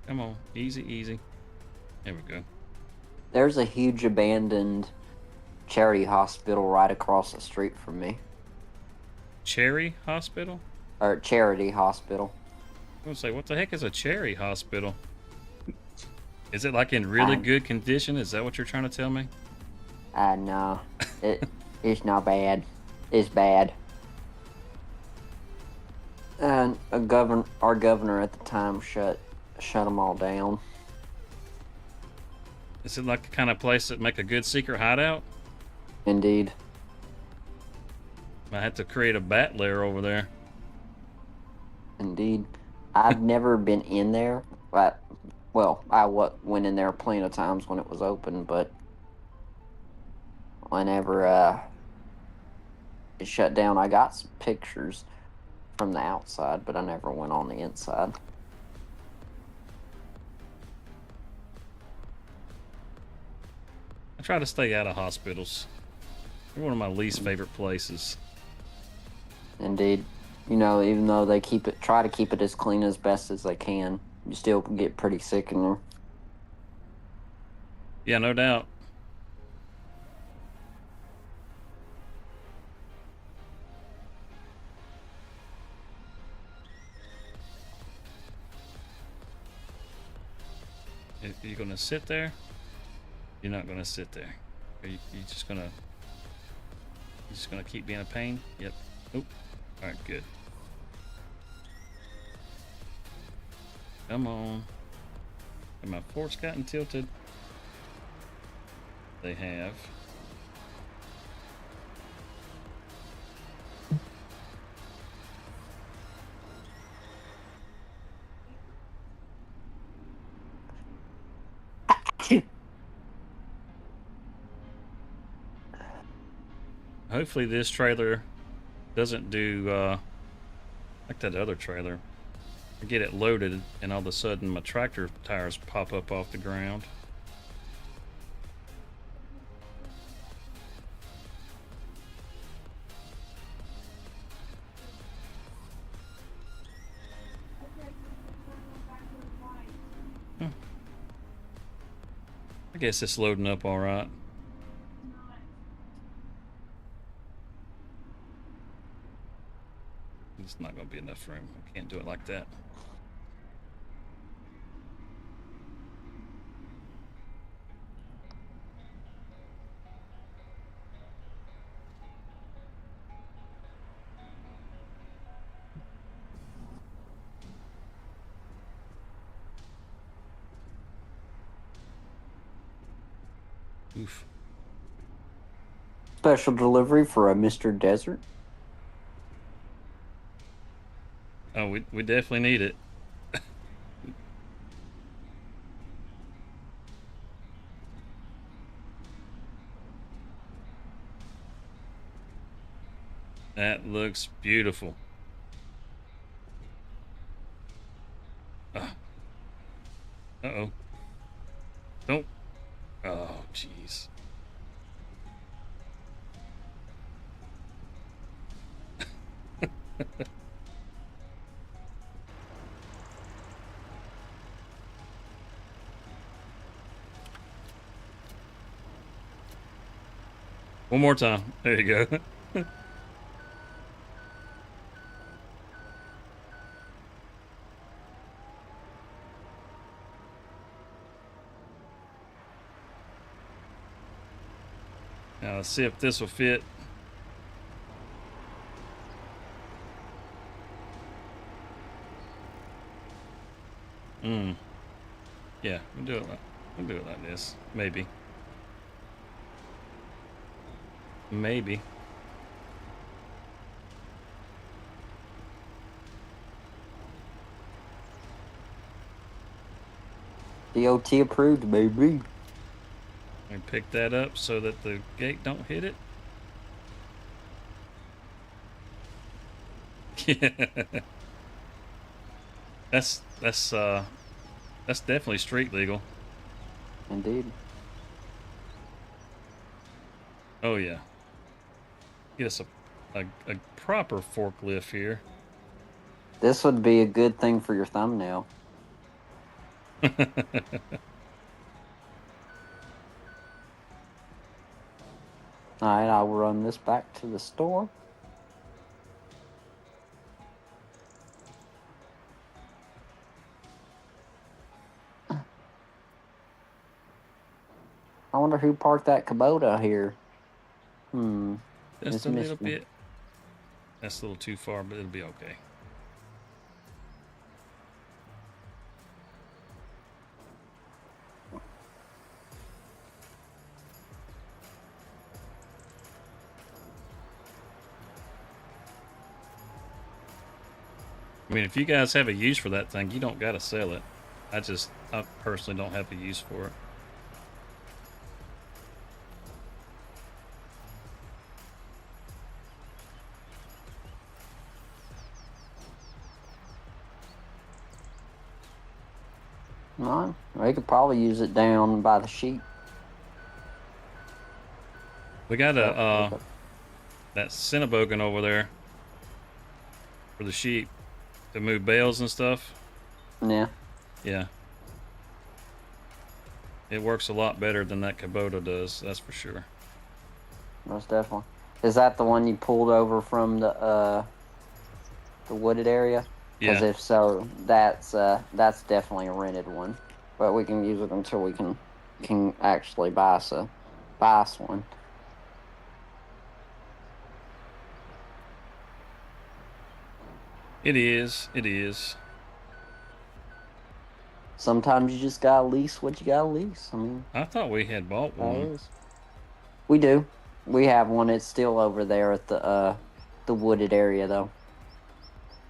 Come on, easy, easy. There we go. There's a huge abandoned charity hospital right across the street from me. Cherry Hospital? Or charity hospital. I was like, what the heck is a cherry hospital? Is it like in really good condition? Is that what you're trying to tell me? No. It's not bad. It's bad. And our governor at the time shut them all down. Is it like the kind of place that make a good secret hideout? Indeed. I had to create a bat lair over there. Indeed. I've never been in there, but I went in there plenty of times when it was open, but whenever it shut down, I got some pictures from the outside, but I never went on the inside. I try to stay out of hospitals. They're one of my least favorite places. Indeed. You know, even though they try to keep it as clean as best as they can, you still can get pretty sick in there. Yeah, no doubt. Are you gonna sit there? You're not gonna sit there. Are you just gonna keep being a pain? Yep. Oop. All right, good. Come on. Have my forks gotten tilted? They have. Hopefully this trailer doesn't do like that other trailer. I get it loaded and all of a sudden my tractor tires pop up off the ground. I guess it's loading up all right. It's not going to be enough room. I can't do it like that. Oof. Special delivery for a Mr. Desert. Oh, we definitely need it. That looks beautiful. Uh-oh. Don't. Oh, jeez. One more time. There you go. Now let's see if this will fit. Yeah, we'll do it like this. Maybe. Maybe. DOT approved, baby. And pick that up so that the gate don't hit it. Yeah. That's definitely street legal. Indeed. Oh yeah. Get us a proper forklift here. This would be a good thing for your thumbnail. Alright, I'll run this back to the store. I wonder who parked that Kubota here. Just a little bit. That's a little too far, but it'll be okay. I mean, if you guys have a use for that thing, you don't gotta sell it. I personally don't have a use for it. No, we could probably use it down by the sheep. We got that Cinnabogin over there for the sheep to move bales and stuff. Yeah. Yeah. It works a lot better than that Kubota does, that's for sure. Most definitely. Is that the one you pulled over from the wooded area? Because Yeah. if so, that's definitely a rented one. But we can use it until we can actually buy us one. It is. Sometimes you just gotta lease what you gotta lease. I mean, I thought we had bought one. We do. We have one. It's still over there at the wooded area, though.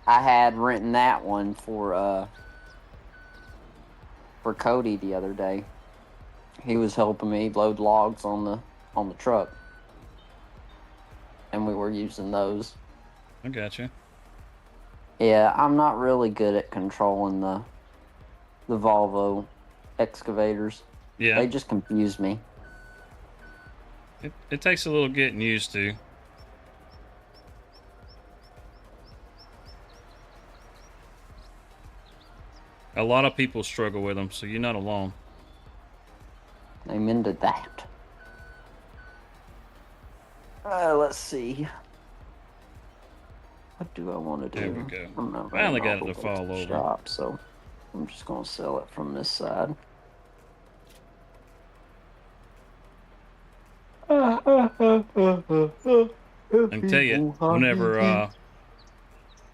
I had rented that one for Cody the other day. He was helping me load logs on the truck, and we were using those. I gotcha. Yeah, I'm not really good at controlling the Volvo excavators. Yeah. They just confuse me. It takes a little getting used to. A lot of people struggle with them, so you're not alone. Amen to that. Let's see. What do I want to do? There we go. I'm not Finally got it all to the way fall the over. shop, so I'm just going to sell it from this side. I can tell you, whenever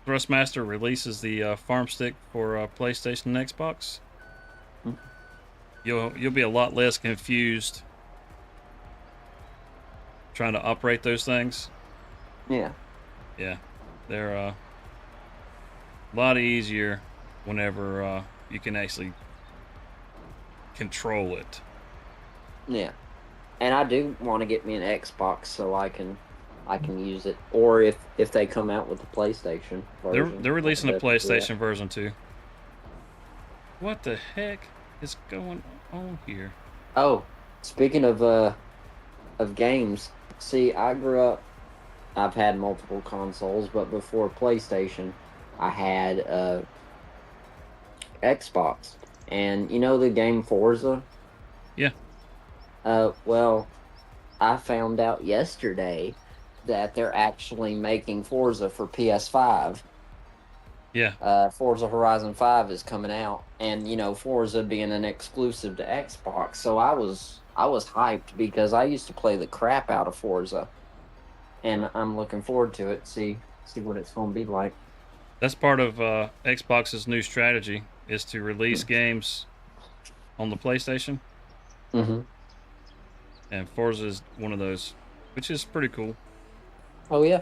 Thrustmaster releases the farm stick for PlayStation and Xbox, you'll be a lot less confused trying to operate those things. Yeah. Yeah, they're a lot easier whenever you can actually control it. Yeah. And I do want to get me an Xbox so I can use it. Or if they come out with the PlayStation version. They're releasing a PlayStation version too. What the heck is going on here? Oh, speaking of games, see, I grew up. I've had multiple consoles, but before PlayStation, I had Xbox, and you know the game Forza. Yeah. Well, I found out yesterday that they're actually making Forza for PS5. Yeah. Forza Horizon 5 is coming out, and you know Forza being an exclusive to Xbox, so I was I was hyped because I used to play the crap out of Forza, and I'm looking forward to it. See what it's going to be like. That's part of Xbox's new strategy is to release games on the PlayStation, Mm-hmm. and Forza is one of those, which is pretty cool. Oh yeah,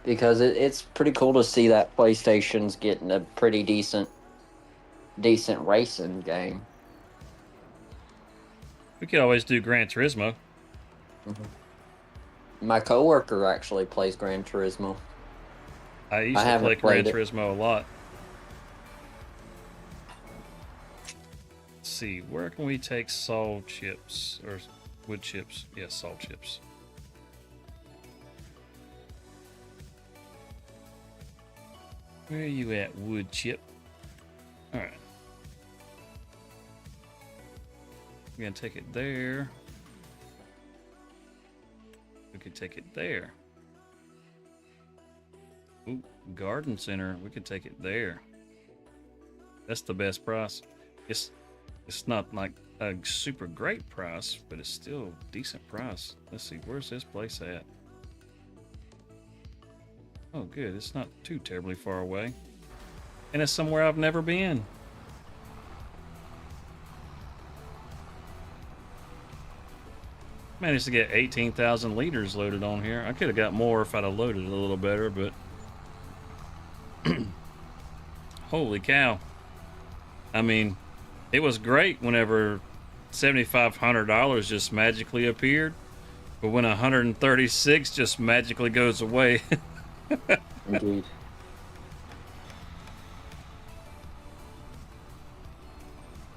because it's pretty cool to see that PlayStation's getting a pretty decent racing game. We could always do Gran Turismo. My coworker actually plays Gran Turismo. I used I to play haven't Gran played it. Turismo a lot. Let's see, where can we take sol chips or wood chips? Yes, sol chips. Where are you at, wood chip? All right. We're gonna take it there. We could take it there. Ooh, garden center. We could take it there. That's the best price. It's not like a super great price, but it's still a decent price. Let's see, where's this place at? Oh, good. It's not too terribly far away, and it's somewhere I've never been. Managed to get 18,000 liters loaded on here. I could have got more if I'd have loaded it a little better, but holy cow. I mean, it was great whenever $7,500 just magically appeared, but when 136 just magically goes away. Indeed.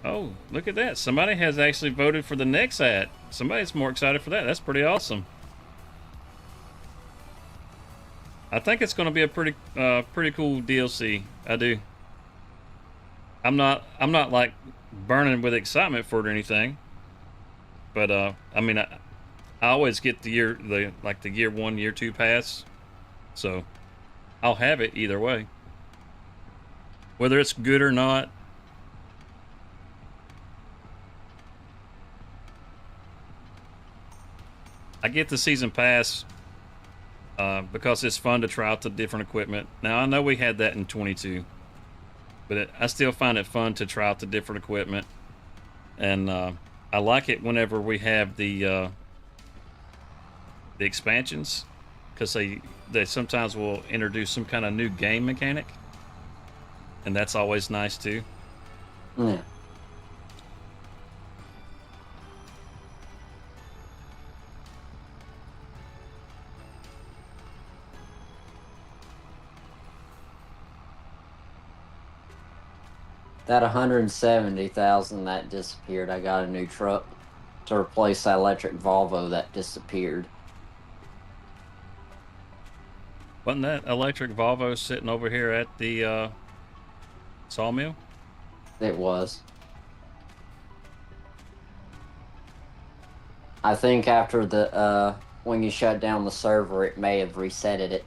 Oh, look at that. Somebody has actually voted for the next ad. Somebody's more excited for that. That's pretty awesome. I think it's going to be a pretty cool DLC. I do. I'm not like burning with excitement for it or anything. But I mean, I always get the year 1, year 2 pass. So I'll have it either way. Whether it's good or not. I get the season pass because it's fun to try out the different equipment. Now, I know we had that in 22, but I still find it fun to try out the different equipment. And I like it whenever we have the expansions, because they sometimes will introduce some kind of new game mechanic, and that's always nice too. Yeah. That 170,000 that disappeared, I got a new truck to replace that electric Volvo that disappeared. Wasn't that electric Volvo sitting over here at the sawmill? It was. I think after the when you shut down the server, it may have resetted it,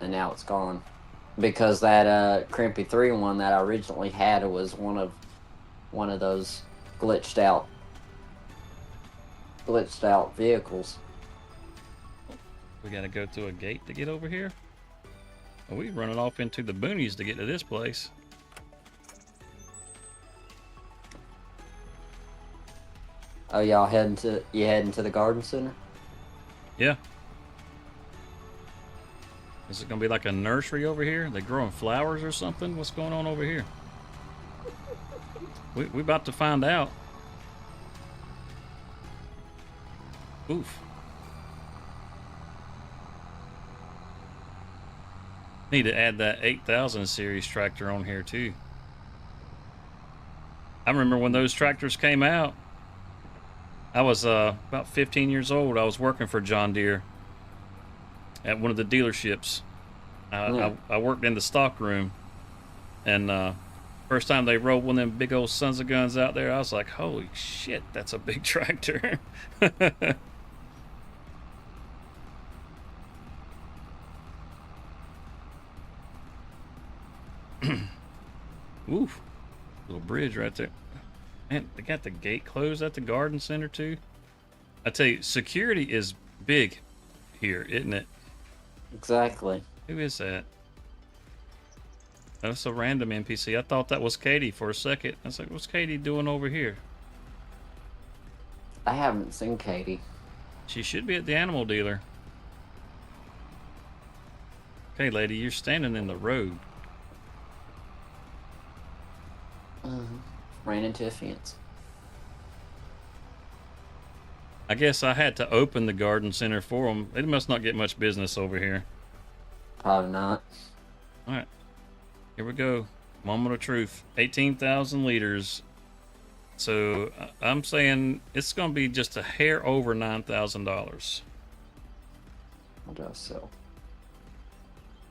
and now it's gone. Because that Crimpy 3 one that I originally had was one of those glitched out vehicles. We gotta go through a gate to get over here? Are we running off into the boonies to get to this place? Oh, y'all heading to the garden center? Yeah. Is it gonna be like a nursery over here? They growing flowers or something? What's going on over here? We about to find out. Oof. Need to add that 8000 series tractor on here too. I remember when those tractors came out. I was about 15 years old. I was working for John Deere at one of the dealerships. I worked in the stock room, and first time they rolled one of them big old sons of guns out there, I was like, holy shit, that's a big tractor. Oof, little bridge right there. Man, they got the gate closed at the garden center too. I tell you, security is big here, isn't it? Exactly. Who is that? That's a random NPC. I thought that was Katie for a second. I was like, what's Katie doing over here? I haven't seen Katie. She should be at the animal dealer. Okay, lady, you're standing in the road. Ran into a fence. I guess I had to open the garden center for them. They must not get much business over here. Probably not. All right, here we go. Moment of truth. 18,000 liters. So I'm saying it's going to be just a hair over $9,000. What do I sell?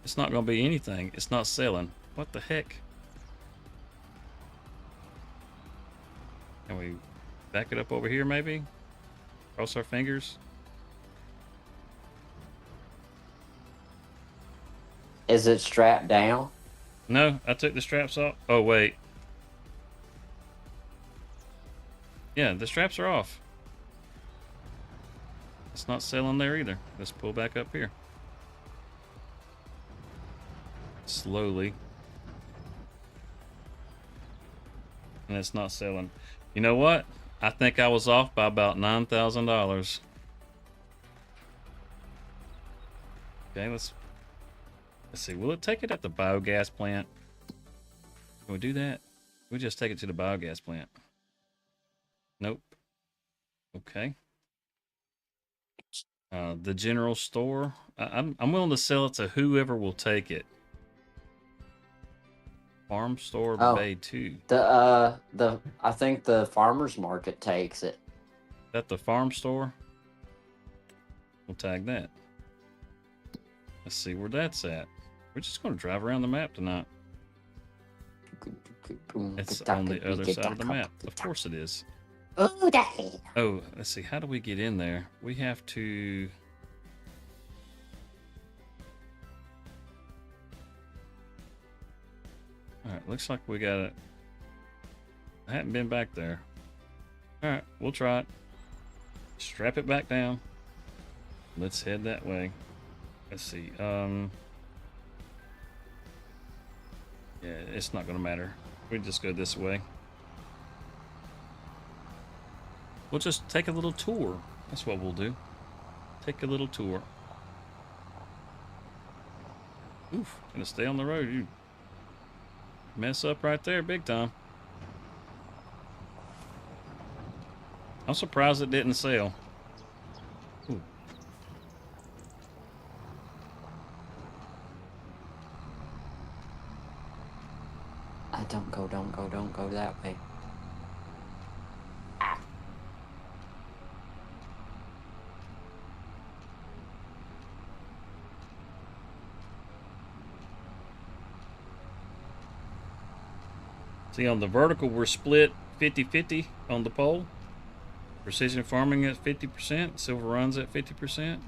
It's not going to be anything. It's not selling. What the heck? Can we back it up over here maybe? Cross our fingers. Is it strapped down? No, I took the straps off. Oh, wait. Yeah, the straps are off. It's not selling there either. Let's pull back up here. Slowly. And it's not selling. You know what? I think I was off by about $9,000. Okay, let's see. Will it take it at the biogas plant? Can we do that? We'll just take it to the biogas plant. Nope. Okay. The general store. I'm willing to sell it to whoever will take it. Farm store bay 2. I think the farmer's market takes it. At the farm store? We'll tag that. Let's see where that's at. We're just going to drive around the map tonight. It's on the other side of the map. Of course it is. Oh, let's see. How do we get in there? We have to... Alright, looks like we got it. I hadn't been back there. Alright, we'll try it. Strap it back down. Let's head that way. Let's see. Yeah, it's not gonna matter. We just go this way. We'll just take a little tour. That's what we'll do. Take a little tour. Oof, gonna stay on the road. You mess up right there big time. I'm surprised it didn't sell. Ooh. Don't go that way. See, on the vertical, we're split 50-50 on the pole. Precision farming at 50%. Silver runs at 50%.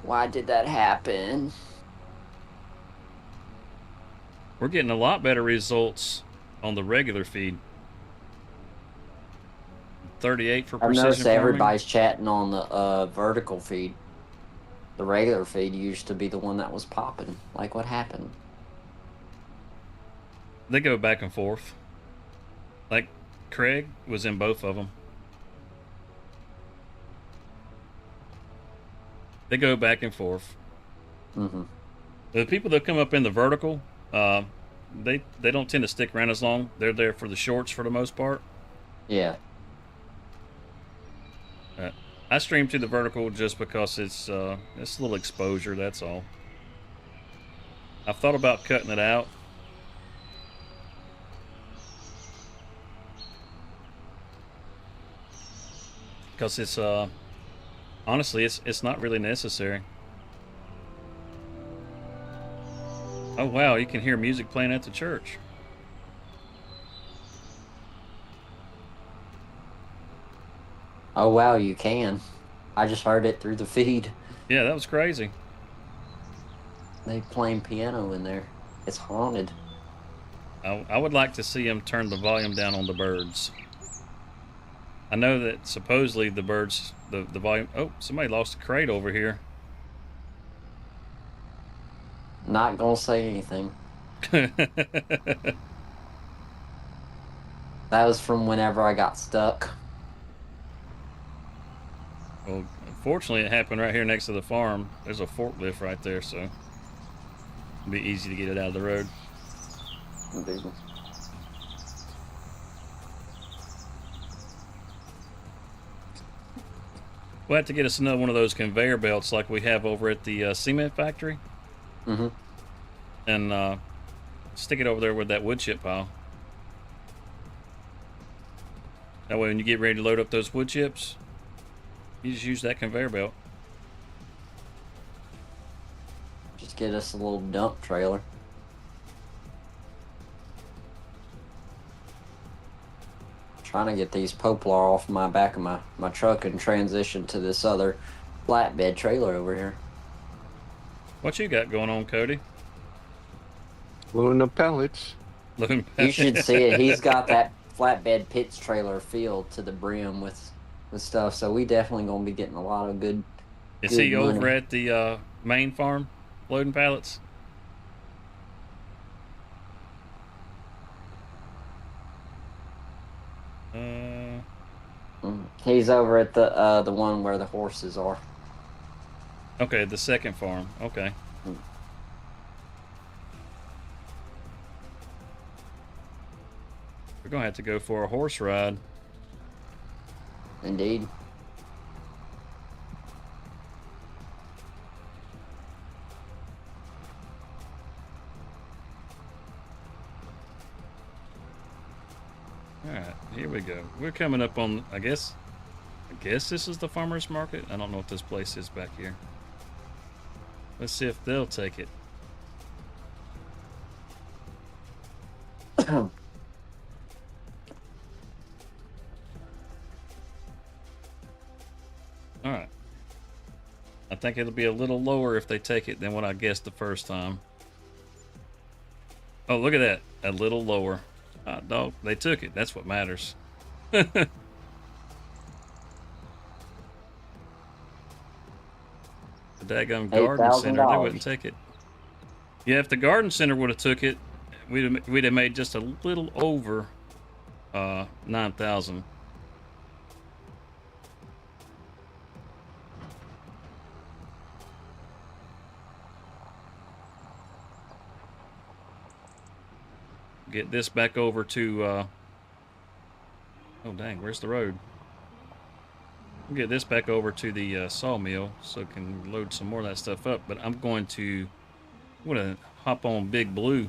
Why did that happen? We're getting a lot better results on the regular feed. 38 for I've precision noticed farming. everybody's chatting on the vertical feed. The regular feed used to be the one that was popping. Like, what happened? They go back and forth. Like, Craig was in both of them. They go back and forth. Mm-hmm. The people that come up in the vertical, they don't tend to stick around as long. They're there for the shorts for the most part. Yeah. I stream to the vertical just because it's a little exposure, that's all. I've thought about cutting it out. Because it's honestly it's not really necessary. Oh wow, you can hear music playing at the church. Oh wow, you can. I just heard it through the feed. Yeah, that was crazy. They playing piano in there. It's haunted. I would like to see him turn the volume down on the birds. I know that supposedly the birds, the volume. Oh, somebody lost a crate over here. Not gonna say anything. That was from whenever I got stuck. Well, unfortunately, it happened right here next to the farm. There's a forklift right there, so it'll be easy to get it out of the road. Dude. We'll have to get us another one of those conveyor belts like we have over at the cement factory. Mm-hmm. And stick it over there with that wood chip pile. That way when you get ready to load up those wood chips, you just use that conveyor belt. Just get us a little dump trailer. Trying to get these poplar off my back of my truck and transition to this other flatbed trailer over here. What you got going on, Cody? Loading up pallets. You should see it. He's got that flatbed pits trailer filled to the brim with stuff. So we definitely gonna be getting a lot of good. Is he over at the main farm loading pallets? He's over at the one where the horses are. Okay, the second farm. Okay. We're gonna have to go for a horse ride. Indeed. Alright, here we go. We're coming up on, I guess this is the farmer's market. I don't know what this place is back here. Let's see if they'll take it. Alright. I think it'll be a little lower if they take it than what I guessed the first time. Oh, look at that. A little lower. No, they took it. That's what matters. The daggum garden center, they wouldn't take it. Yeah, if the garden center would have took it, we'd have made just a little over 9,000. Get this back over to oh dang, where's the road? We'll get this back over to the sawmill so it can load some more of that stuff up. But I'm going to hop on Big Blue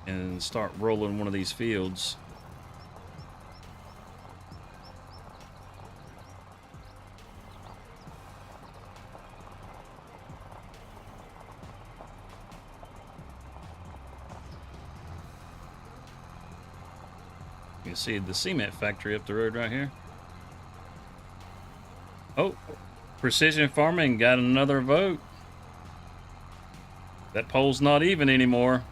and start rolling one of these fields. You can see the cement factory up the road right here. Oh, Precision Farming got another vote. That poll's not even anymore.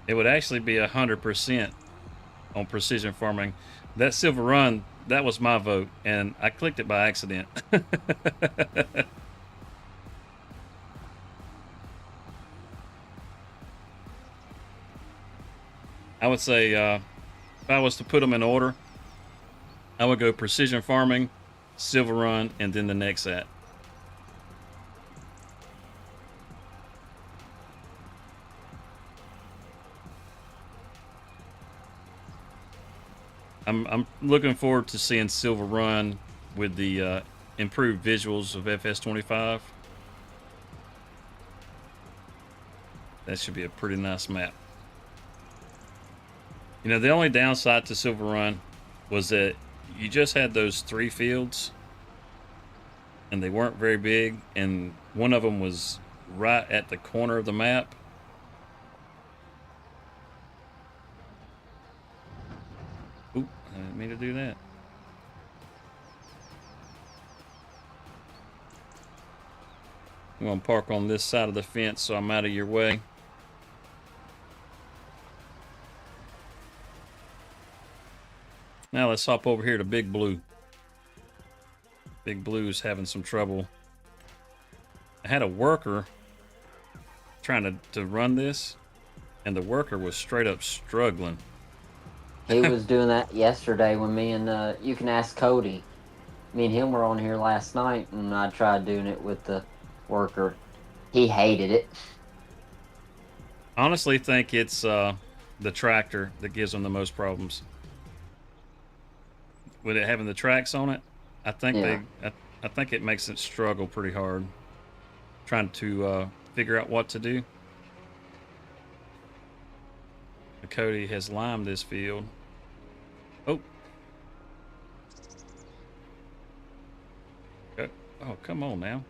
It would actually be 100% on Precision Farming. That Silver Run, that was my vote, and I clicked it by accident. I would say, if I was to put them in order, I would go Precision Farming, Silver Run, and then the next at. I'm looking forward to seeing Silver Run with the improved visuals of FS25. That should be a pretty nice map. You know, the only downside to Silver Run was that you just had those 3 fields, and they weren't very big, and one of them was right at the corner of the map. me to do that. I'm gonna park on this side of the fence so I'm out of your way. Now let's hop over here to Big Blue. Big Blue's having some trouble. I had a worker trying to run this, and the worker was straight up struggling. He was doing that yesterday when me and you can ask Cody. Me and him were on here last night, and I tried doing it with the worker. He hated it. I honestly think it's the tractor that gives them the most problems. With it having the tracks on it, I think I think it makes it struggle pretty hard trying to figure out what to do. Cody has limed this field. Oh. Oh, come on now.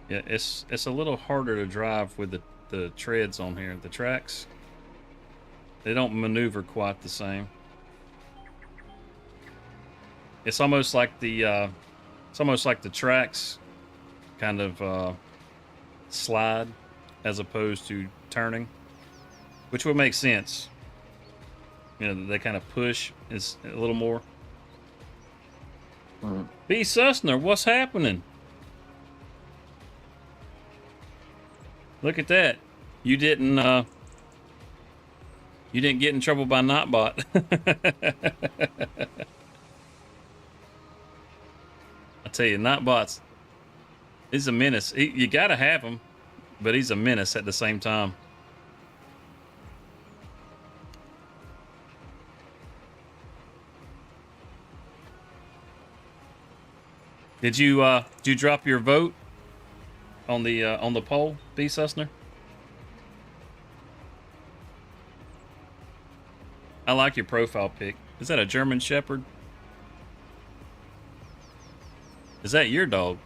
Yeah, it's a little harder to drive with the treads on here. The tracks, they don't maneuver quite the same. It's almost like the tracks kind of slide as opposed to turning, which would make sense. You know, they kind of push is a little more. B. Sussner, what's happening? Look at that. You didn't get in trouble by Nightbot. I tell you, Nightbot's, he's a menace. You gotta have him, but he's a menace at the same time. Did you drop your vote on the poll, B. Sussner? I like your profile pic. Is that a German Shepherd? Is that your dog?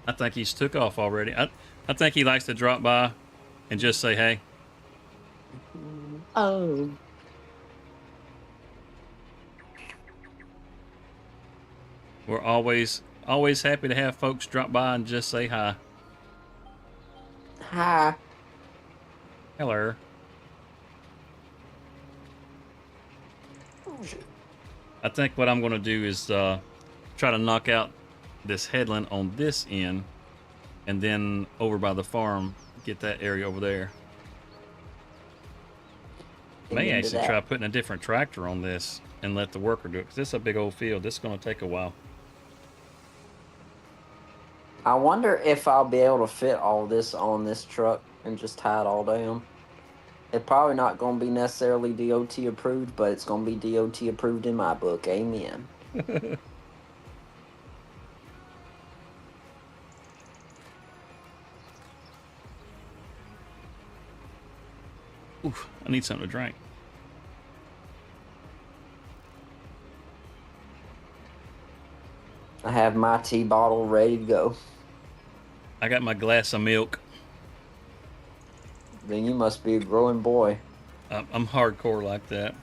I think he's took off already. I think he likes to drop by and just say hey. Oh. We're always happy to have folks drop by and just say hi. Hi. Hello. I think what I'm going to do is try to knock out this headland on this end, and then over by the farm, get that area over there. May actually try putting a different tractor on this and let the worker do it, because this is a big old field. This is going to take a while. I wonder if I'll be able to fit all this on this truck and just tie it all down. It's probably not going to be necessarily DOT approved, but it's going to be DOT approved in my book. Amen. Oof, I need something to drink. I have my tea bottle ready to go. I got my glass of milk. Then you must be a growing boy. I'm hardcore like that.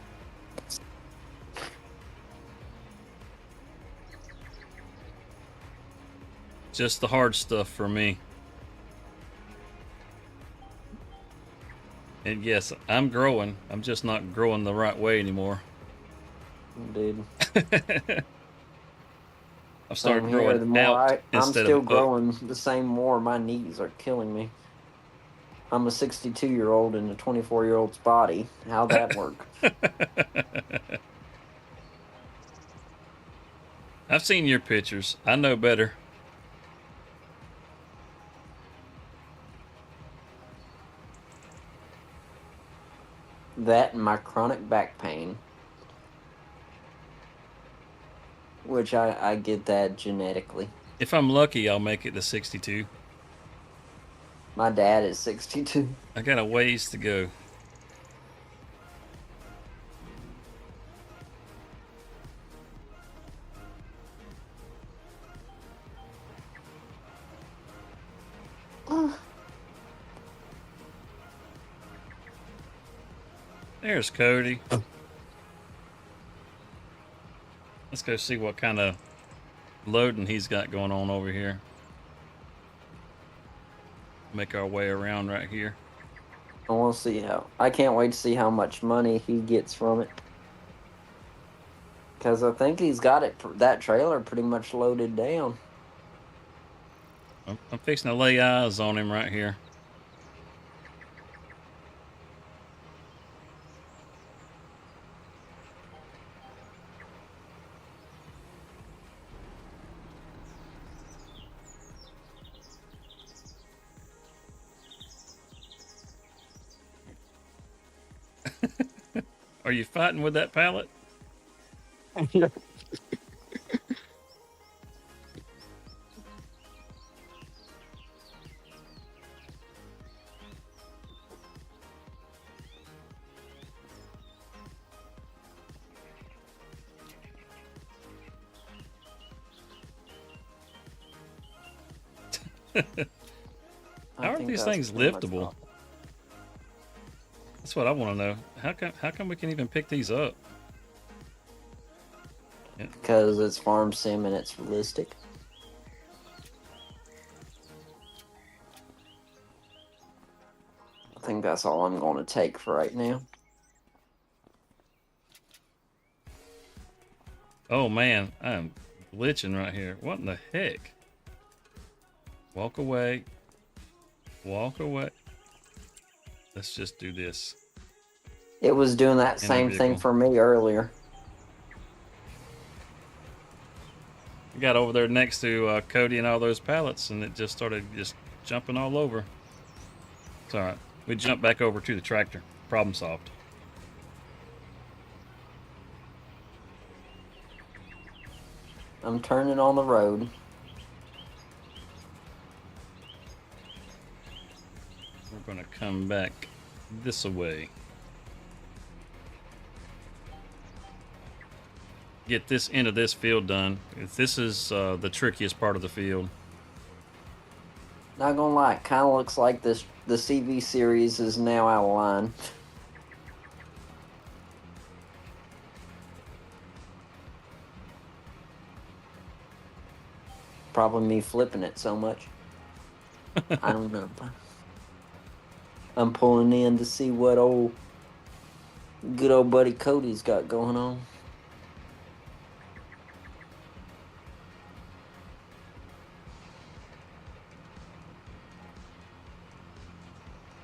Just the hard stuff for me. And yes, I'm growing. I'm just not growing the right way anymore. Dude. I've started growing out I'm instead still of growing the same more. My knees are killing me. I'm a 62-year-old in a 24-year-old's body. How'd that work? I've seen your pictures. I know better. That and my chronic back pain. Which I get that genetically. If I'm lucky, I'll make it to 62. My dad is 62. I got a ways to go. There's Cody. Let's go see what kind of loading he's got going on over here. Make our way around right here. And we'll see how. I can't wait to see how much money he gets from it. Because I think he's got that trailer pretty much loaded down. I'm fixing to lay eyes on him right here. Are you fighting with that pallet? Yeah. How are think these that's things pretty much liftable? all. That's what I want to know. How come we can even pick these up? Because it's farm sim and it's realistic. I think that's all I'm going to take for right now. Oh man, I'm glitching right here. What in the heck? Walk away. Walk away. Let's just do this. It was doing that In our same thing vehicle. for me earlier. I got over there next to Cody and all those pallets, and it just started just jumping all over. It's all right. We jumped back over to the tractor. Problem solved. I'm turning on the road. We're gonna come back this way. Get this end of this field done. This is the trickiest part of the field. Not gonna lie, it kind of looks like the CV series is now out of line. Probably me flipping it so much. I don't know. I'm pulling in to see what good old buddy Cody's got going on.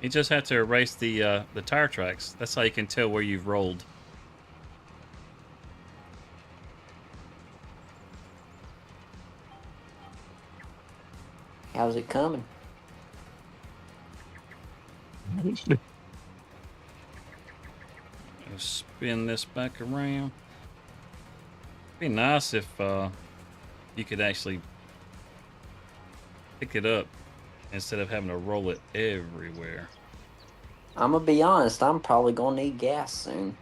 You just have to erase the tire tracks. That's how you can tell where you've rolled. How's it coming? Spin this back around. Be nice if you could actually pick it up instead of having to roll it everywhere. I'm gonna be honest, I'm probably gonna need gas soon.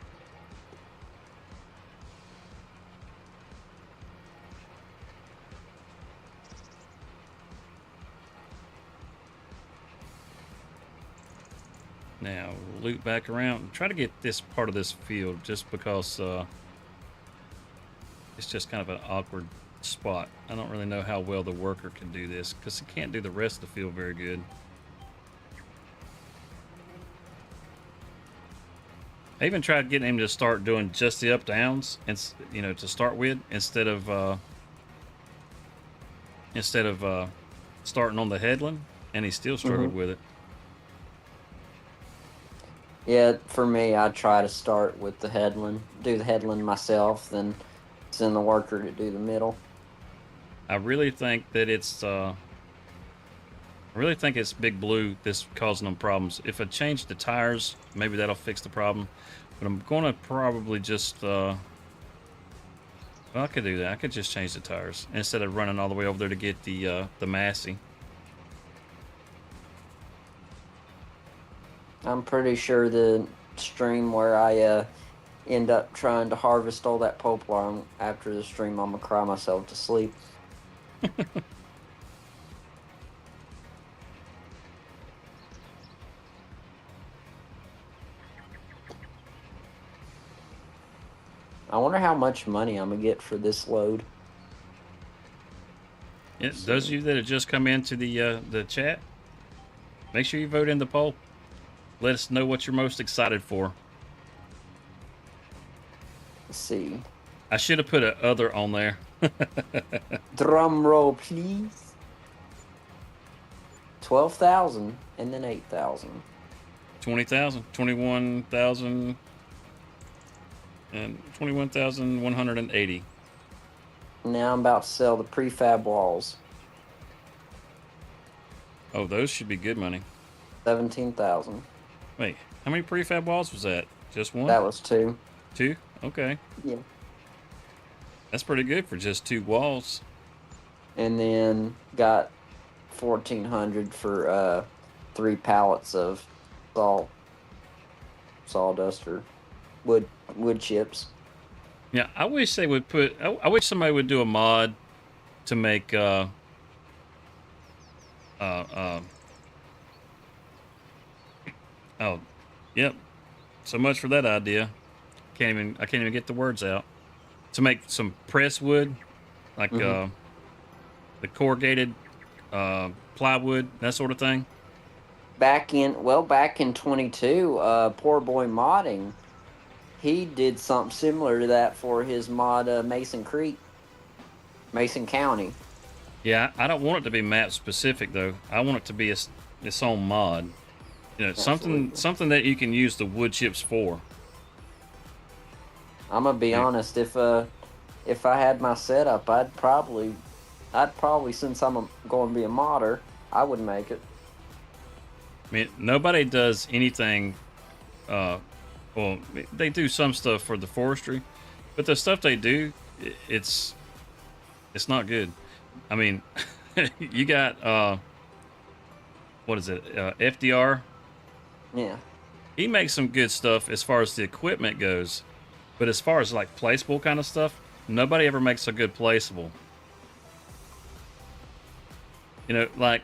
Now loop back around and try to get this part of this field just because it's just kind of an awkward spot. I don't really know how well the worker can do this because he can't do the rest of the field very good. I even tried getting him to start doing just the up downs, and to start with, instead of starting on the headland, and he still struggled with it. Yeah, for me, I try to start with the headland, do the headland myself, then send the worker to do the middle. I really think that it's Big Blue that's causing them problems. If I change the tires, maybe that'll fix the problem. But I'm gonna probably just well, I could do that. I could just change the tires instead of running all the way over there to get the Massey. I'm pretty sure the stream where I end up trying to harvest all that poplar, after the stream, I'm gonna cry myself to sleep. I wonder how much money I'm gonna get for this load. Yeah, those of you that have just come into the chat, make sure you vote in the poll. Let us know what you're most excited for. Let's see. I should have put a other on there. Drum roll, please. 12,000 and then 8,000. 20,000, 21,000, and 21,180. Now I'm about to sell the prefab walls. Oh, those should be good money. 17,000. Wait, how many prefab walls was that? Just one? That was 2. 2? Okay. Yeah. That's pretty good for just 2 walls. And then got 1,400 for 3 pallets of sawdust or wood chips. Yeah, I wish they would put. I wish somebody would do a mod to make. Oh, yep. So much for that idea. I can't even get the words out. To make some press wood, like the corrugated plywood, that sort of thing. Back in 22, Poor Boy Modding, he did something similar to that for his mod Mason County. Yeah, I don't want it to be map specific though. I want it to be its own mod. You know, something that you can use the wood chips for. I'm gonna be honest. If I had my setup, I'd probably, since I'm going to be a modder, I would make it. I mean, nobody does anything. Well, they do some stuff for the forestry, but the stuff they do, it's not good. I mean, you got what is it? FDR. Yeah. He makes some good stuff as far as the equipment goes, but as far as like placeable kind of stuff, nobody ever makes a good placeable. You know, like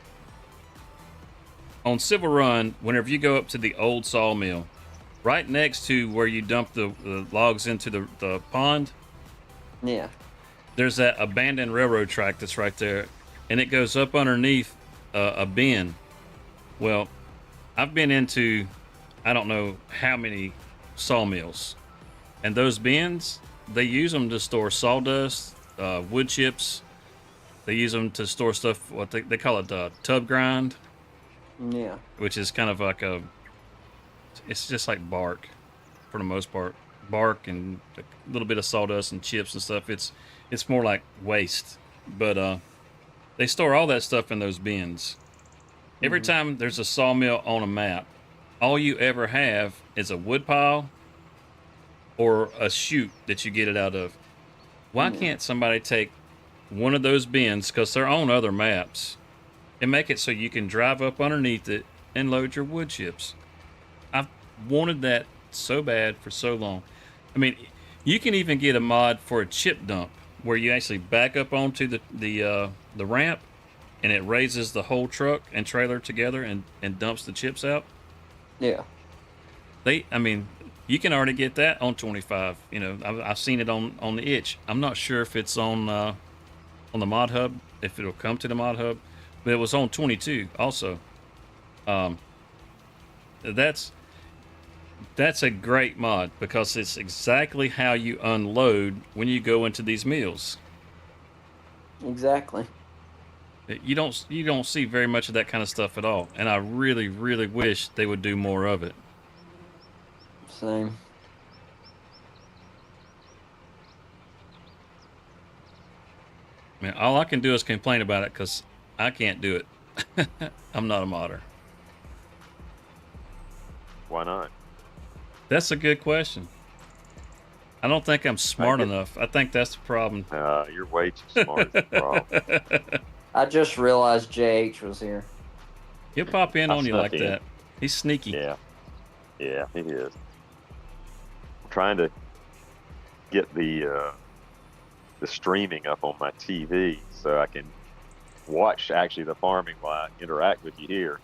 on Civil Run, whenever you go up to the old sawmill, right next to where you dump the logs into the pond, Yeah. there's that abandoned railroad track that's right there, and it goes up underneath a bin. Well, I've been into I don't know how many sawmills, and those bins, they use them to store sawdust, wood chips. They use them to store stuff, what they call it, tub grind. Yeah. Which is kind of like it's just like bark for the most part. Bark and a little bit of sawdust and chips and stuff. It's more like waste. But they store all that stuff in those bins. Every time there's a sawmill on a map, all you ever have is a wood pile or a chute that you get it out of. Why can't somebody take one of those bins, because they're on other maps, and make it so you can drive up underneath it and load your wood chips? I've wanted that so bad for so long. I mean, you can even get a mod for a chip dump where you actually back up onto the ramp, and it raises the whole truck and trailer together and dumps the chips out. Yeah. I mean, you can already get that on 25. You know, I've seen it on the itch. I'm not sure if it's on the mod hub, if it'll come to the mod hub, but it was on 22 also. That's a great mod because it's exactly how you unload when you go into these mills. Exactly. You don't see very much of that kind of stuff at all, and I really, really wish they would do more of it. Same. I mean, all I can do is complain about it because I can't do it. I'm not a modder. Why not? That's a good question. I don't think I'm smart enough. I think that's the problem. You're way too smart. Is the problem. I just realized JH was here. He'll pop in I on you snuck like in. that. He's sneaky. Yeah, he is. I'm trying to get the streaming up on my TV so I can watch actually the farming while I interact with you here.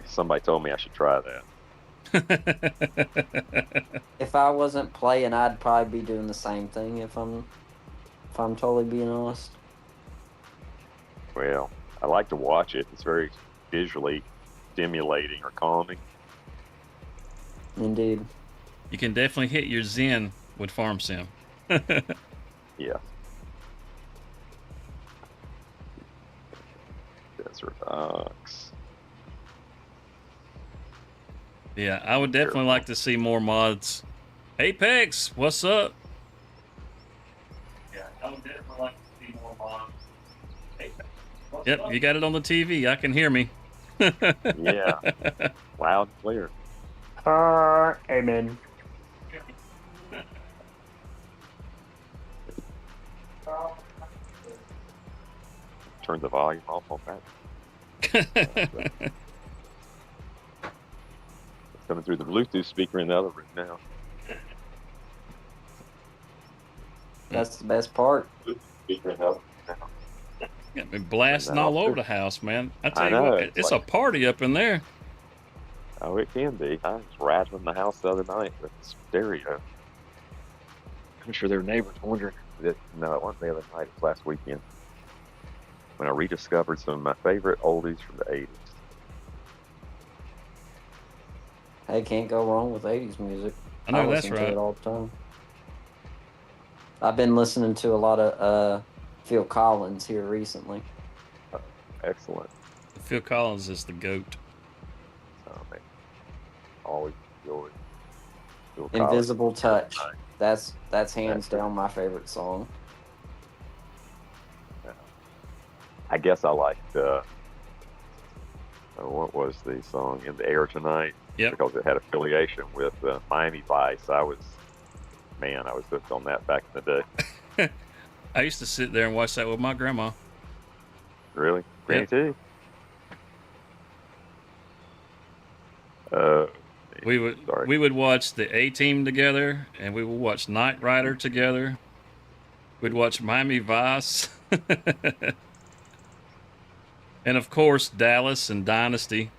Somebody told me I should try that. If I wasn't playing, I'd probably be doing the same thing. If I'm totally being honest. Well, I like to watch it. It's very visually stimulating or calming. Indeed. You can definitely hit your zen with Farm Sim. Yeah. Desert Ox. Yeah, I would definitely like to see more mods. Apex, what's up? Yeah, I would definitely like to see more mods. Apex, yep, you got it on the TV. I can hear me. Yeah. Loud and clear. Amen. Turn the volume off on that. It's coming through the Bluetooth speaker in the other room now. That's the best part. Speaker in the other room now. Got me blasting Turn that all off, over too. the house, man. I tell I you know, what, it's it's like- a party up in there. Oh, it can be. I was rattling the house the other night with the stereo. I'm sure their neighbors wondering. No, it wasn't the other night. It was last weekend when I rediscovered some of my favorite oldies from the 80s. Hey, can't go wrong with 80s music. I know that's listen to right. it all the time. I've been listening to a lot of Phil Collins here recently. Excellent. Phil Collins is the GOAT. Oh, man. Always enjoyed Phil Collins. Invisible Touch. That's hands down my favorite song. I guess I liked what was the song In the Air Tonight? Yep. Because it had affiliation with Miami Vice. I was hooked on that back in the day. I used to sit there and watch that with my grandma. Really? Granny Yep. too? We Sorry. would watch the A-Team together, and we would watch Knight Rider together. We'd watch Miami Vice, and of course Dallas and Dynasty.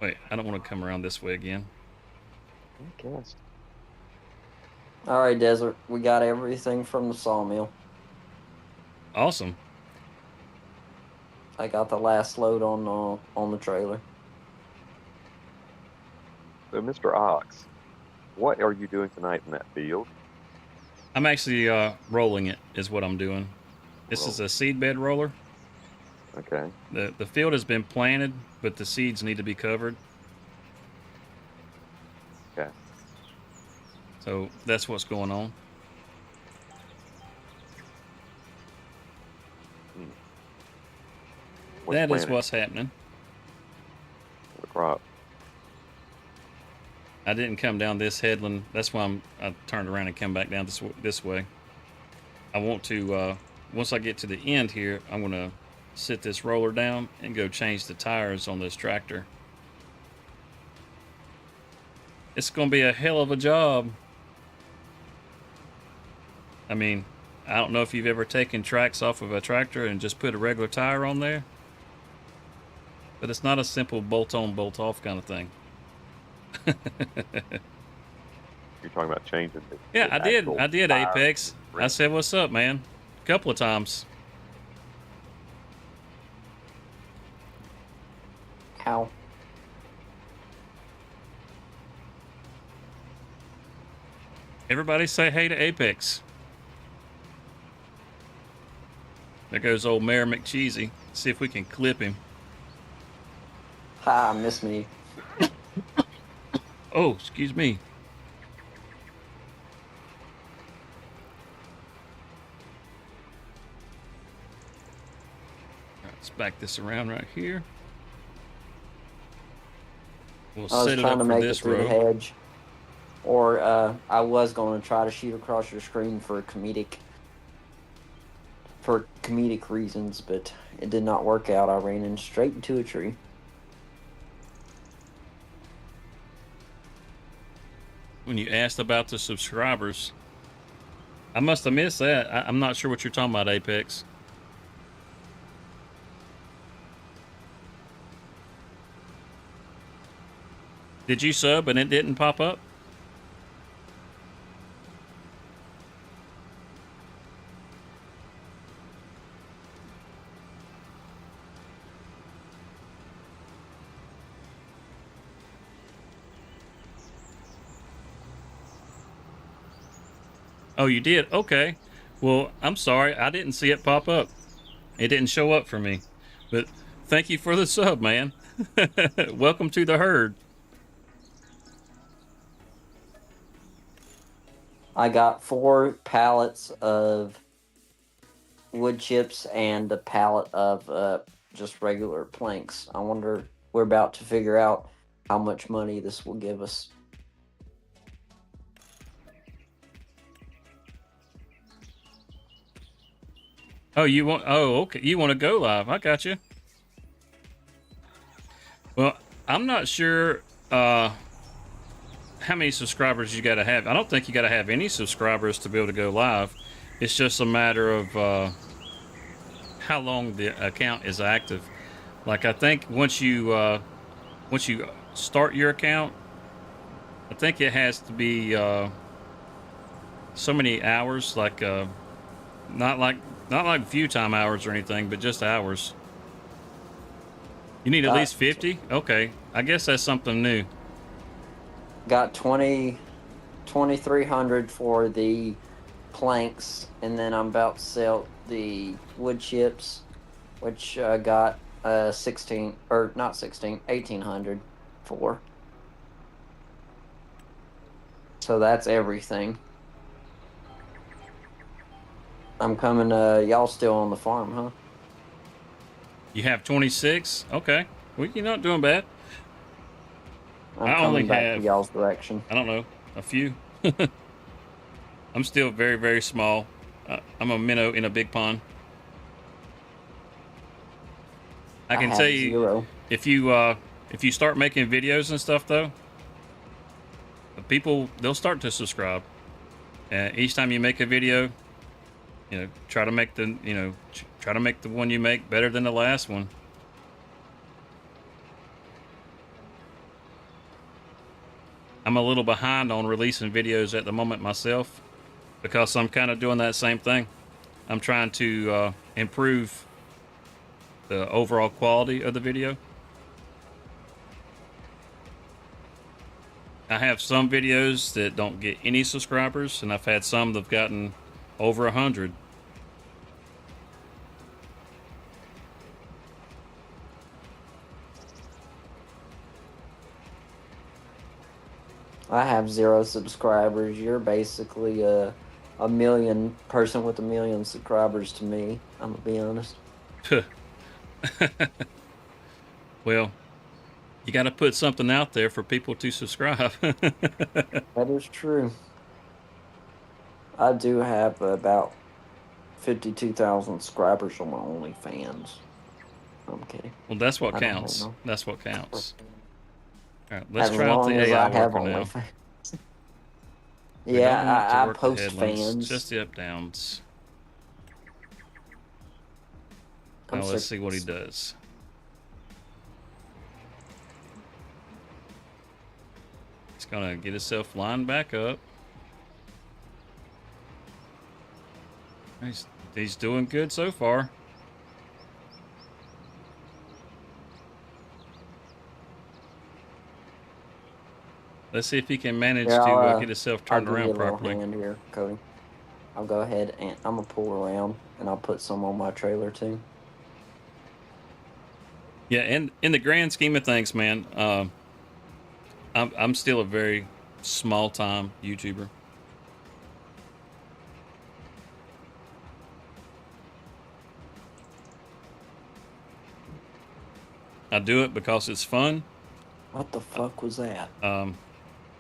Wait, I don't want to come around this way again. I guess. All right, Desert. We got everything from the sawmill. Awesome. I got the last load on the trailer. So, Mr. Ox, what are you doing tonight in that field? I'm actually rolling it is what I'm doing. This is a seed bed roller. Okay. The field has been planted, but the seeds need to be covered. Okay. So that's what's going on. What's That is planted? what's happening. The crop. I didn't come down this headland. That's why I turned around and come back down this way. I want to, once I get to the end here, I'm going to sit this roller down and go change the tires on this tractor. It's going to be a hell of a job. I mean, I don't know if you've ever taken tracks off of a tractor and just put a regular tire on there. But it's not a simple bolt-on, bolt-off kind of thing. You're talking about changing the Yeah, the I did actual Apex. tire. I said, what's up, man? A couple of times. How? Everybody say hey to Apex. There goes old Mayor McCheesy. See if we can clip him. Ha, miss me. Oh, excuse me. Right, let's back this around right here. We'll I was set it trying up to for make it this through the row. hedge. Or I was going to try to shoot across your screen for comedic reasons, but it did not work out. I ran in straight into a tree. When you asked about the subscribers, I must have missed that. I'm not sure what you're talking about, Apex. Did you sub and it didn't pop up? Oh, you did? Okay. Well, I'm sorry. I didn't see it pop up. It didn't show up for me. But thank you for the sub, man. Welcome to the herd. I got 4 pallets of wood chips and a pallet of just regular planks. I wonder, we're about to figure out how much money this will give us. Oh, you want? Oh, okay. You want to go live? I got you. Well, I'm not sure how many subscribers you got to have. I don't think you got to have any subscribers to be able to go live. It's just a matter of how long the account is active. Like I think once you start your account, I think it has to be so many hours. Like not like view time hours or anything, but just hours. You need at least 50? Okay. I guess that's something new. Got 2,300 for the planks, and then I'm about to sell the wood chips, which I got 1,800 for. So that's everything. I'm coming. Y'all still on the farm, huh? You have 26? Okay. Well, you're not doing bad. I'm I coming only back have, to y'all's direction. I don't know, a few. I'm still very, very small. I'm a minnow in a big pond. I can tell you, 0. if you start making videos and stuff, though, they'll start to subscribe. Each time you make a video, try to make the one you make better than the last one. I'm a little behind on releasing videos at the moment myself because I'm kind of doing that same thing. I'm trying to improve the overall quality of the video. I have some videos that don't get any subscribers, and I've had some that've gotten over 100. I have 0 subscribers. You're basically a million person with 1,000,000 subscribers to me. I'm gonna be honest. Well, you got to put something out there for people to subscribe. That is true. I do have about 52,000 subscribers on my OnlyFans. I'm kidding. Well, that's what I don't counts. know. That's what counts. All right, let's As try out long the as AI I have worker now. OnlyFans. We don't want it to Yeah, I work the post headlands, fans. just the up downs. I'm Now let's sick- see what he does. He's gonna get himself lined back up. He's doing good so far. Let's see if he can manage Here, to get himself I'll turned give you a around little properly. hand here, Cody. I'll go ahead and I'm gonna pull around, and I'll put some on my trailer too. Yeah, and in the grand scheme of things, man, I'm still a very small time YouTuber. I do it because it's fun. What the fuck was that?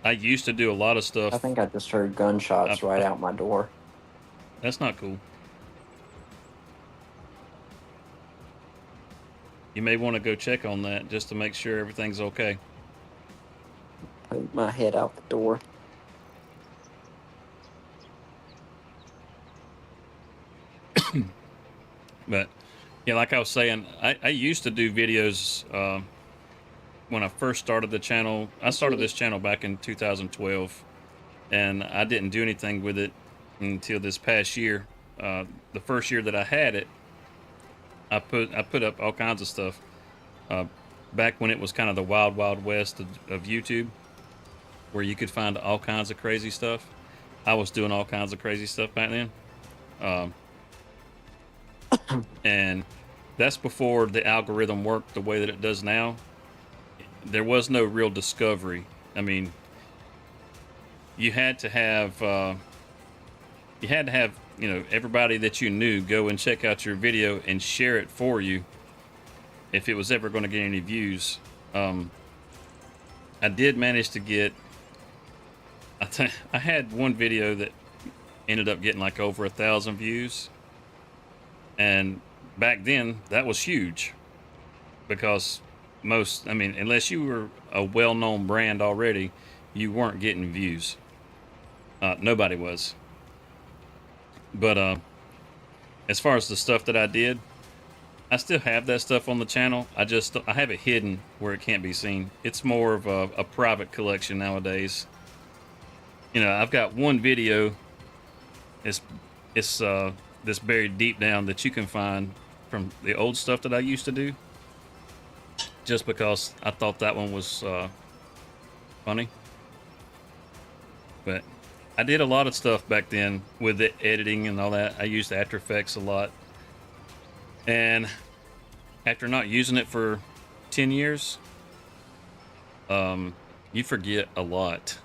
I used to do a lot of stuff. I think I just heard gunshots right out my door. That's not cool. You may want to go check on that just to make sure everything's okay. Put my head out the door. But yeah, like I was saying, I used to do videos when I first started the channel, I started this channel back in 2012, and I didn't do anything with it until this past year. The first year that I had it, I put up all kinds of stuff. Back when it was kind of the wild west of YouTube, where you could find all kinds of crazy stuff. I was doing all kinds of crazy stuff back then. And that's before the algorithm worked the way that it does now. There was no real discovery. I mean, you had to have everybody that you knew go and check out your video and share it for you if it was ever going to get any views. I did manage to get, I had one video that ended up getting like over 1,000 views, and back then that was huge, because unless you were a well-known brand already, you weren't getting views. Nobody was. But as far as the stuff that I did, I still have that stuff on the channel. I have it hidden where it can't be seen. It's more of a private collection nowadays. I've got one video. It's this buried deep down that you can find from the old stuff that I used to do, just because I thought that one was funny. But I did a lot of stuff back then with the editing and all that. I used After Effects a lot. And after not using it for 10 years, you forget a lot.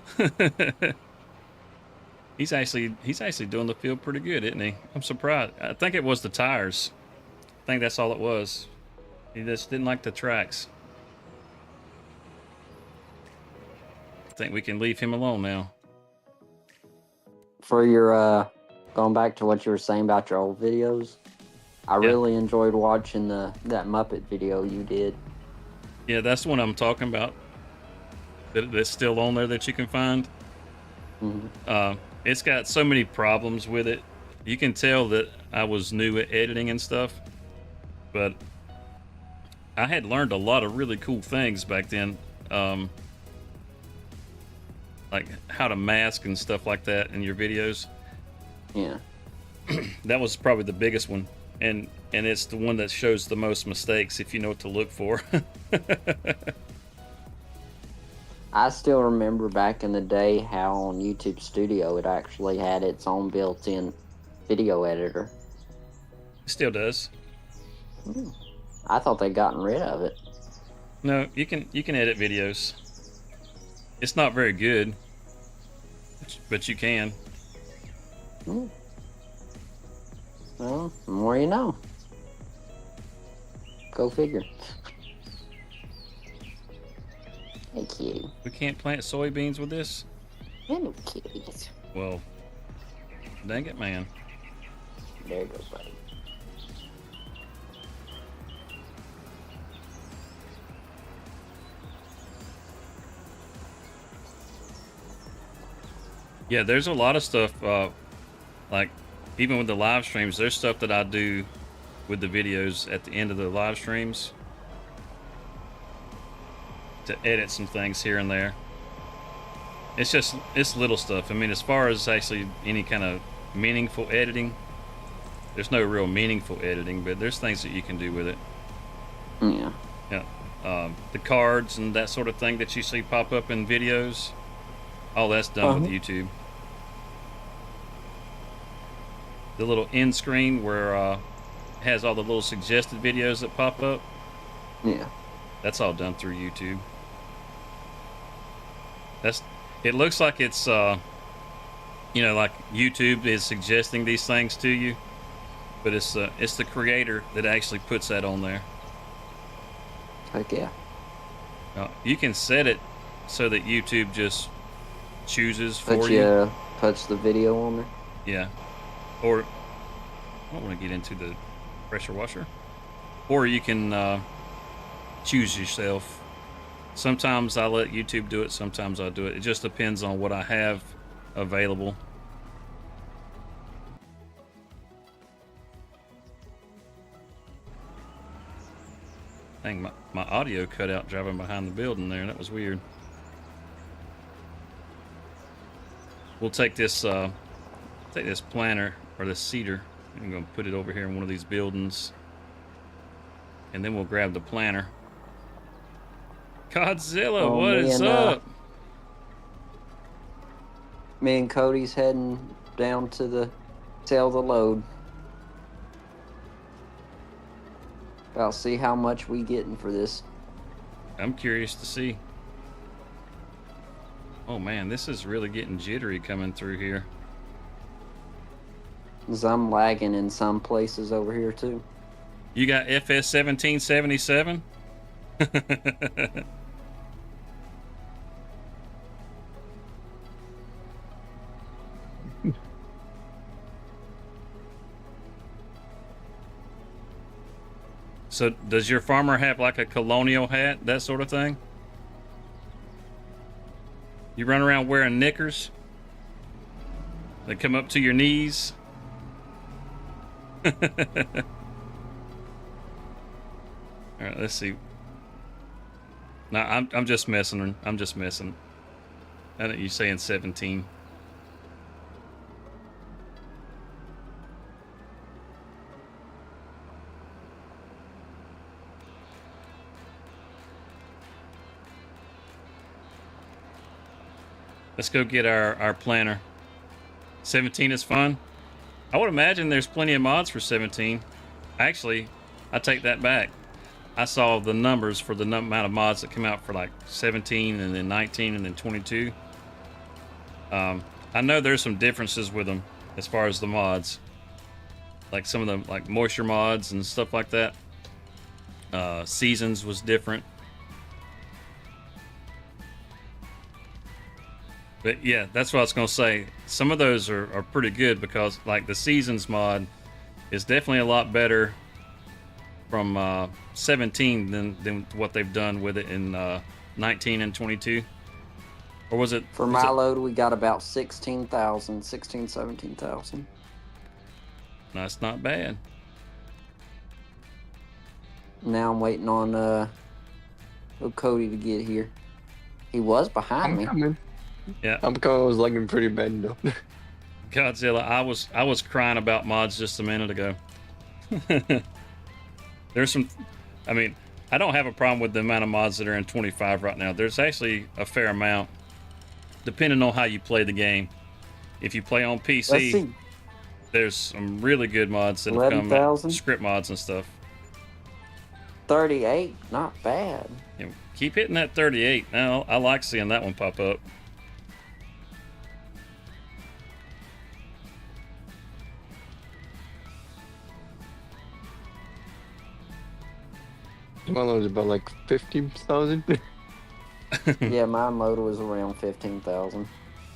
He's actually doing the field pretty good, isn't he? I'm surprised. I think it was the tires. I think that's all it was. He just didn't like the tracks. I think we can leave him alone now. For your going back to what you were saying about your old videos, I really enjoyed watching that Muppet video you did. Yeah, that's the one I'm talking about. That's still on there that you can find. Mm-hmm. It's got so many problems with it. You can tell that I was new at editing and stuff, but I had learned a lot of really cool things back then, like how to mask and stuff like that in your videos. Yeah. That was probably the biggest one, and it's the one that shows the most mistakes if you know what to look for. I still remember back in the day how on YouTube Studio it actually had its own built-in video editor. It still does. I thought they'd gotten rid of it. No, you can edit videos. It's not very good, but you can. Well, the more you know. Go figure. Thank you. We can't plant soybeans with this? Hello, kitties. Well, dang it, man. There you go, buddy. Yeah, there's a lot of stuff, like even with the live streams, there's stuff that I do with the videos at the end of the live streams to edit some things here and there. It's little stuff. I mean, as far as actually any kind of meaningful editing, there's no real meaningful editing, but there's things that you can do with it. Yeah. Yeah. The cards and that sort of thing that you see pop up in videos, all that's done with YouTube. The little end screen where it has all the little suggested videos that pop up. Yeah. That's all done through YouTube. It looks like it's like YouTube is suggesting these things to you, but it's the creator that actually puts that on there. Heck yeah. You can set it so that YouTube just chooses for you. Puts the video on there. Yeah. Or I don't want to get into the pressure washer. Or you can choose yourself. Sometimes I let YouTube do it, sometimes I do it. It just depends on what I have available. Dang, my audio cut out driving behind the building there. That was weird. We'll take this planter or this cedar. I'm gonna put it over here in one of these buildings, and then we'll grab the planter. Godzilla, Oh, what is up? Me and Cody's heading down to the sell the load. I'll see how much we getting for this. I'm curious to see. Oh man, this is really getting jittery coming through here. 'Cause I'm lagging in some places over here too. You got FS 1777? So does your farmer have like a colonial hat, that sort of thing? You run around wearing knickers? They come up to your knees? All right, let's see. No, I'm just messing. I'm just messing. I think you're saying 17. Let's go get our planter. 17 is fun. I would imagine there's plenty of mods for 17. Actually, I take that back. I saw the numbers for the amount of mods that come out for like 17 and then 19 and then 22. I know there's some differences with them as far as the mods. Like some of the like moisture mods and stuff like that. Seasons was different. But yeah, that's what I was going to say. Some of those are pretty good because like the Seasons mod is definitely a lot better from 17 than what they've done with it in 19 and 22. Or was it? For my load, we got about 17,000. That's not bad. Now I'm waiting on little Cody to get here. He was behind me. Coming. Yeah. I'm coming. I was lagging pretty bad though. Godzilla, I was crying about mods just a minute ago. There's some, I mean, I don't have a problem with the amount of mods that are in 25 right now. There's actually a fair amount, depending on how you play the game. If you play on PC, there's some really good mods that have come out, script mods and stuff. 38, not bad. Yeah, keep hitting that 38. Now I like seeing that one pop up. My load is about like 50,000. Yeah, my load was around 15,000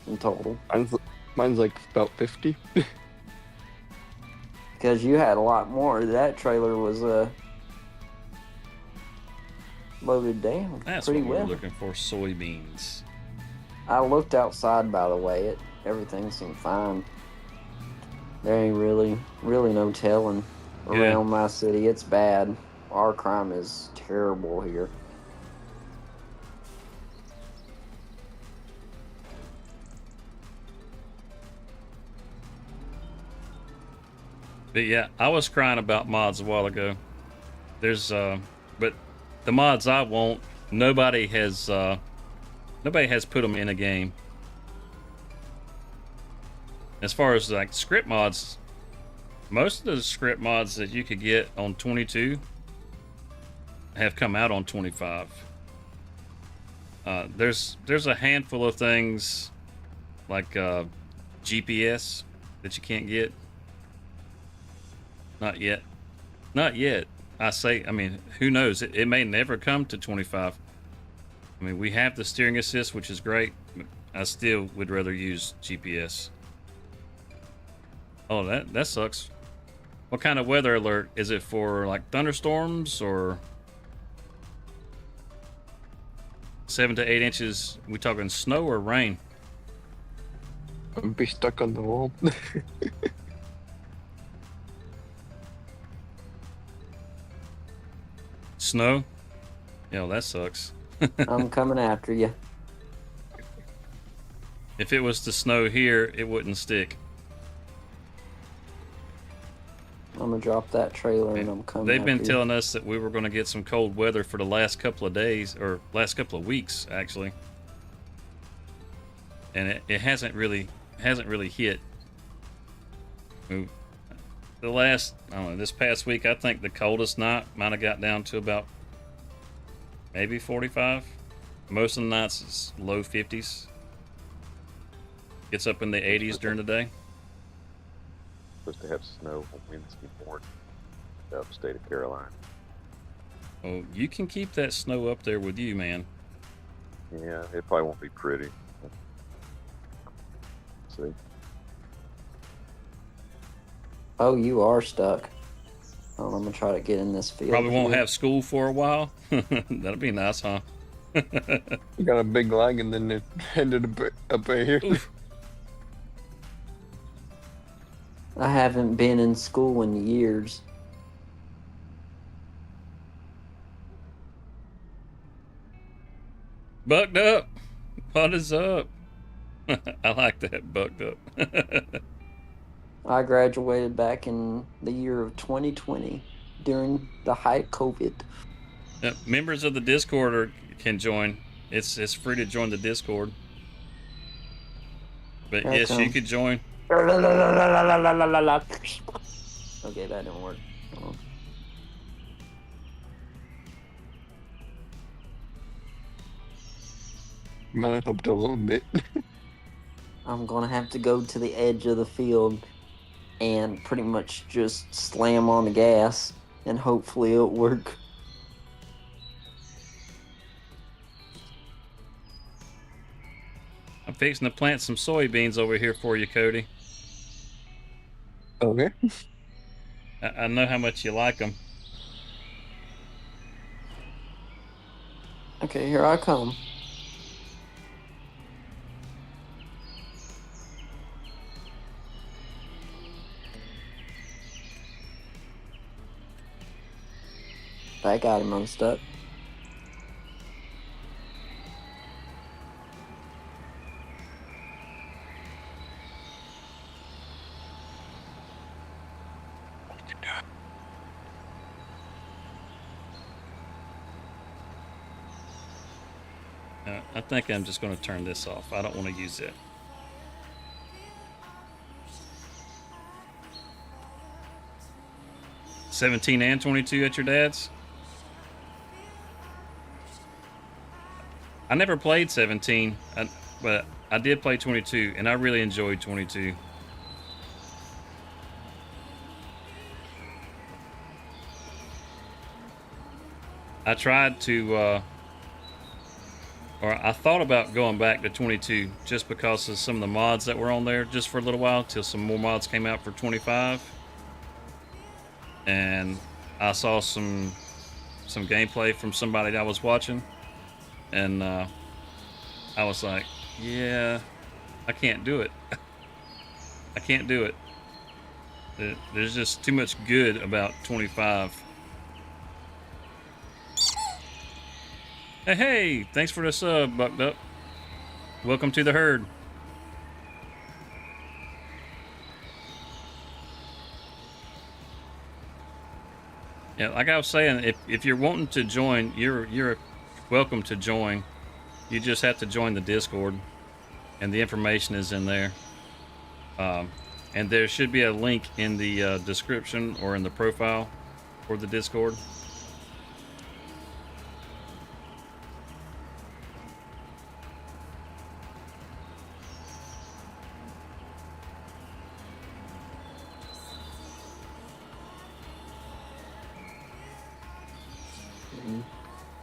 in total. Mine's like about 50. Because you had a lot more. That trailer was loaded down. That's pretty what we well. were looking for, soybeans. I looked outside, by the way. Everything seemed fine. There ain't really no telling around my city. It's bad. Our crime is terrible here. But yeah, I was crying about mods a while ago. There's but the mods I want, nobody has put them in a game. As far as like script mods, most of the script mods that you could get on 22 have come out on 25. There's a handful of things like GPS that you can't get. Not yet. I mean, who knows? It may never come to 25. I mean, we have the steering assist, which is great, but I still would rather use GPS. Oh, that sucks. What kind of weather alert? Is it for like thunderstorms or 7 to 8 inches? We talking snow or rain? I'll be stuck on the wall. Snow? Yo, that sucks. I'm coming after you. If it was to snow here, it wouldn't stick. I'm gonna drop that trailer and I'm coming. They've been after you. telling us that we were going to get some cold weather for the last couple of days, or last couple of weeks, actually. And it hasn't really hit. The last, I don't know, this past week, I think the coldest night might have got down to about maybe 45. Most of the nights it's low 50s. Gets up in the 80s during the day. Supposed to have snow on Wednesday morning out the state of Carolina. Oh, you can keep that snow up there with you, man. Yeah, it probably won't be pretty. See. Oh, you are stuck. Oh, I'm gonna try to get in this field. Probably won't here. have school for a while. That'll be nice, huh? You got a big lag and then it ended up here. Oof. I haven't been in school in years. Bucked up. What is up? I like that, bucked up. I graduated back in the year of 2020 during the height of COVID. Members of the Discord can join. It's free to join the Discord. But Here I yes, you come. could join. Okay, that didn't work. Hold on. Might have helped a little bit. I'm gonna have to go to the edge of the field and pretty much just slam on the gas and hopefully it'll work. I'm fixing to plant some soybeans over here for you, Cody. Okay. I know how much you like them. Okay, here I come. I got him unstuck. I think I'm just going to turn this off. I don't want to use it. $17 and $22 at your dad's? I never played 17, but I did play 22, and I really enjoyed 22. I tried to, or I thought about going back to 22 just because of some of the mods that were on there just for a little while till some more mods came out for 25. And I saw some gameplay from somebody that I was watching, and I was like, yeah, I can't do it. I can't do it. There's just too much good about 25. Hey, thanks for the sub, Bucked Up. Welcome to the herd. Yeah, like I was saying, if you're wanting to join, you're welcome to join. You just have to join the Discord, and the information is in there. And there should be a link in the description or in the profile for the Discord.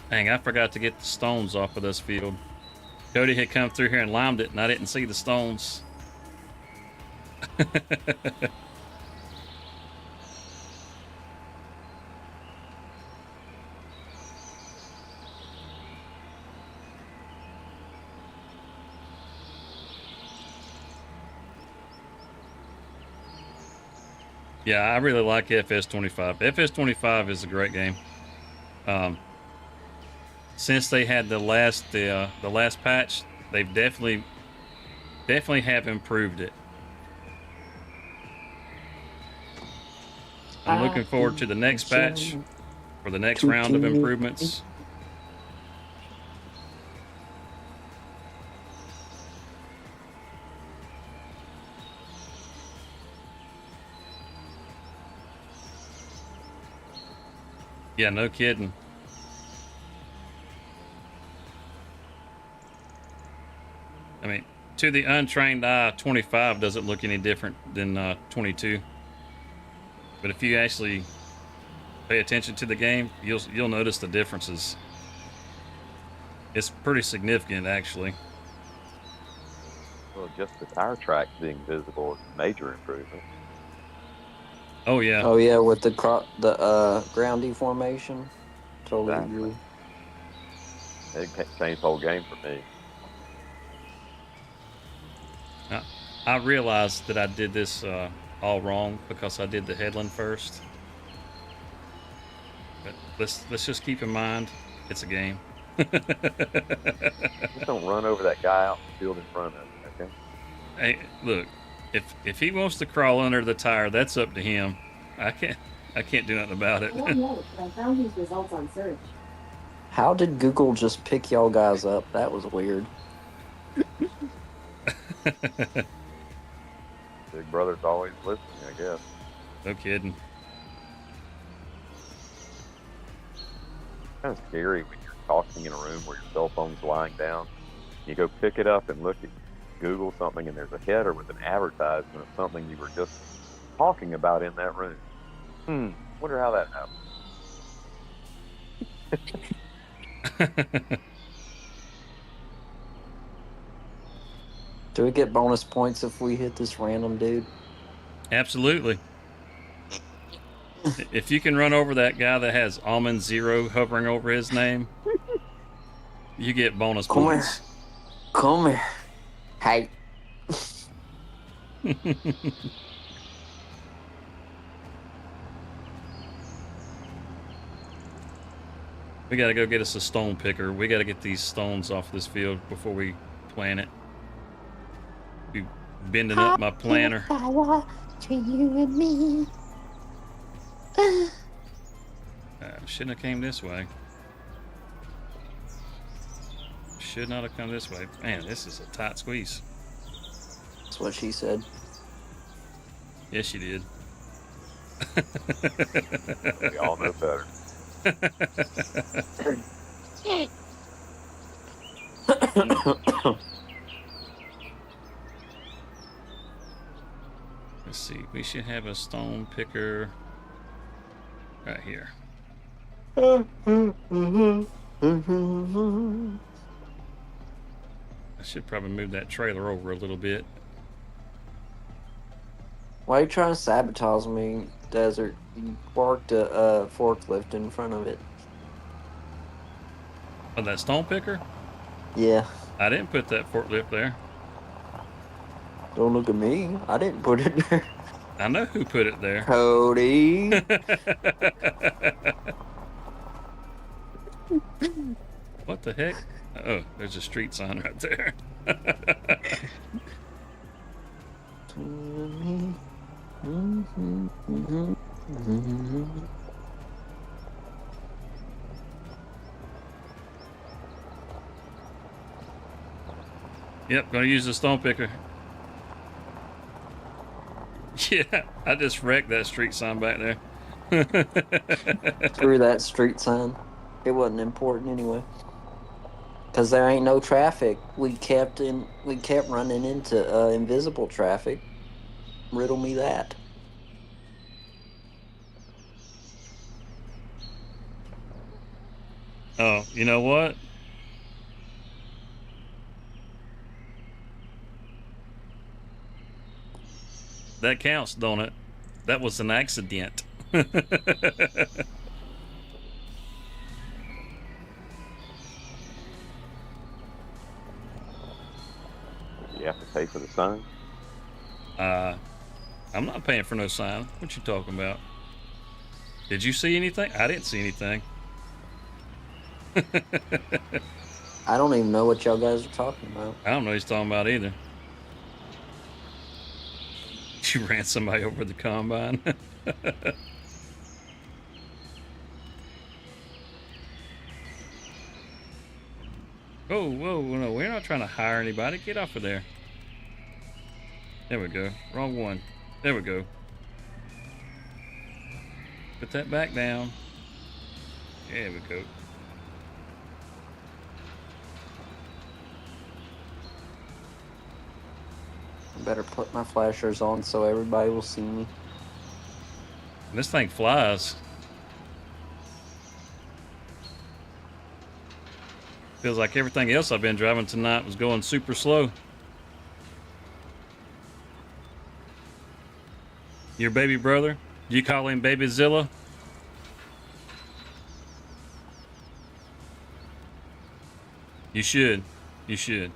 Dang, I forgot to get the stones off of this field. Cody had come through here and limed it, and I didn't see the stones. Yeah, I really like FS25. FS25 is a great game. since they had the last patch, they've definitely have improved it. I'm looking forward to the next patch for the next round of improvements. Yeah, no kidding. I mean, to the untrained eye, 25 doesn't look any different than 22. But if you actually pay attention to the game, you'll notice the differences. It's pretty significant, actually. Well, just the tire tracks being visible is a major improvement. Oh yeah. Oh yeah, with the ground deformation. Totally Exactly. agree. It changed the whole game for me. I realized that I did this all wrong because I did the headland first. But let's just keep in mind it's a game. Just don't run over that guy out in the field in front of you, okay? Hey, look, if he wants to crawl under the tire, that's up to him. I can't do nothing about it. I don't know, but I found these results on search. How did Google just pick y'all guys up? That was weird. Big Brother's always listening, I guess. No kidding. Kind of scary when you're talking in a room where your cell phone's lying down. You go pick it up and look at Google something, and there's a header with an advertisement of something you were just talking about in that room. Wonder how that happened. Do we get bonus points if we hit this random dude? Absolutely. If you can run over that guy that has Almond Zero hovering over his name, you get bonus points. Come here. Hey. We gotta go get us a stone picker. We gotta get these stones off this field before we plant it. Be bending up my planter. Between you and me. Shouldn't have came this way. Should not have come this way. Man, this is a tight squeeze. That's what she said. Yes, she did. We all know better. Let's see. We should have a stone picker right here. I should probably move that trailer over a little bit. Why are you trying to sabotage me, Desert? You parked a forklift in front of it. Oh, that stone picker? Yeah. I didn't put that forklift there. Don't look at me. I didn't put it there. I know who put it there. Cody. What the heck? Oh, there's a street sign right there. Yep, gonna use the stone picker. Yeah, I just wrecked that street sign back there. Screw that street sign. It wasn't important anyway. Cause there ain't no traffic. We kept running into invisible traffic. Riddle me that. Oh, you know what? That counts, don't it? That was an accident. You have to pay for the sign? I'm not paying for no sign. What you talking about? Did you see anything? I didn't see anything. I don't even know what y'all guys are talking about. I don't know what he's talking about either. You ran somebody over the combine. Whoa, whoa, no, we're not trying to hire anybody. Get off of there. There we go. Wrong one. There we go. Put that back down. There we go. I better put my flashers on so everybody will see me. This thing flies. Feels like everything else I've been driving tonight was going super slow. Your baby brother? Do you call him Babyzilla? You should. You should.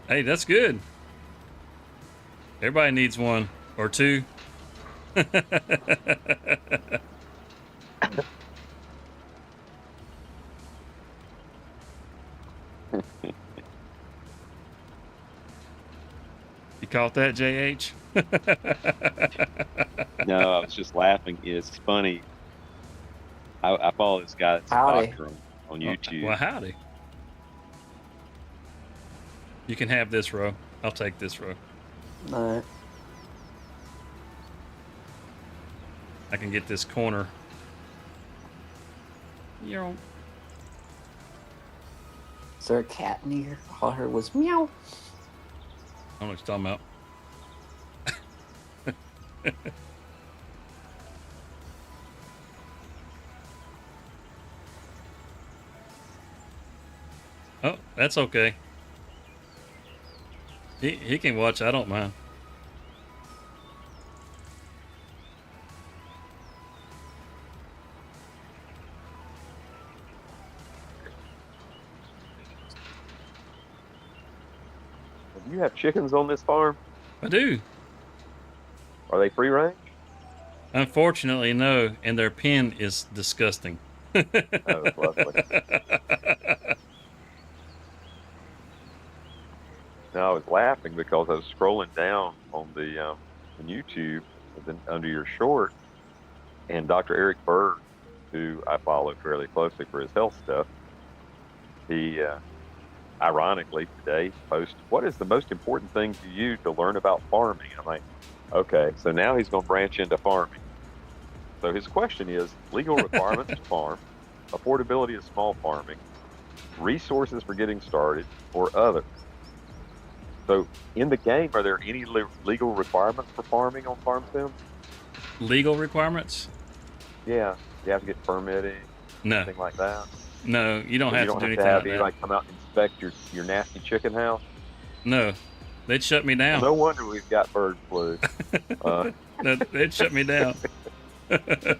Hey, that's good. Everybody needs one or two. You caught that, JH? No, I was just laughing. It's funny. I follow this guy that's a Howdy. doctor on YouTube. Well, howdy. You can have this row. I'll take this row. Alright. I can get this corner. Yo. Is there a cat in here? All I heard was meow. I don't know what you're talking about. Oh, that's okay. He can watch. I don't mind. Do you have chickens on this farm? I do. Are they free range? Unfortunately, no. And their pen is disgusting. Oh, that's lovely. Now, I was laughing because I was scrolling down on the on YouTube and then under your short, and Dr. Eric Berg, who I follow fairly closely for his health stuff, he ironically today posted, "What is the most important thing to you to learn about farming?" I'm like, okay, so now he's going to branch into farming. So his question is legal requirements to farm, affordability of small farming, resources for getting started, or other. So in the game, are there any legal requirements for farming on farm sim? Legal requirements? Yeah, you have to get permitting, No. anything like that. No, you don't So have you to don't do have anything to have like that. anybody come out and inspect your nasty chicken house. No. They'd shut me down. Well, no wonder we've got bird flu. No, they'd shut me down. If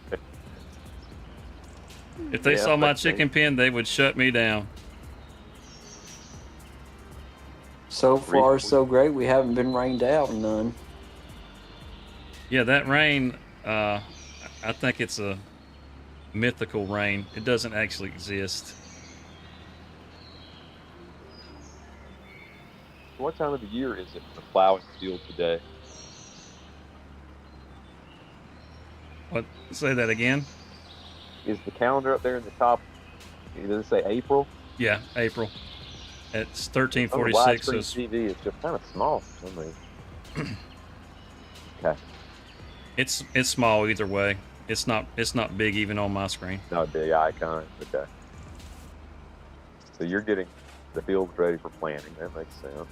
they Yeah, saw my that's chicken pen, they would shut me down. So far, so great. We haven't been rained out none. Yeah, that rain, I think it's a mythical rain. It doesn't actually exist. What time of the year is it for plowing the field today? What? Say that again? Is the calendar up there in the top? Does it say April? Yeah, April. It's On the 1346. So widescreen it's, TV, it's just kind of small for some reason. Okay, it's small either way. It's not big even on my screen. not a big icon. Okay, so you're getting the field ready for planting. That makes sense.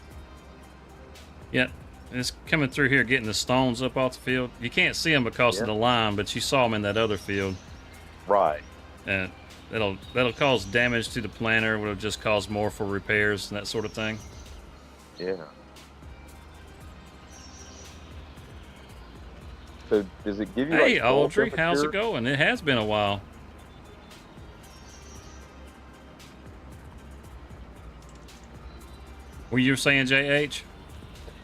Yeah, and it's coming through here, getting the stones up off the field. You can't see them because of the line, but you saw them in that other field. Right. And that'll cause damage to the planter. It'll just cause more for repairs and that sort of thing. Yeah. So does it give you? Hey, like soil Audrey, how's it temperature? going? It has been a while. Were you saying JH?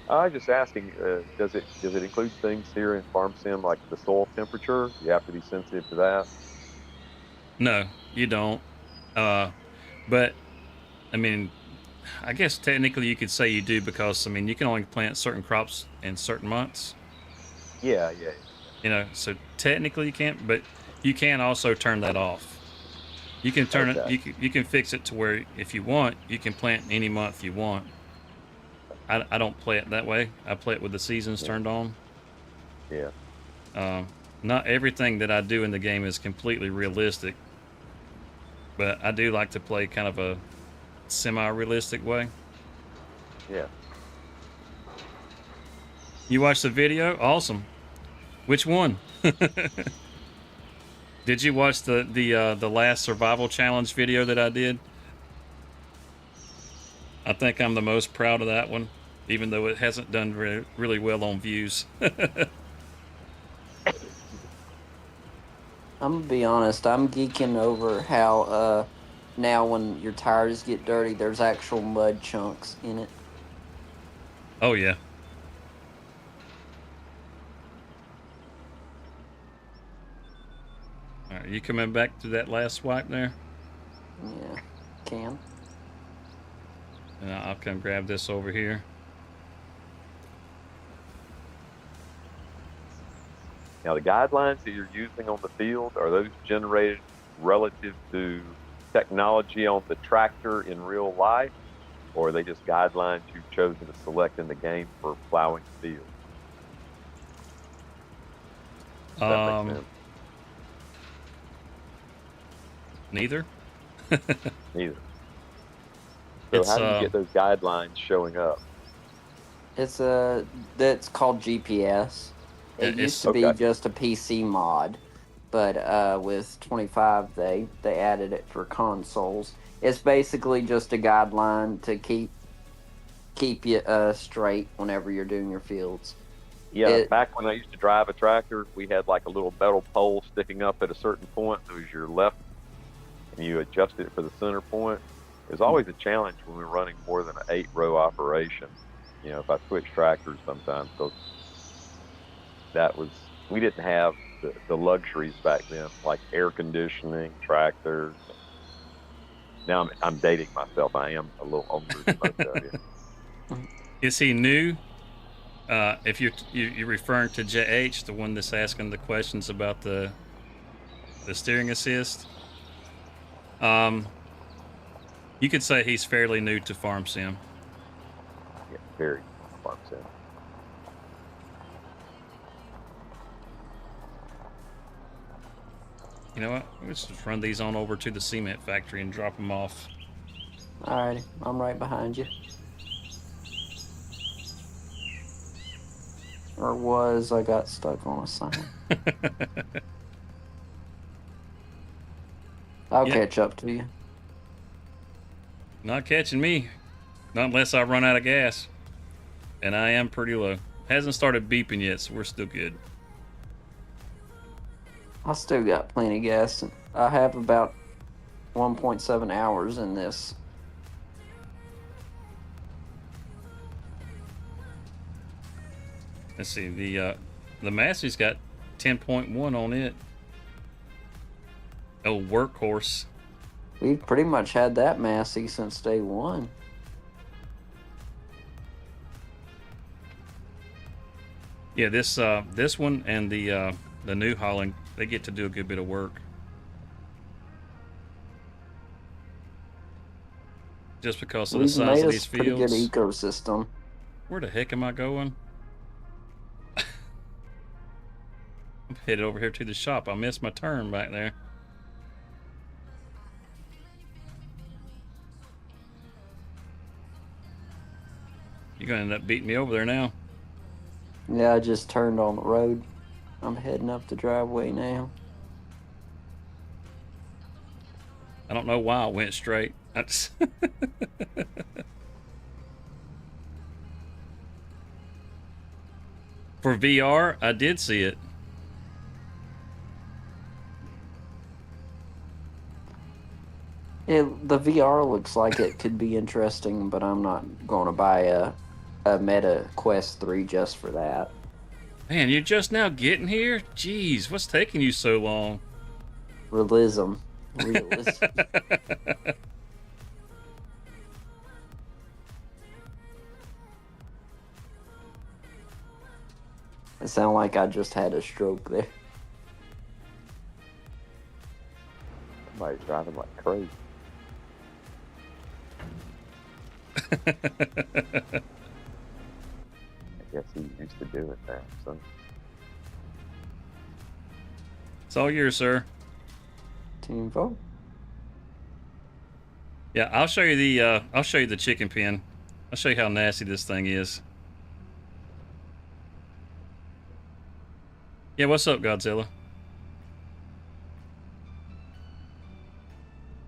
I was just asking, does it include things here in Farm Sim like the soil temperature? You have to be sensitive to that. No, you don't. But I mean, I guess technically you could say you do because I mean you can only plant certain crops in certain months. Yeah, yeah, You know, so technically you can't, but you can also turn that off. You can yeah. turn it. Okay. You can fix it to where if you want, you can plant any month you want. I don't play it that way. I play it with the seasons Yeah, turned on. yeah. Um, Not everything that I do in the game is completely realistic, but I do like to play kind of a semi-realistic way. Yeah. You watched the video? Awesome. Which one? Did you watch the last survival challenge video that I did? I think I'm the most proud of that one, even though it hasn't done really well on views. I'm gonna be honest. I'm geeking over how now when your tires get dirty, there's actual mud chunks in it. Oh yeah. All right, you coming back to that last swipe there? Yeah, can. And I'll come grab this over here. Now, the guidelines that you're using on the field, are those generated relative to technology on the tractor in real life, or are they just guidelines you've chosen to select in the game for plowing the field? Does that make sense? Neither. Neither. So It's how do you get those guidelines showing up? It's that's called GPS. It it's used to be Okay. just a PC mod, but with 25 they added it for consoles. It's basically just a guideline to keep you straight whenever you're doing your fields. Yeah, It back when I used to drive a tractor, we had like a little metal pole sticking up at a certain point. It was your left, and you adjusted it for the center point. It was always a challenge when we were running more than an 8-row operation. You know, if I switched tractors sometimes, because we didn't have the luxuries back then, like air conditioning, tractors. Now I'm dating myself. I am a little older than most of you. Is he new? If you're referring to JH, the one that's asking the questions about the steering assist, you could say he's fairly new to Farm Sim. Yeah, very farm sim. You know what? Let's just run these on over to the cement factory and drop them off. Alrighty, I'm right behind you. Or was I got stuck on a sign. I'll Yeah. catch up to you. Not catching me, not unless I run out of gas, and I am pretty low. Hasn't started beeping yet, so we're still good. I still got plenty of gas. And I have about 1.7 hours in this. Let's see, the Massey's got 10.1 on it. Oh, workhorse. We've pretty much had that Massey since day one. Yeah, this one and the New Holland, they get to do a good bit of work. Just because of the We've size made of us these a pretty good fields. ecosystem. Where the heck am I going? I'm headed over here to the shop. I missed my turn back there. You're gonna end up beating me over there now. Yeah, I just turned on the road. I'm heading up the driveway now. I don't know why I went straight. That's For VR, I did see it. The VR looks like it could be interesting, but I'm not going to buy a Meta Quest 3 just for that. Man, you're just now getting here? Jeez, what's taking you so long? Realism. It sounded like I just had a stroke there. Somebody's driving like crazy. I guess he's used to doing that. So It's all yours, sir. Team vote. Yeah, I'll show you the chicken pen. I'll show you how nasty this thing is. Yeah, what's up, Godzilla?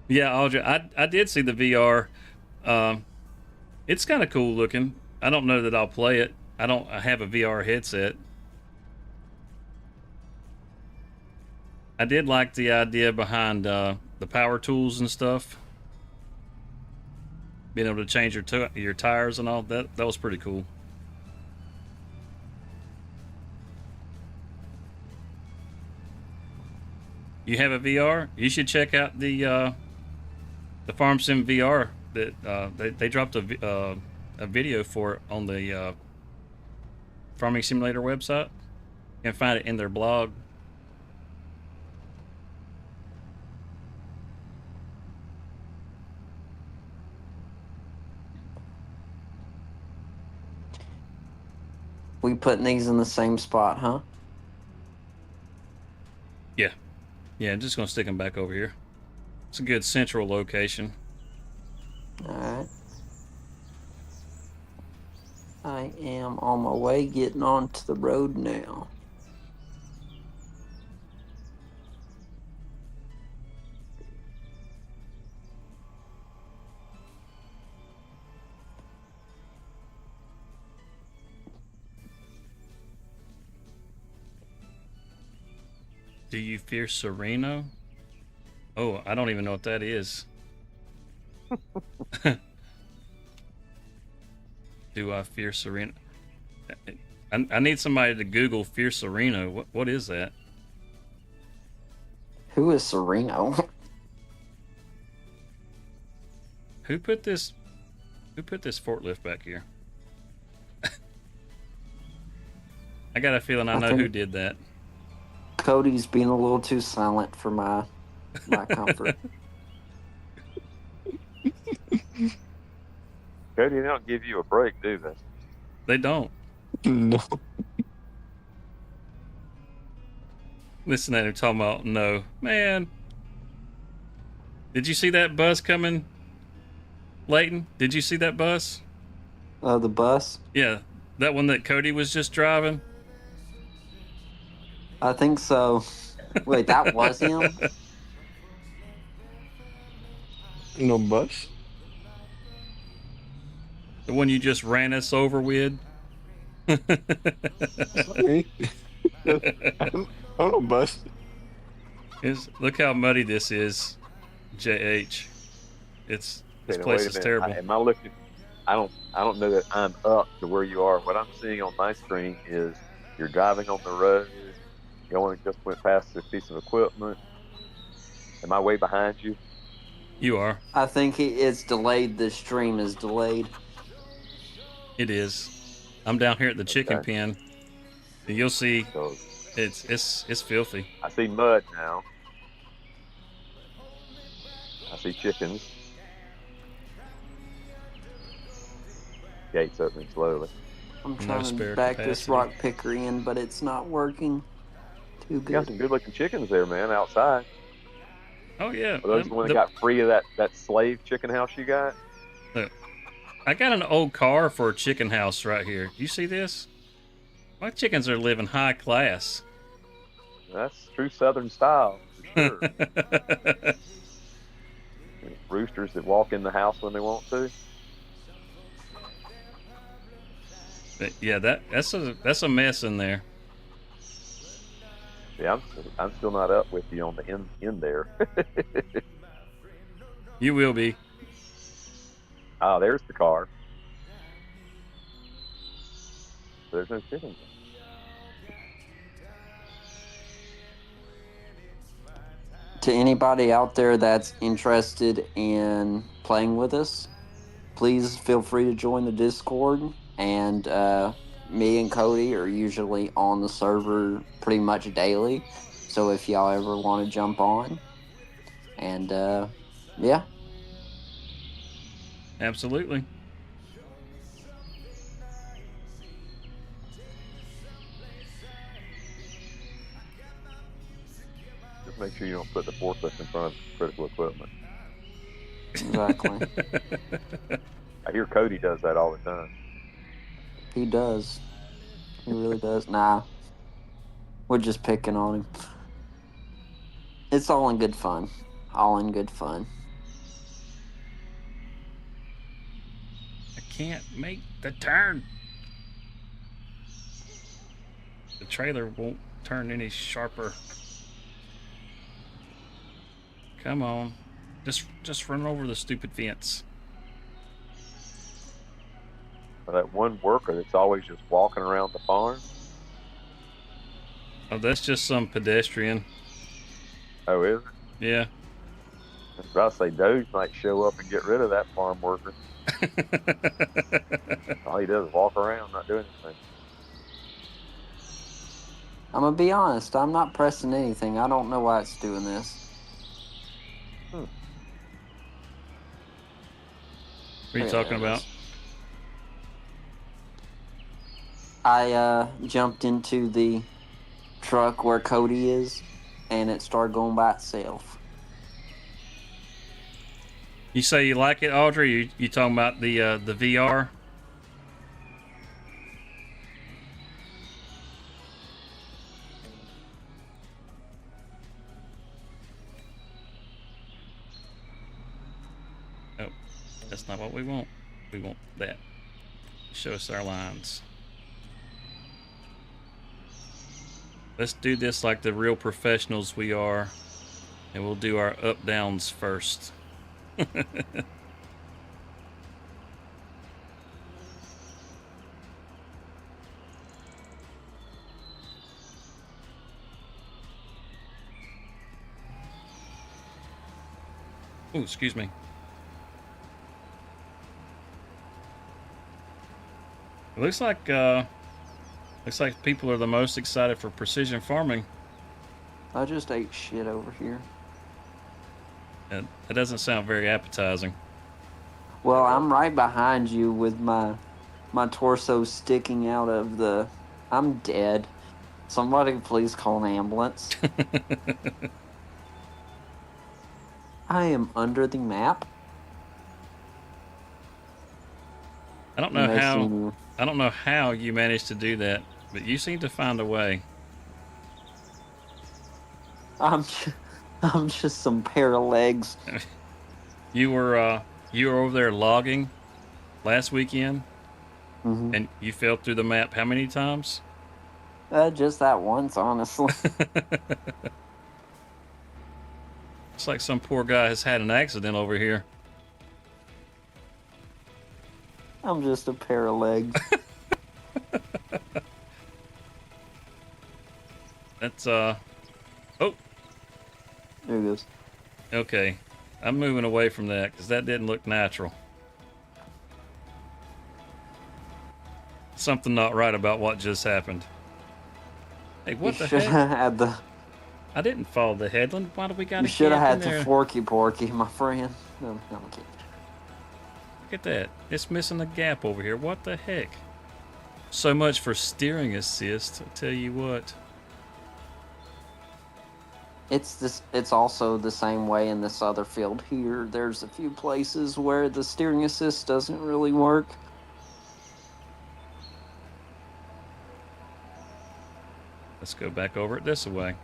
Yeah, Audrey, I did see the VR. It's kind of cool looking. I don't know that I'll play it. I have a VR headset. I did like the idea behind the power tools and stuff. Being able to change your tires and all that. That was pretty cool. You have a VR? You should check out the Farm Sim VR that they dropped a video for it on the Farming Simulator website. You can find it in their blog. We putting these in the same spot, huh? Yeah, I'm just gonna stick them back over here. It's a good central location. Alright. I am on my way getting onto the road now. Do you fear Sereno? Oh, I don't even know what that is. Do I fear Sereno? I need somebody to Google fear Sereno. What is that? Who is Sereno? Who put this forklift back here? I got a feeling I know who did that. Cody's being a little too silent for my comfort. Cody, they don't give you a break, do they? They don't. No. Listen at him talking about no. Man. Did you see that bus coming? Layton, did you see that bus? The bus? Yeah, that one that Cody was just driving. I think so. Wait, that was him? No bus? The one you just ran us over with? Sorry. I don't know bus. Look how muddy this is, JH. This place is terrible. Am I looking? I don't know that I'm up to where you are. What I'm seeing on my screen is you're driving on the road. You only just went past this piece of equipment. Am I way behind you? You are. I think it's delayed. The stream is delayed. It is. I'm down here at the chicken pen. And you'll see So it's filthy. I see mud now. I see chickens. Gates opening slowly. I'm No trying to spare back this capacity. rock picker in, but it's not working too You got good. some good looking chickens there, man, outside. Oh yeah. Are those the one that got free of that slave chicken house you got? I got an old car for a chicken house right here. You see this? My chickens are living high class. That's true Southern style, for sure. Roosters that walk in the house when they want to. But yeah, that's a mess in there. Yeah, I'm still not up with you on the in there. You will be. Oh, there's the car. There's no sitting. To anybody out there that's interested in playing with us, please feel free to join the Discord. And me and Cody are usually on the server pretty much daily. So if y'all ever want to jump on, and yeah, Absolutely. Just make sure you don't put the forklift in front of critical equipment. exactly. I hear Cody does that all the time. He does. He really does. Nah, we're just picking on him. It's all in good fun. All in good fun. I can't make the turn. The trailer won't turn any sharper. Come on. Just run over the stupid fence. That one worker that's always just walking around the farm. Oh, that's just some pedestrian. Oh, is it? Yeah. I was about to say Doge might show up and get rid of that farm worker. All he does is walk around, not doing anything. I'm gonna be honest. I'm not pressing anything. I don't know why it's doing this. What are you Okay, talking there it about? is. I jumped into the truck where Cody is, and it started going by itself. You say you like it, Audrey? You talking about the VR? Oh, that's not what we want. We want that. Show us our lines. Let's do this like the real professionals we are, and we'll do our up downs first. Oh, excuse me. It looks like people are the most excited for precision farming. I just ate shit over here. It doesn't sound very appetizing. Well, I'm right behind you with my torso sticking out of the. I'm dead. Somebody please call an ambulance. I am under the map. I don't You know may how. see me. I don't know how you managed to do that, but you seem to find a way. I'm just some pair of legs. You were over there logging last weekend, Mm-hmm. and you fell through the map how many times? Just that once, honestly. It's like some poor guy has had an accident over here. I'm just a pair of legs. That's oh, There it goes. okay. I'm moving away from that because that didn't look natural. Something not right about what just happened. Hey, what the You should heck? have had the. I didn't follow the headland. Why do we got You a should have gap had in the there? forky porky, my friend. No, I'm kidding. Look at that. It's missing a gap over here. What the heck? So much for steering assist. I tell you what. It's also the same way in this other field here. There's a few places where the steering assist doesn't really work. Let's go back over it this way.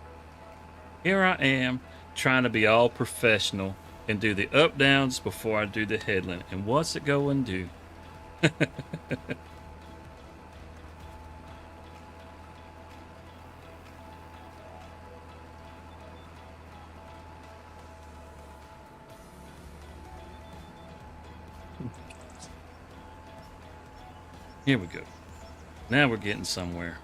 Here I am trying to be all professional and do the up downs before I do the headland. And what's it going to do? Here we go. Now we're getting somewhere.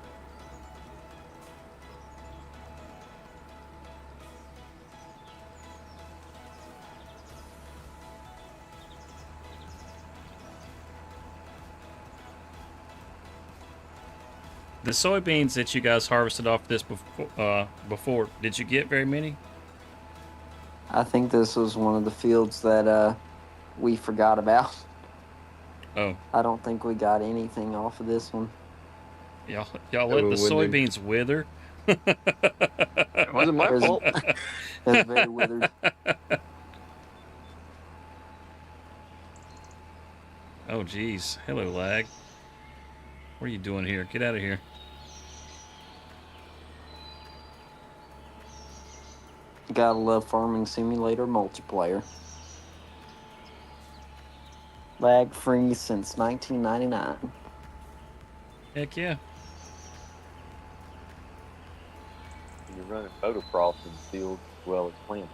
The soybeans that you guys harvested off this before, did you get very many? I think this was one of the fields that we forgot about. Oh, I don't think we got anything off of this one. y'all let the soybeans wither. It wasn't my There's- fault. It's very withered. Oh, geez. Hello, lag. What are you doing here? Get out of here. Gotta love Farming Simulator multiplayer. Lag free since 1999. Heck yeah. You're running motocross in the field as well as planting.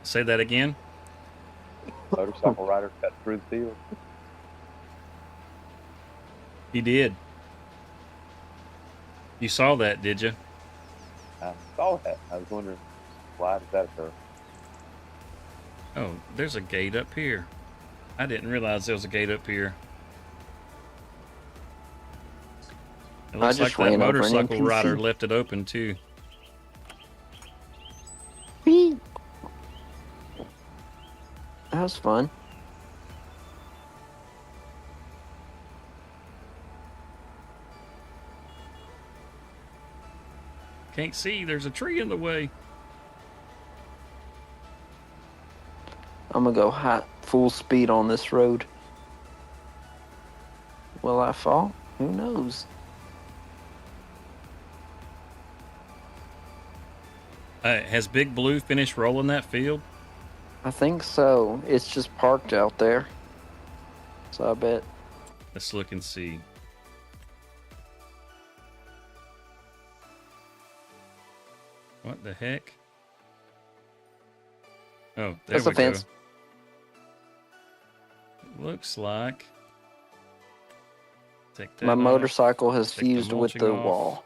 Say that again. Motorcycle rider cut through the field. He did. You saw that, did you? I saw that. I was wondering why did that occur? Oh, there's a gate up here. I didn't realize there was a gate up here. It looks just like that ran over an motorcycle NPC. rider left it open too. Whee! That was fun. Can't see. There's a tree in the way. I'm gonna go hot full speed on this road. Will I fall? Who knows? Has Big Blue finished rolling that field? I think so. It's just parked out there. So I bet. Let's look and see. What the heck? Oh, there That's we a fence. go. Looks like. Take that My off. motorcycle has Take the fused with mulching the off. wall.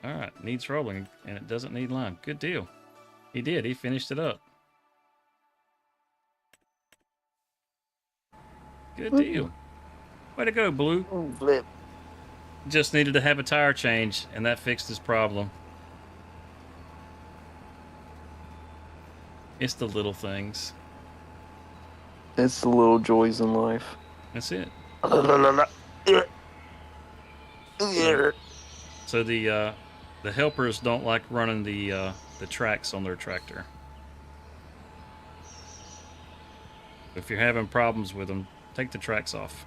All right, needs rolling, and it doesn't need lime. Good deal. He did. He finished it up. Good deal. Way to go, Blue. Flip. Just needed to have a tire change, and that fixed his problem. It's the little things. It's the little joys in life. That's it. Yeah. So the helpers don't like running the tracks on their tractor. If you're having problems with them, take the tracks off.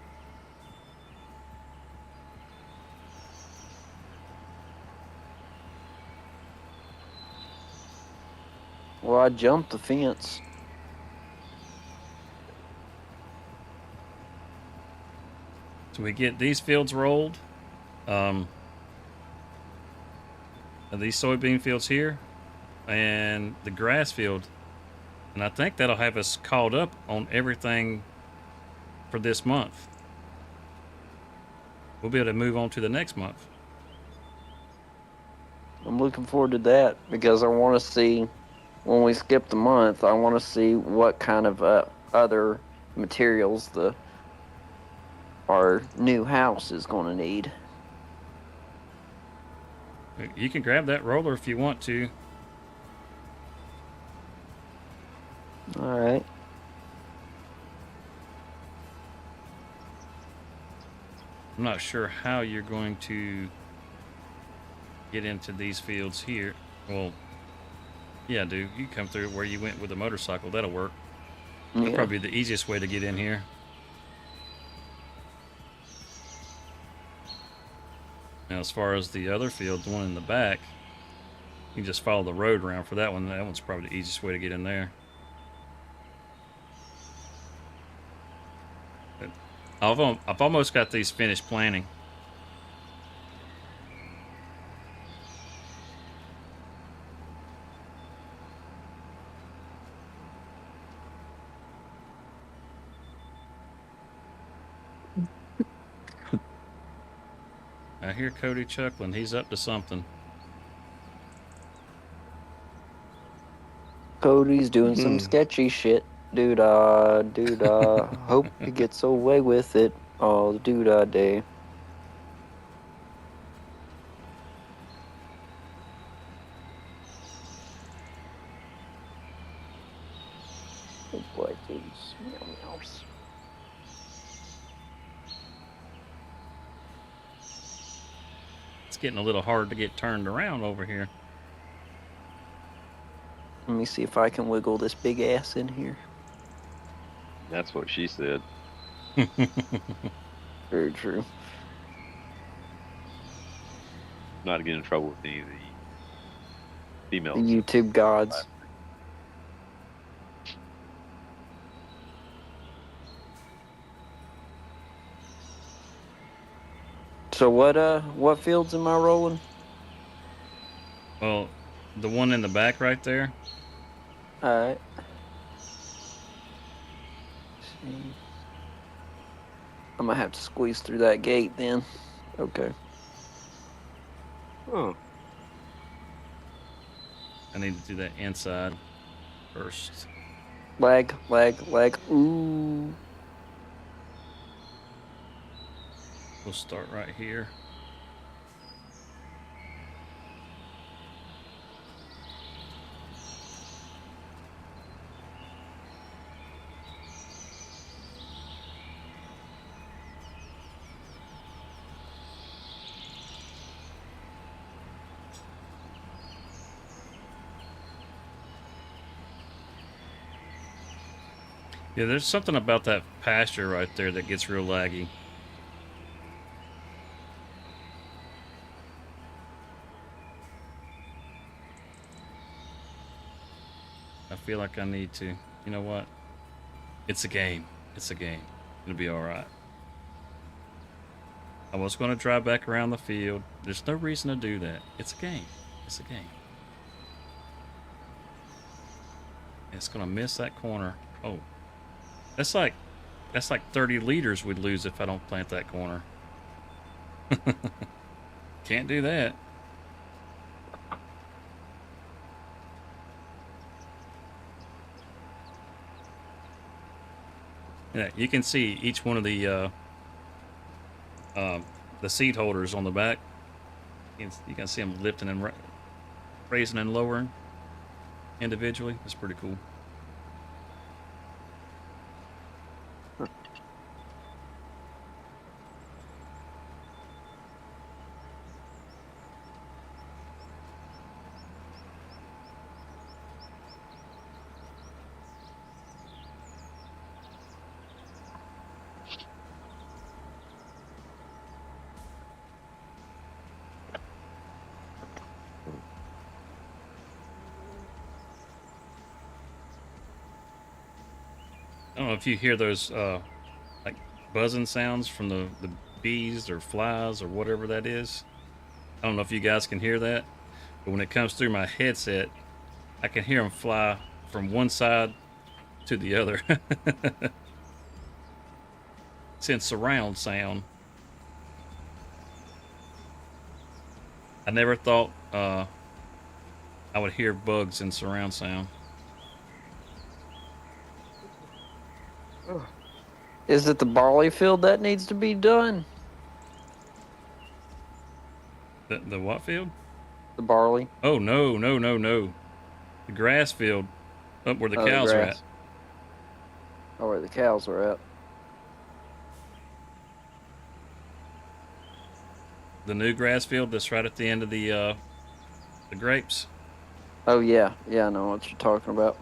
Well, I jumped the fence. So we get these fields rolled. These soybean fields here, and the grass field, and I think that'll have us caught up on everything for this month. We'll be able to move on to the next month. I'm looking forward to that because I want to see, when we skip the month, I want to see what kind of other materials our new house is going to need. You can grab that roller if you want to. All right. I'm not sure how you're going to get into these fields here. Well, yeah, dude, you come through where you went with the motorcycle. That'll work. Yeah. Probably the easiest way to get in here. Now, as far as the other field, the one in the back, you can just follow the road around for that one. That one's probably the easiest way to get in there. But I've almost got these finished planting. I hear Cody chuckling. He's up to something. Cody's doing some sketchy shit. Doodah, doodah. Hope he gets away with it all doodah day. Oh boy, these meow meows. It's getting a little hard to get turned around over here. Let me see if I can wiggle this big ass in here. That's what she said. Very true. Not to get in trouble with any of the females. The YouTube gods. So what fields am I rolling? Well, the one in the back right there. Alright. I'm gonna have to squeeze through that gate then. Okay. Oh. I need to do that inside first. Lag. Ooh. We'll start right here. Yeah, there's something about that pasture right there that gets real laggy. I feel like I need to, you know what? It's a game. It's a game. It'll be all right. I was going to drive back around the field. There's no reason to do that. It's a game. It's a game. It's going to miss that corner. Oh. That's like 30 liters we'd lose if I don't plant that corner. Can't do that. Yeah, you can see each one of the seat holders on the back. You can see them lifting and raising and lowering individually. It's pretty cool. I don't know if you hear those like buzzing sounds from the bees or flies or whatever that is. I don't know if you guys can hear that, but when it comes through my headset, I can hear them fly from one side to the other. It's in surround sound. I never thought I would hear bugs in surround sound. Is it the barley field that needs to be done? The what field? The barley. Oh, no. The grass field up where the Oh, the cows are grass. at. Oh, where the cows are at. The new grass field that's right at the end of the grapes. Oh, yeah. Yeah, I know what you're talking about.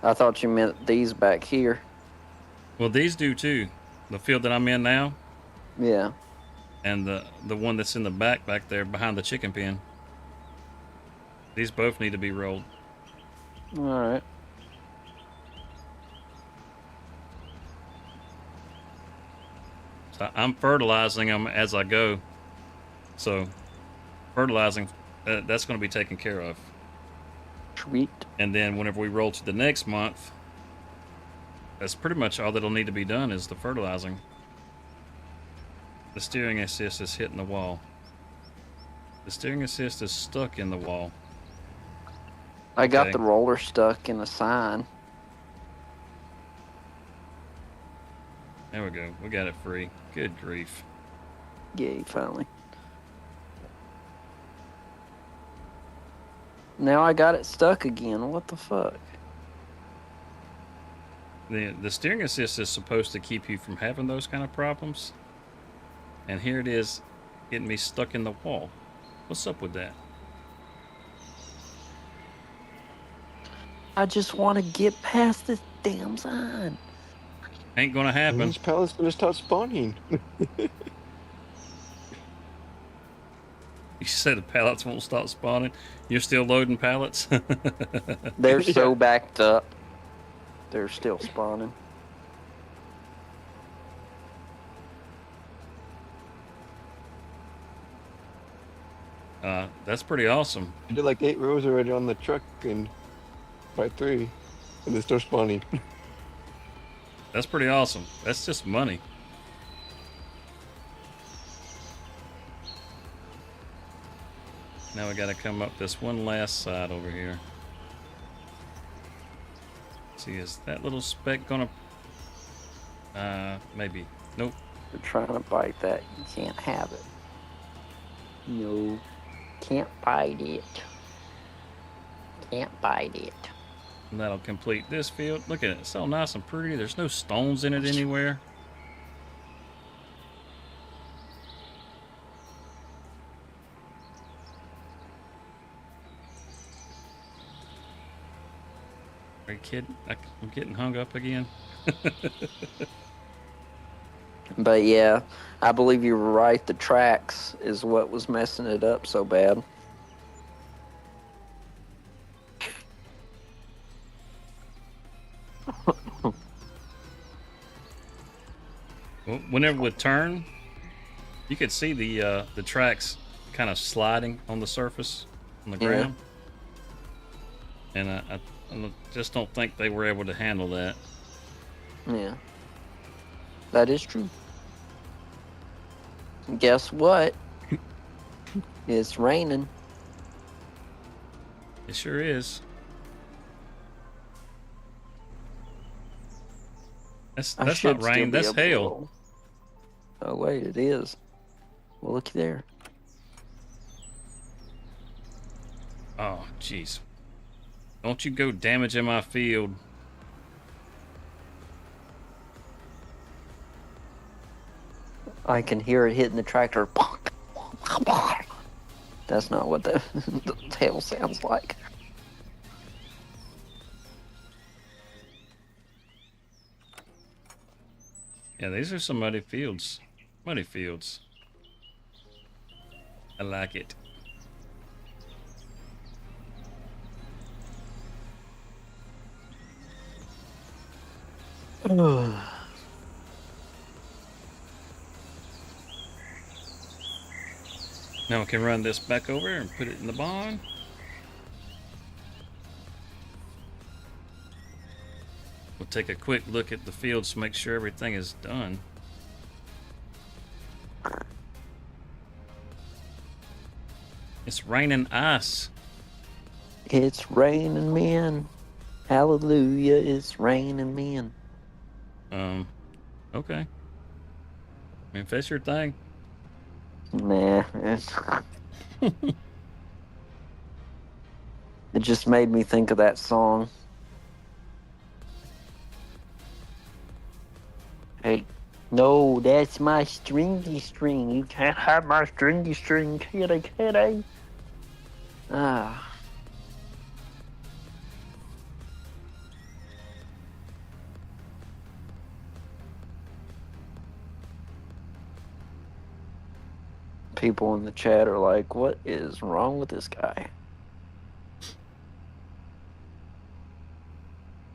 I thought you meant these back here. Well, these do too. The field that I'm in now, Yeah. and the one that's in the back there behind the chicken pen. These both need to be rolled. All right. So I'm fertilizing them as I go. So fertilizing, that's going to be taken care of. Sweet. And then whenever we roll to the next month, that's pretty much all that'll need to be done is the fertilizing. The steering assist is hitting the wall. The steering assist is stuck in the wall. I got Okay. the roller stuck in a sign. There we go. We got it free. Good grief. Yay, finally. Now I got it stuck again. What the fuck? The steering assist is supposed to keep you from having those kind of problems. And here it is getting me stuck in the wall. What's up with that? I just want to get past this damn sign. Ain't gonna And happen. these pallets gonna start spawning. You said the pallets won't stop spawning. You're still loading pallets? They're so Yeah. backed up. They're still spawning. That's pretty awesome. I did like 8 rows already on the truck and by 3, and they're still spawning. That's pretty awesome. That's just money. Now we gotta come up this one last side over here. See, is that little speck gonna... maybe. Nope. You're trying to bite that. You can't have it. No. Can't bite it. Can't bite it. And that'll complete this field. Look at it. It's so nice and pretty. There's no stones in it anywhere. Are you kidding? I'm getting hung up again. But yeah, I believe you were right. The tracks is what was messing it up so bad. Whenever we turn, you could see the tracks kind of sliding on the surface, on the Yeah. ground. And I just don't think they were able to handle that. Yeah. That is true. Guess what? It's raining. It sure is. That's I not should still rain. be That's able to hail. roll. Oh wait, it is. Well, looky there. Oh, jeez. Don't you go damaging my field. I can hear it hitting the tractor. That's not what the hail sounds like. Yeah, these are some muddy fields. Muddy fields. I like it. Now we can run this back over and put it in the barn. We'll take a quick look at the fields to make sure everything is done. It's raining ice. It's raining men. Hallelujah, it's raining men. Okay. I mean, if that's your thing. Nah. It just made me think of that song. Hey, no, that's my stringy string. You can't have my stringy string, kitty. Ah. People in the chat are like, what is wrong with this guy?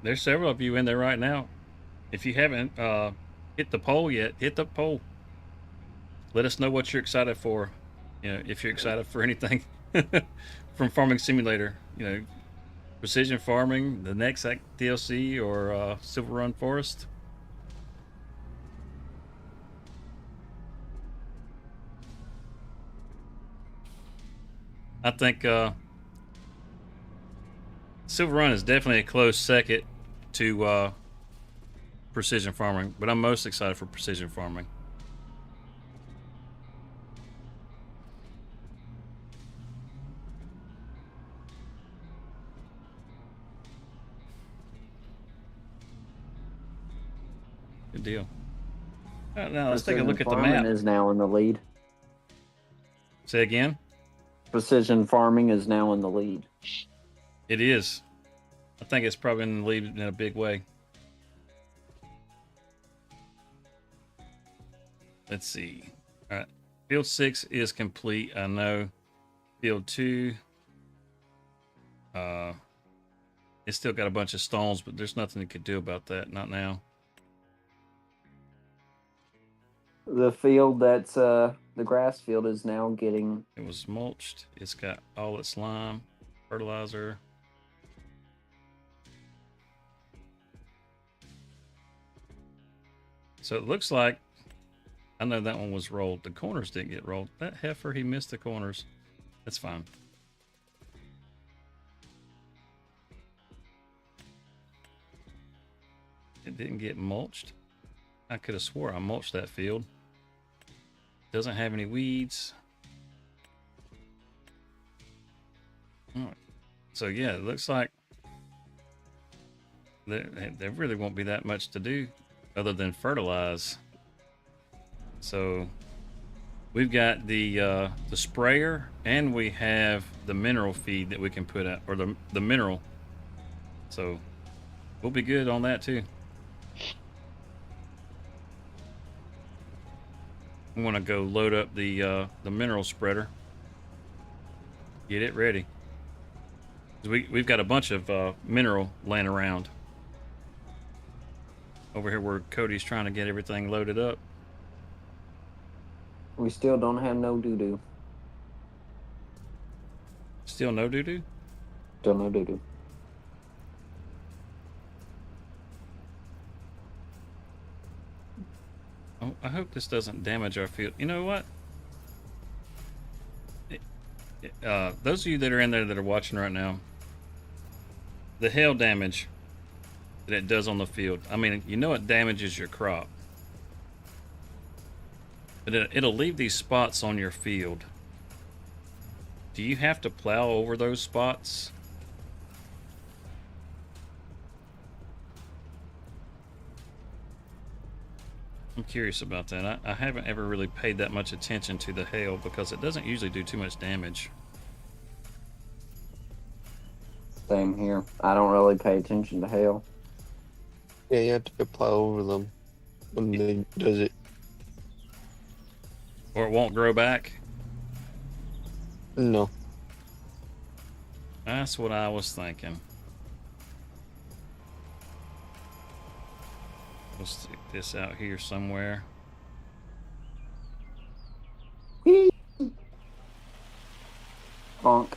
There's several of you in there right now. If you haven't hit the poll yet, hit the poll. Let us know what you're excited for. You know, if you're excited for anything from Farming Simulator. You know, precision farming, the next DLC, or Silver Run Forest. I think Silver Run is definitely a close second to precision farming, but I'm most excited for precision farming. Good deal. All right, now let's take a look at the Farming map. is now in the lead. Say again? Precision farming is now in the lead. It is. I think it's probably in the lead in a big way. Let's see. All right. Field 6 is complete. I know. Field 2. It's still got a bunch of stones, but there's nothing it could do about that. Not now. The field that's the grass field is now getting. It was mulched. It's got all its lime, fertilizer. So it looks like, I know that one was rolled. The corners didn't get rolled. That heifer, he missed the corners. That's fine. It didn't get mulched. I could have swore I mulched that field. Doesn't have any weeds. All right. So yeah, it looks like there really won't be that much to do other than fertilize. So we've got the sprayer, and we have the mineral feed that we can put out, or the mineral. So we'll be good on that too. I want to go load up the mineral spreader. Get it ready. We've got a bunch of mineral laying around over here where Cody's trying to get everything loaded up. We still don't have no doo-doo. Still no doo-doo? Still no doo-doo. Oh, I hope this doesn't damage our field. You know what? Those of you that are in there that are watching right now, the hail damage that it does on the field, I mean, you know it damages your crop. But it'll leave these spots on your field. Do you have to plow over those spots? I'm curious about that. I haven't ever really paid that much attention to the hail because it doesn't usually do too much damage. Same here. I don't really pay attention to hail. Yeah, you have to plow over them when they does it. Or it won't grow back? No. That's what I was thinking. We'll stick this out here somewhere. Bonk.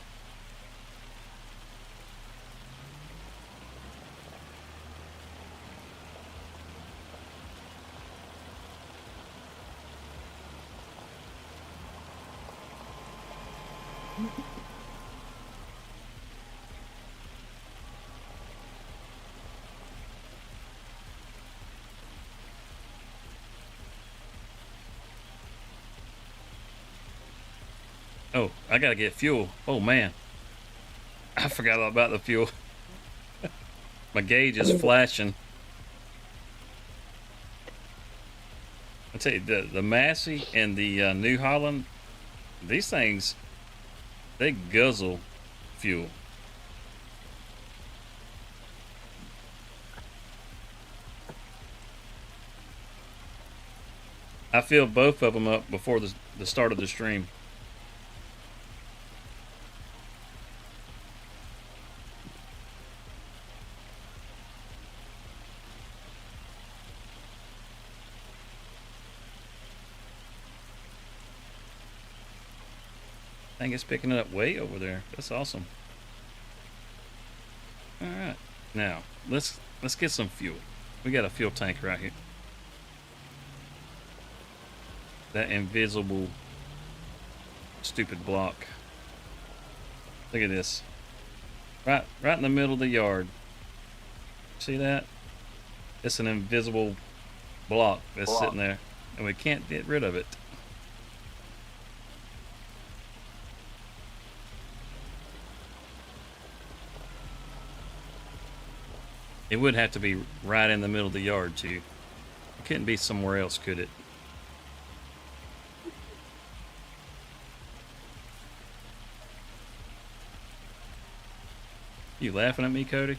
Oh, I gotta get fuel. Oh man, I forgot all about the fuel. My gauge is flashing. I tell you, the Massey and the New Holland, these things, they guzzle fuel. I filled both of them up before the start of the stream. I think it's picking it up way over there. That's awesome. All right, now let's get some fuel. We got a fuel tank right here. That invisible stupid block. Look at this. Right in the middle of the yard. See that? It's an invisible block that's sitting there, and we can't get rid of it. It would have to be right in the middle of the yard too. It couldn't be somewhere else, could it? You laughing at me, Cody?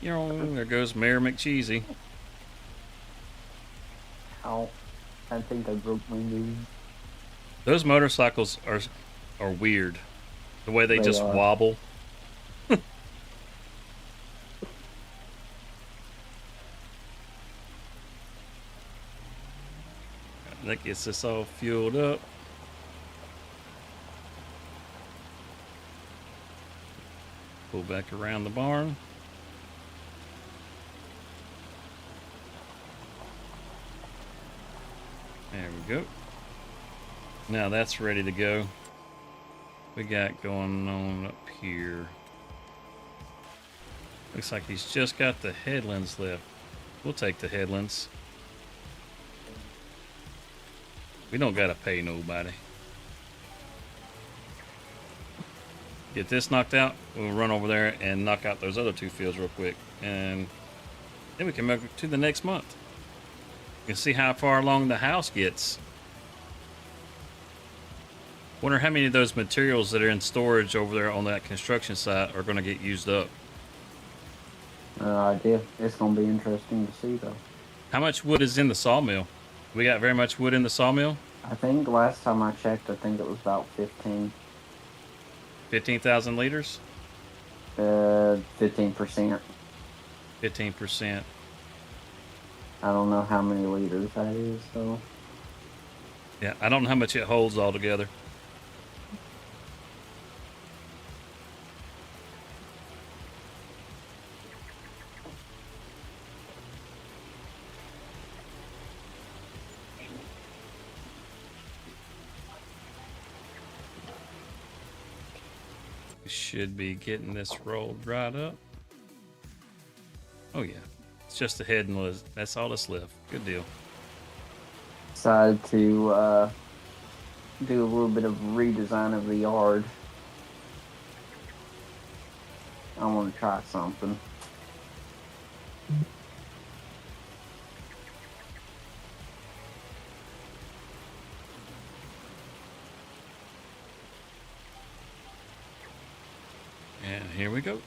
There goes Mayor McCheesy. Ow. I think I broke my knee. Those motorcycles are weird. The way they just are. wobble. That gets us all fueled up. Pull back around the barn. There we go. Now that's ready to go. We got going on up here. Looks like he's just got the headlands left. We'll take the headlands. We don't gotta pay nobody. Get this knocked out, we'll run over there and knock out those other 2 fields real quick. And then we can move to the next month. You can see how far along the house gets. Wonder how many of those materials that are in storage over there on that construction site are going to get used up. No idea. It's going to be interesting to see, though. How much wood is in the sawmill? We got very much wood in the sawmill? I think last time I checked, I think it was about 15. 15,000 liters? 15%. 15%. I don't know how many liters that is, though. Yeah, I don't know how much it holds altogether. Should be getting this rolled right up. Oh yeah, it's just the head and was that's all that's left. Good deal. Decided to do a little bit of redesign of the yard. I want to try something. And here we go.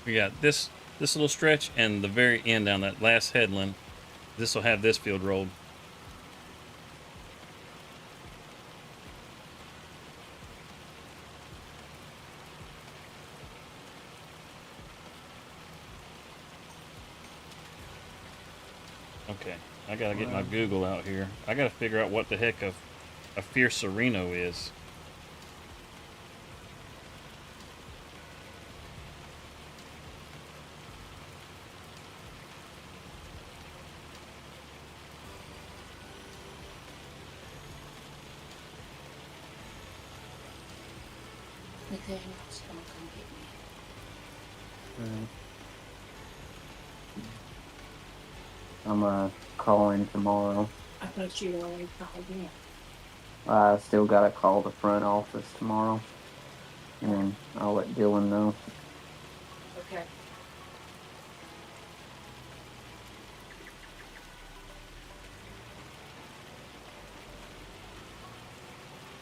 We got this little stretch and the very end down that last headland. This will have this field rolled. Okay, I gotta get my Google out here. I gotta figure out what the heck a fiercerino is. Nathaniel's gonna come get me. I'm gonna call in tomorrow. I thought you already called in. I still gotta call the front office tomorrow, and then I'll let Dylan know. Okay.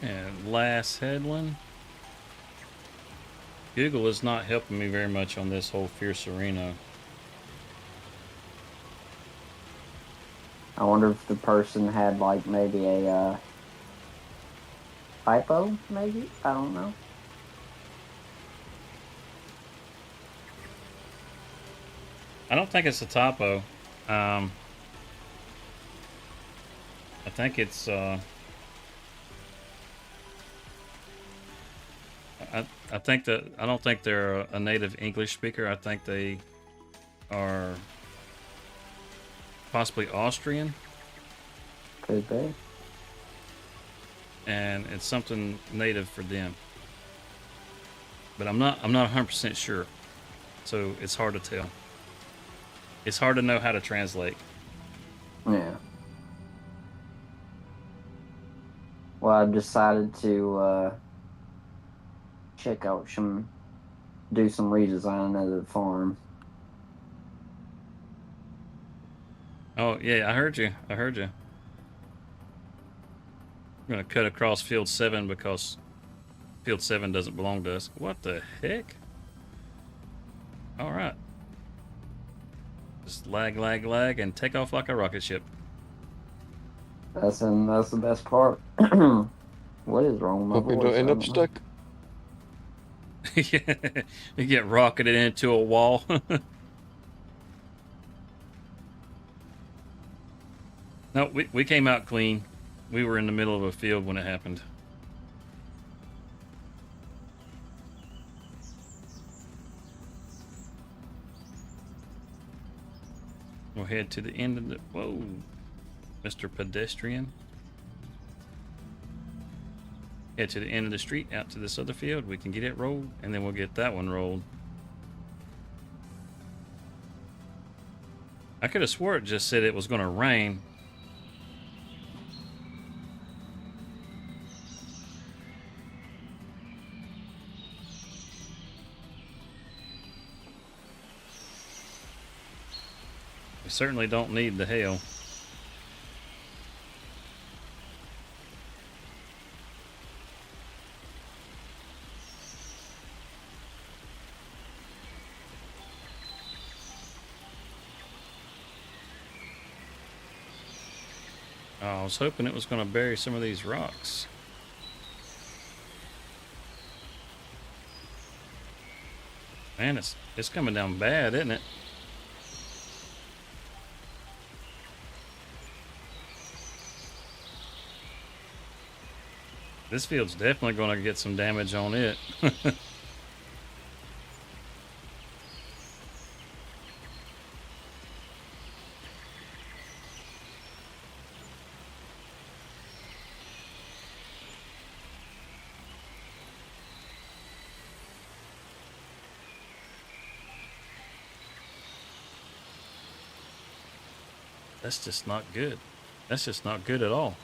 And last headland. Google is not helping me very much on this whole fiercerino. I wonder if the person had like maybe a typo, maybe? I don't know. I don't think it's a typo. I think it's I think that I don't think they're a native English speaker. I think they are possibly Austrian, Could be. and it's something native for them. But I'm not 100% sure, so it's hard to tell. It's hard to know how to translate. Yeah. Well, I've decided to check out do some redesign of the farm. Oh yeah, I heard you. I heard you. I'm gonna cut across field 7 because field 7 doesn't belong to us. What the heck? All right. Just lag, and take off like a rocket ship. That's the best part. What is wrong with my Hope we voice? don't end I up don't know. stuck. Yeah, you get rocketed into a wall. No, we came out clean. We were in the middle of a field when it happened. We'll head to the end of the... Whoa, Mr. Pedestrian. Head to the end of the street, out to this other field. We can get it rolled, and then we'll get that one rolled. I could have swore it just said it was going to rain. We certainly don't need the hail. Oh, I was hoping it was going to bury some of these rocks. Man, it's coming down bad, isn't it? This field's definitely going to get some damage on it. That's just not good. That's just not good at all.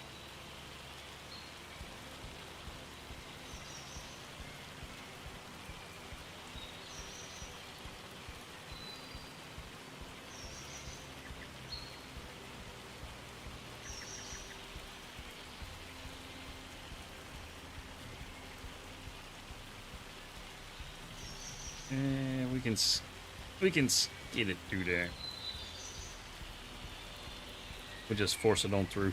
And we can get it through there. We just force it on through.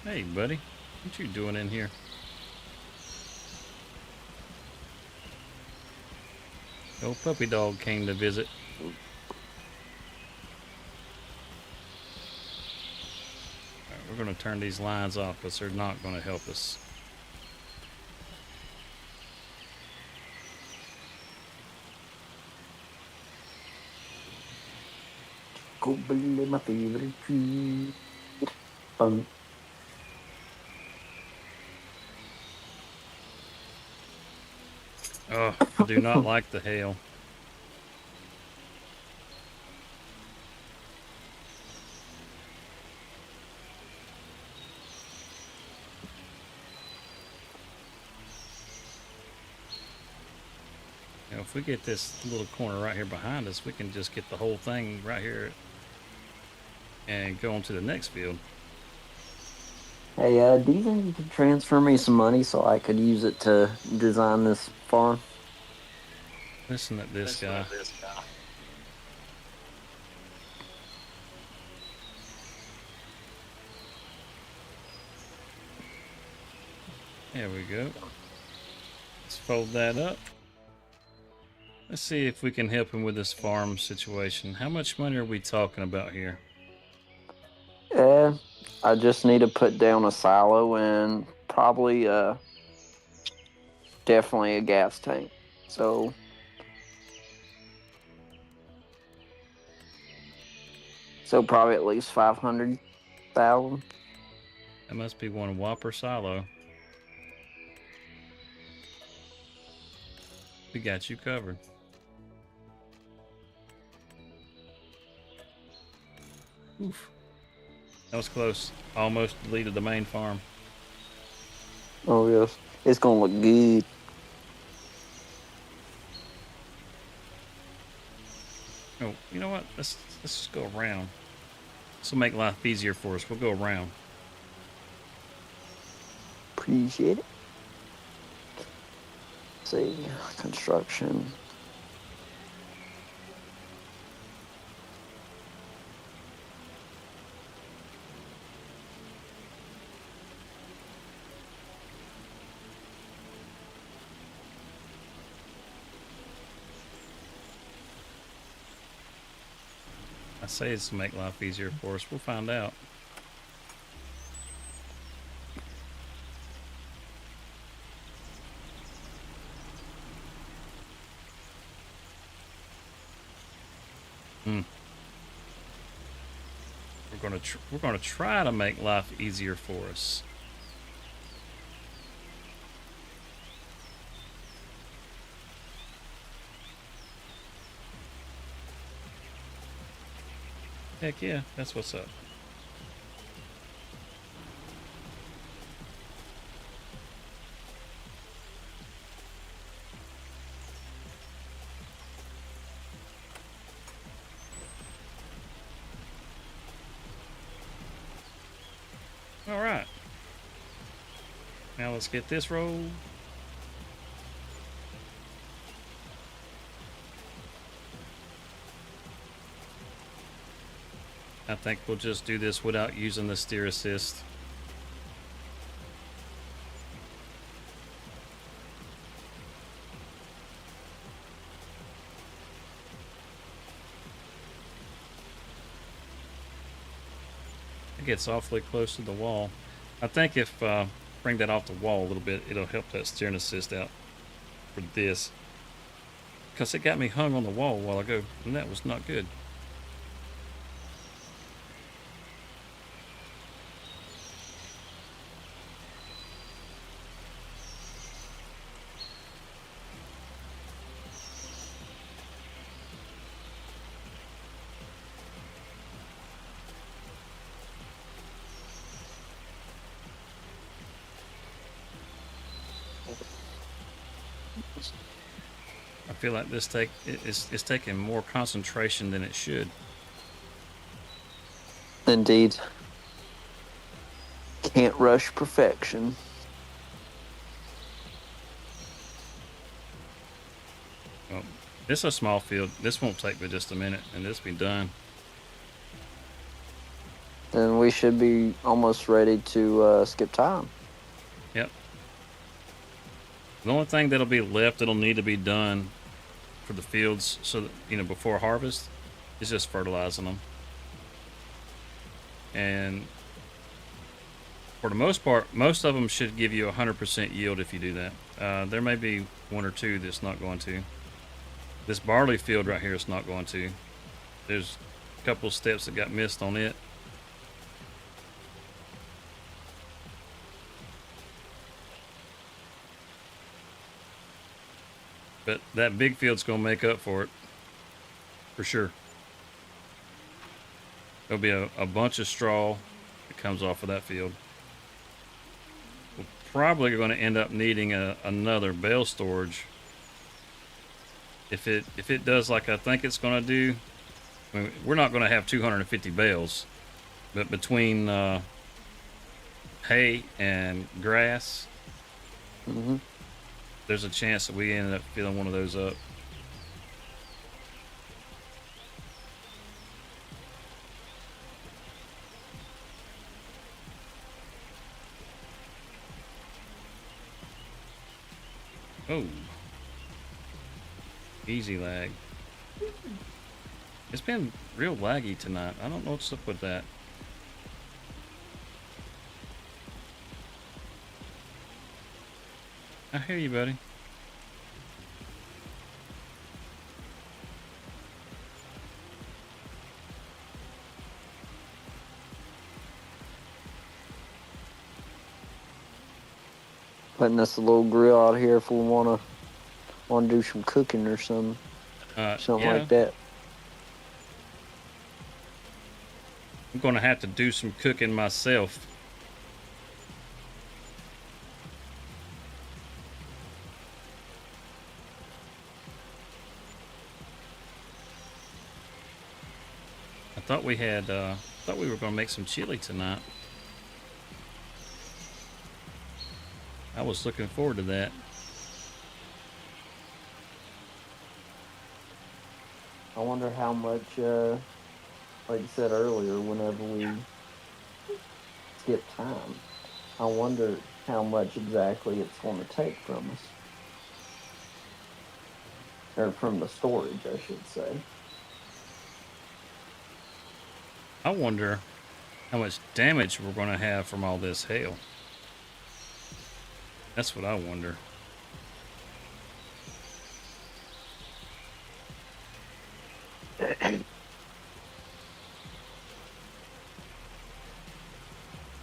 Hey, buddy. What you doing in here? Old puppy dog came to visit. Alright, we're going to turn these lines off because they're not going to help us. My favorite food. Fun. Oh, I do not like the hail. You know, if we get this little corner right here behind us, we can just get the whole thing right here and go on to the next field. Hey, do you think you could transfer me some money so I could use it to design this farm? Listen to this guy. There we go. Let's fold that up. Let's see if we can help him with this farm situation. How much money are we talking about here? Yeah, I just need to put down a silo and probably definitely a gas tank. So probably at least 500,000. That must be one whopper silo. We got you covered. Oof. That was close. Almost deleted the main farm. Oh yes, it's gonna look good. Oh, you know what? Let's just go around. This will make life easier for us. We'll go around. Appreciate it. Let's see, construction. I say it's to make life easier for us. We'll find out. We're gonna try to make life easier for us. Heck yeah, that's what's up. All right. Now let's get this rolled. I think we'll just do this without using the steer assist. It gets awfully close to the wall. I think if bring that off the wall a little bit, it'll help that steering assist out for this. Because it got me hung on the wall a while ago, and that was not good. I feel like this it's taking more concentration than it should. Indeed. Can't rush perfection. Well, this is a small field. This won't take but just a minute, and this will be done. Then we should be almost ready to skip time. Yep. The only thing that'll be left that'll need to be done for the fields, so that, you know, before harvest, is just fertilizing them. And for the most part, most of them should give you 100% yield if you do that. There may be one or two that's not going to. This barley field right here is not going to. There's a couple of steps that got missed on it. But that big field's going to make up for it, for sure. There'll be a bunch of straw that comes off of that field. We're probably going to end up needing another bale storage. If it does like I think it's going to do, I mean, we're not going to have 250 bales, but between hay and grass, there's a chance that we ended up filling one of those up. Oh. Easy lag. It's been real laggy tonight. I don't know what's up with that. I hear you, buddy. putting us a little grill out here if we wanna do some cooking or something Yeah, like that. I'm gonna have to do some cooking myself. I thought we had, thought we were gonna make some chili tonight. I was looking forward to that. I wonder how much, like you said earlier, whenever we skip time, I wonder how much exactly it's going to take from us. Or from the storage, I should say. I wonder how much damage we're gonna have from all this hail. That's what I wonder.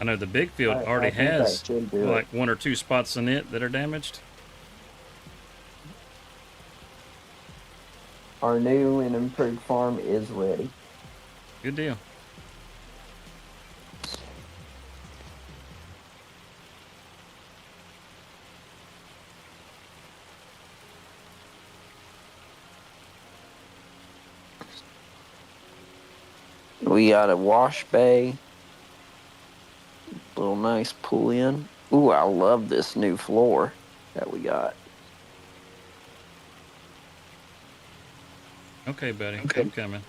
I know the big field already I think I has should do like it. 1 or 2 spots in it that are damaged. Our new and improved farm is ready. Good deal. We got a wash bay, little nice pull in. Ooh, I love this new floor that we got. Okay, buddy. Okay. I'm coming.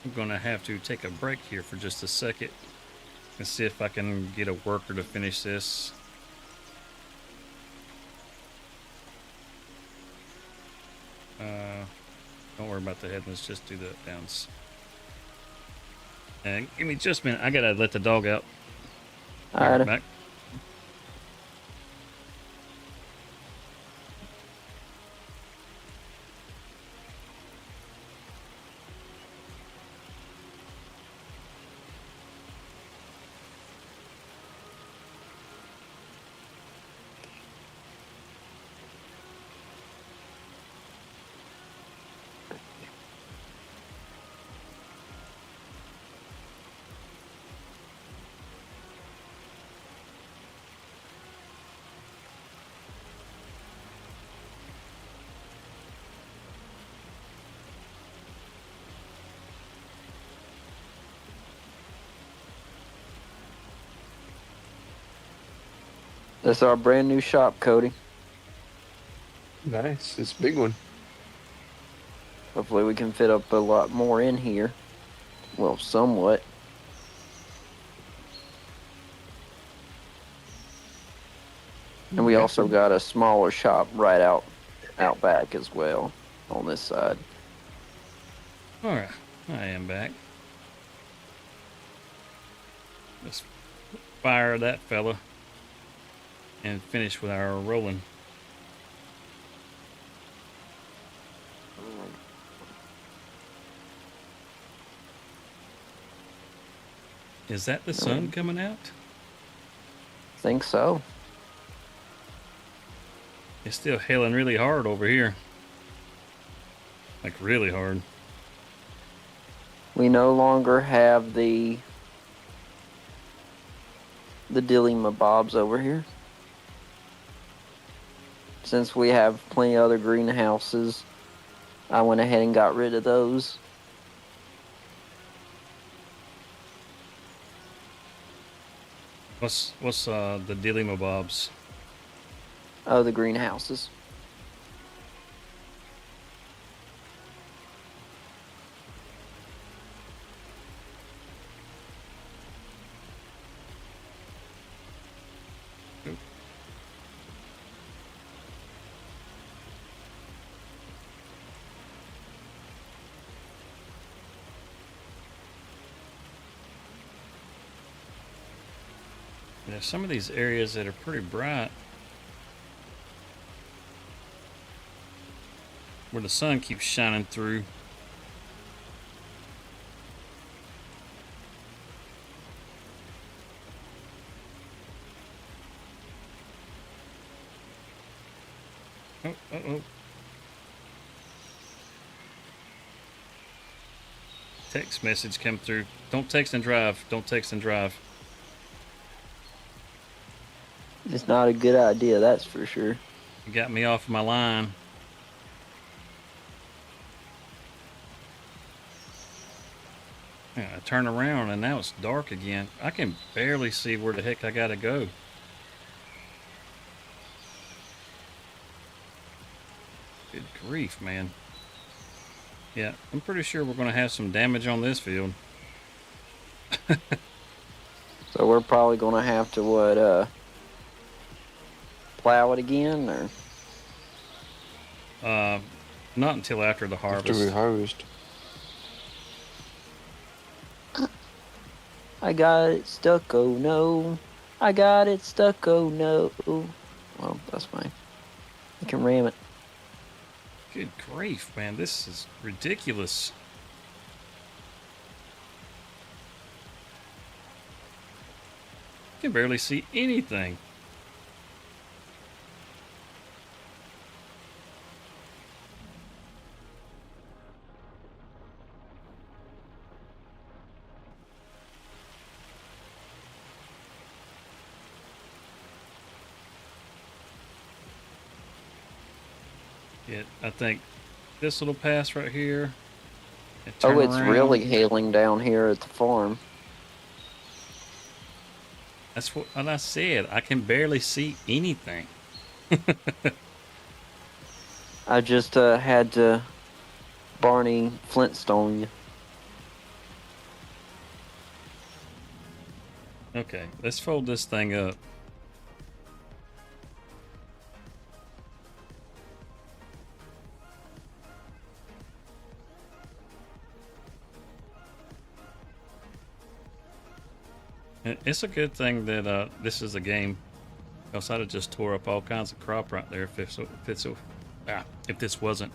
I'm gonna have to take a break here for just a second and see if I can get a worker to finish this. Don't worry about the head. Let's just do the downs. And give me just a minute. I gotta let the dog out. Be right Alright. back. That's our brand new shop, Cody. Nice. It's a big one. Hopefully we can fit up a lot more in here. Well, somewhat. And we also got a smaller shop right out back as well on this side. All right, I am back. Let's fire that fella and finish with our rolling. Is that the sun coming out? Think so. It's still hailing really hard over here. Like really hard. We no longer have the dilemma bobs over here. Since we have plenty of other greenhouses, I went ahead and got rid of those. What's the dilemma bobs? Oh, the greenhouses. There's some of these areas that are pretty bright, where the sun keeps shining through. Oh. Text message come through. Don't text and drive. Don't text and drive. It's not a good idea, that's for sure. You got me off my line. Yeah, I turn around and now it's dark again. I can barely see where the heck I gotta go. Good grief, man. Yeah, I'm pretty sure we're gonna have some damage on this field. So we're probably gonna have to plow it again, or Not until after the harvest. After we harvest. I got it stuck, oh no. I got it stuck, oh no. Well, that's fine. I can ram it. Good grief, man. This is ridiculous. I can barely see anything. I think this little pass right here. Oh, it's really hailing down here at the farm. That's what I said. I can barely see anything. I just had to Barney Flintstone you. Okay, let's fold this thing up. It's a good thing that this is a game, else I'd have just tore up all kinds of crop right there if this wasn't.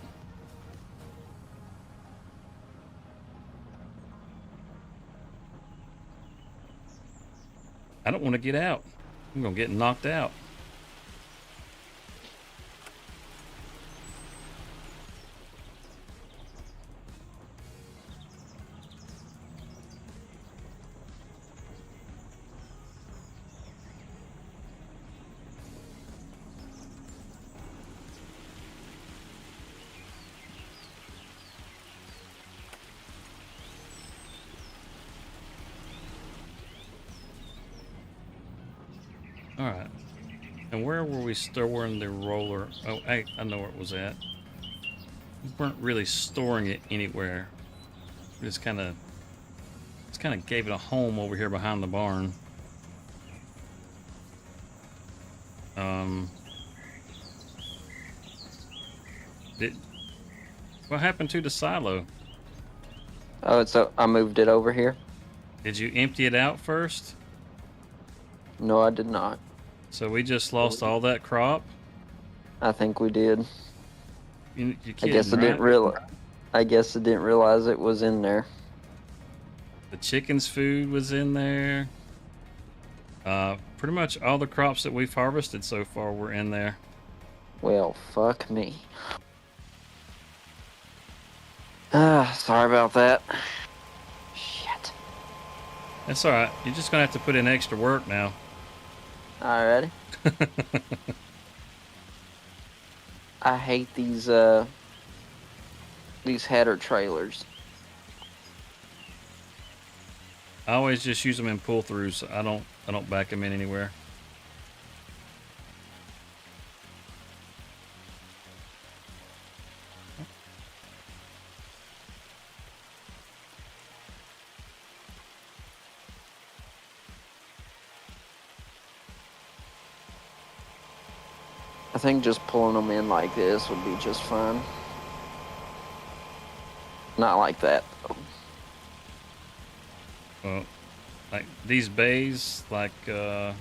I don't want to get out. I'm gonna get knocked out. All right. And where were we storing the roller? Oh, I know where it was at. We weren't really storing it anywhere. We just kind of gave it a home over here behind the barn. What happened to the silo? Oh, I moved it over here. Did you empty it out first? No, I did not. So we just lost all that crop? I think we did. You're I kidding, guess I didn't right? I guess I didn't realize it was in there. The chicken's food was in there. Pretty much all the crops that we've harvested so far were in there. Well, fuck me. Sorry about that. Shit. That's alright. You're just gonna have to put in extra work now. Alrighty. I hate these header trailers. I always just use them in pull-throughs. I don't back them in anywhere. I think just pulling them in like this would be just fine. Not like that, though. Well, like these bays, like, oh,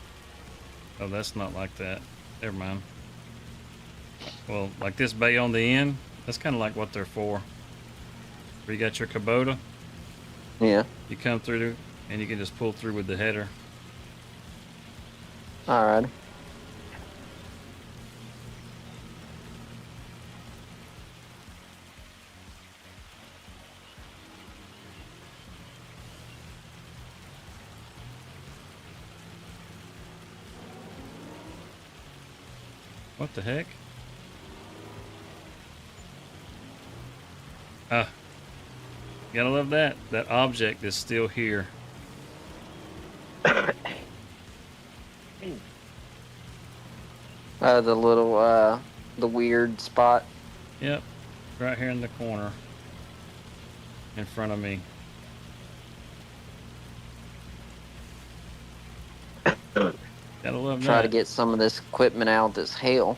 that's not like that. Never mind. Well, like this bay on the end, that's kind of like what they're for. Where you got your Kubota, Yeah. you come through and you can just pull through with the header. Alright. What the heck? Ah, gotta love that. That object is still here. The little, the weird spot. Yep, right here in the corner, in front of me. Gotta love Try to that. get some of this equipment out this hail.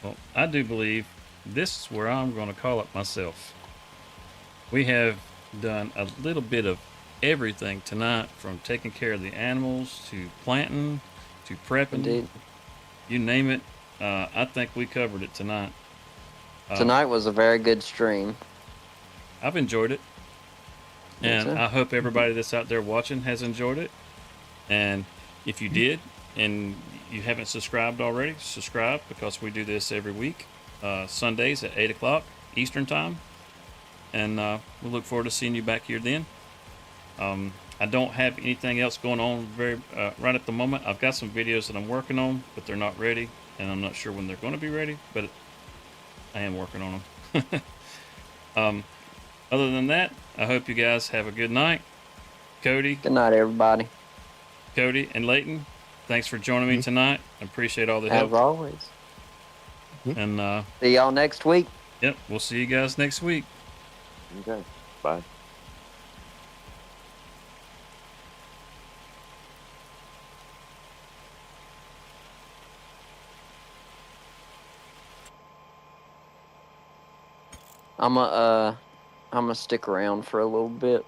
Well, I do believe this is where I'm going to call it myself. We have done a little bit of everything tonight, from taking care of the animals to planting to prepping. Indeed. You name it. I think we covered it tonight. Tonight was a very good stream. I've enjoyed it. And too. I hope everybody that's out there watching has enjoyed it. And if you did and you haven't subscribed already, subscribe, because we do this every week, Sundays at 8 o'clock Eastern Time. And we look forward to seeing you back here then. I don't have anything else going on right at the moment. I've got some videos that I'm working on, but they're not ready. And I'm not sure when they're going to be ready, but I am working on them. Other than that, I hope you guys have a good night. Cody. Good night, everybody. Cody and Leighton, thanks for joining me tonight. I appreciate all the help. As always. And see y'all next week. Yep, we'll see you guys next week. Okay. Bye. I'm gonna stick around for a little bit.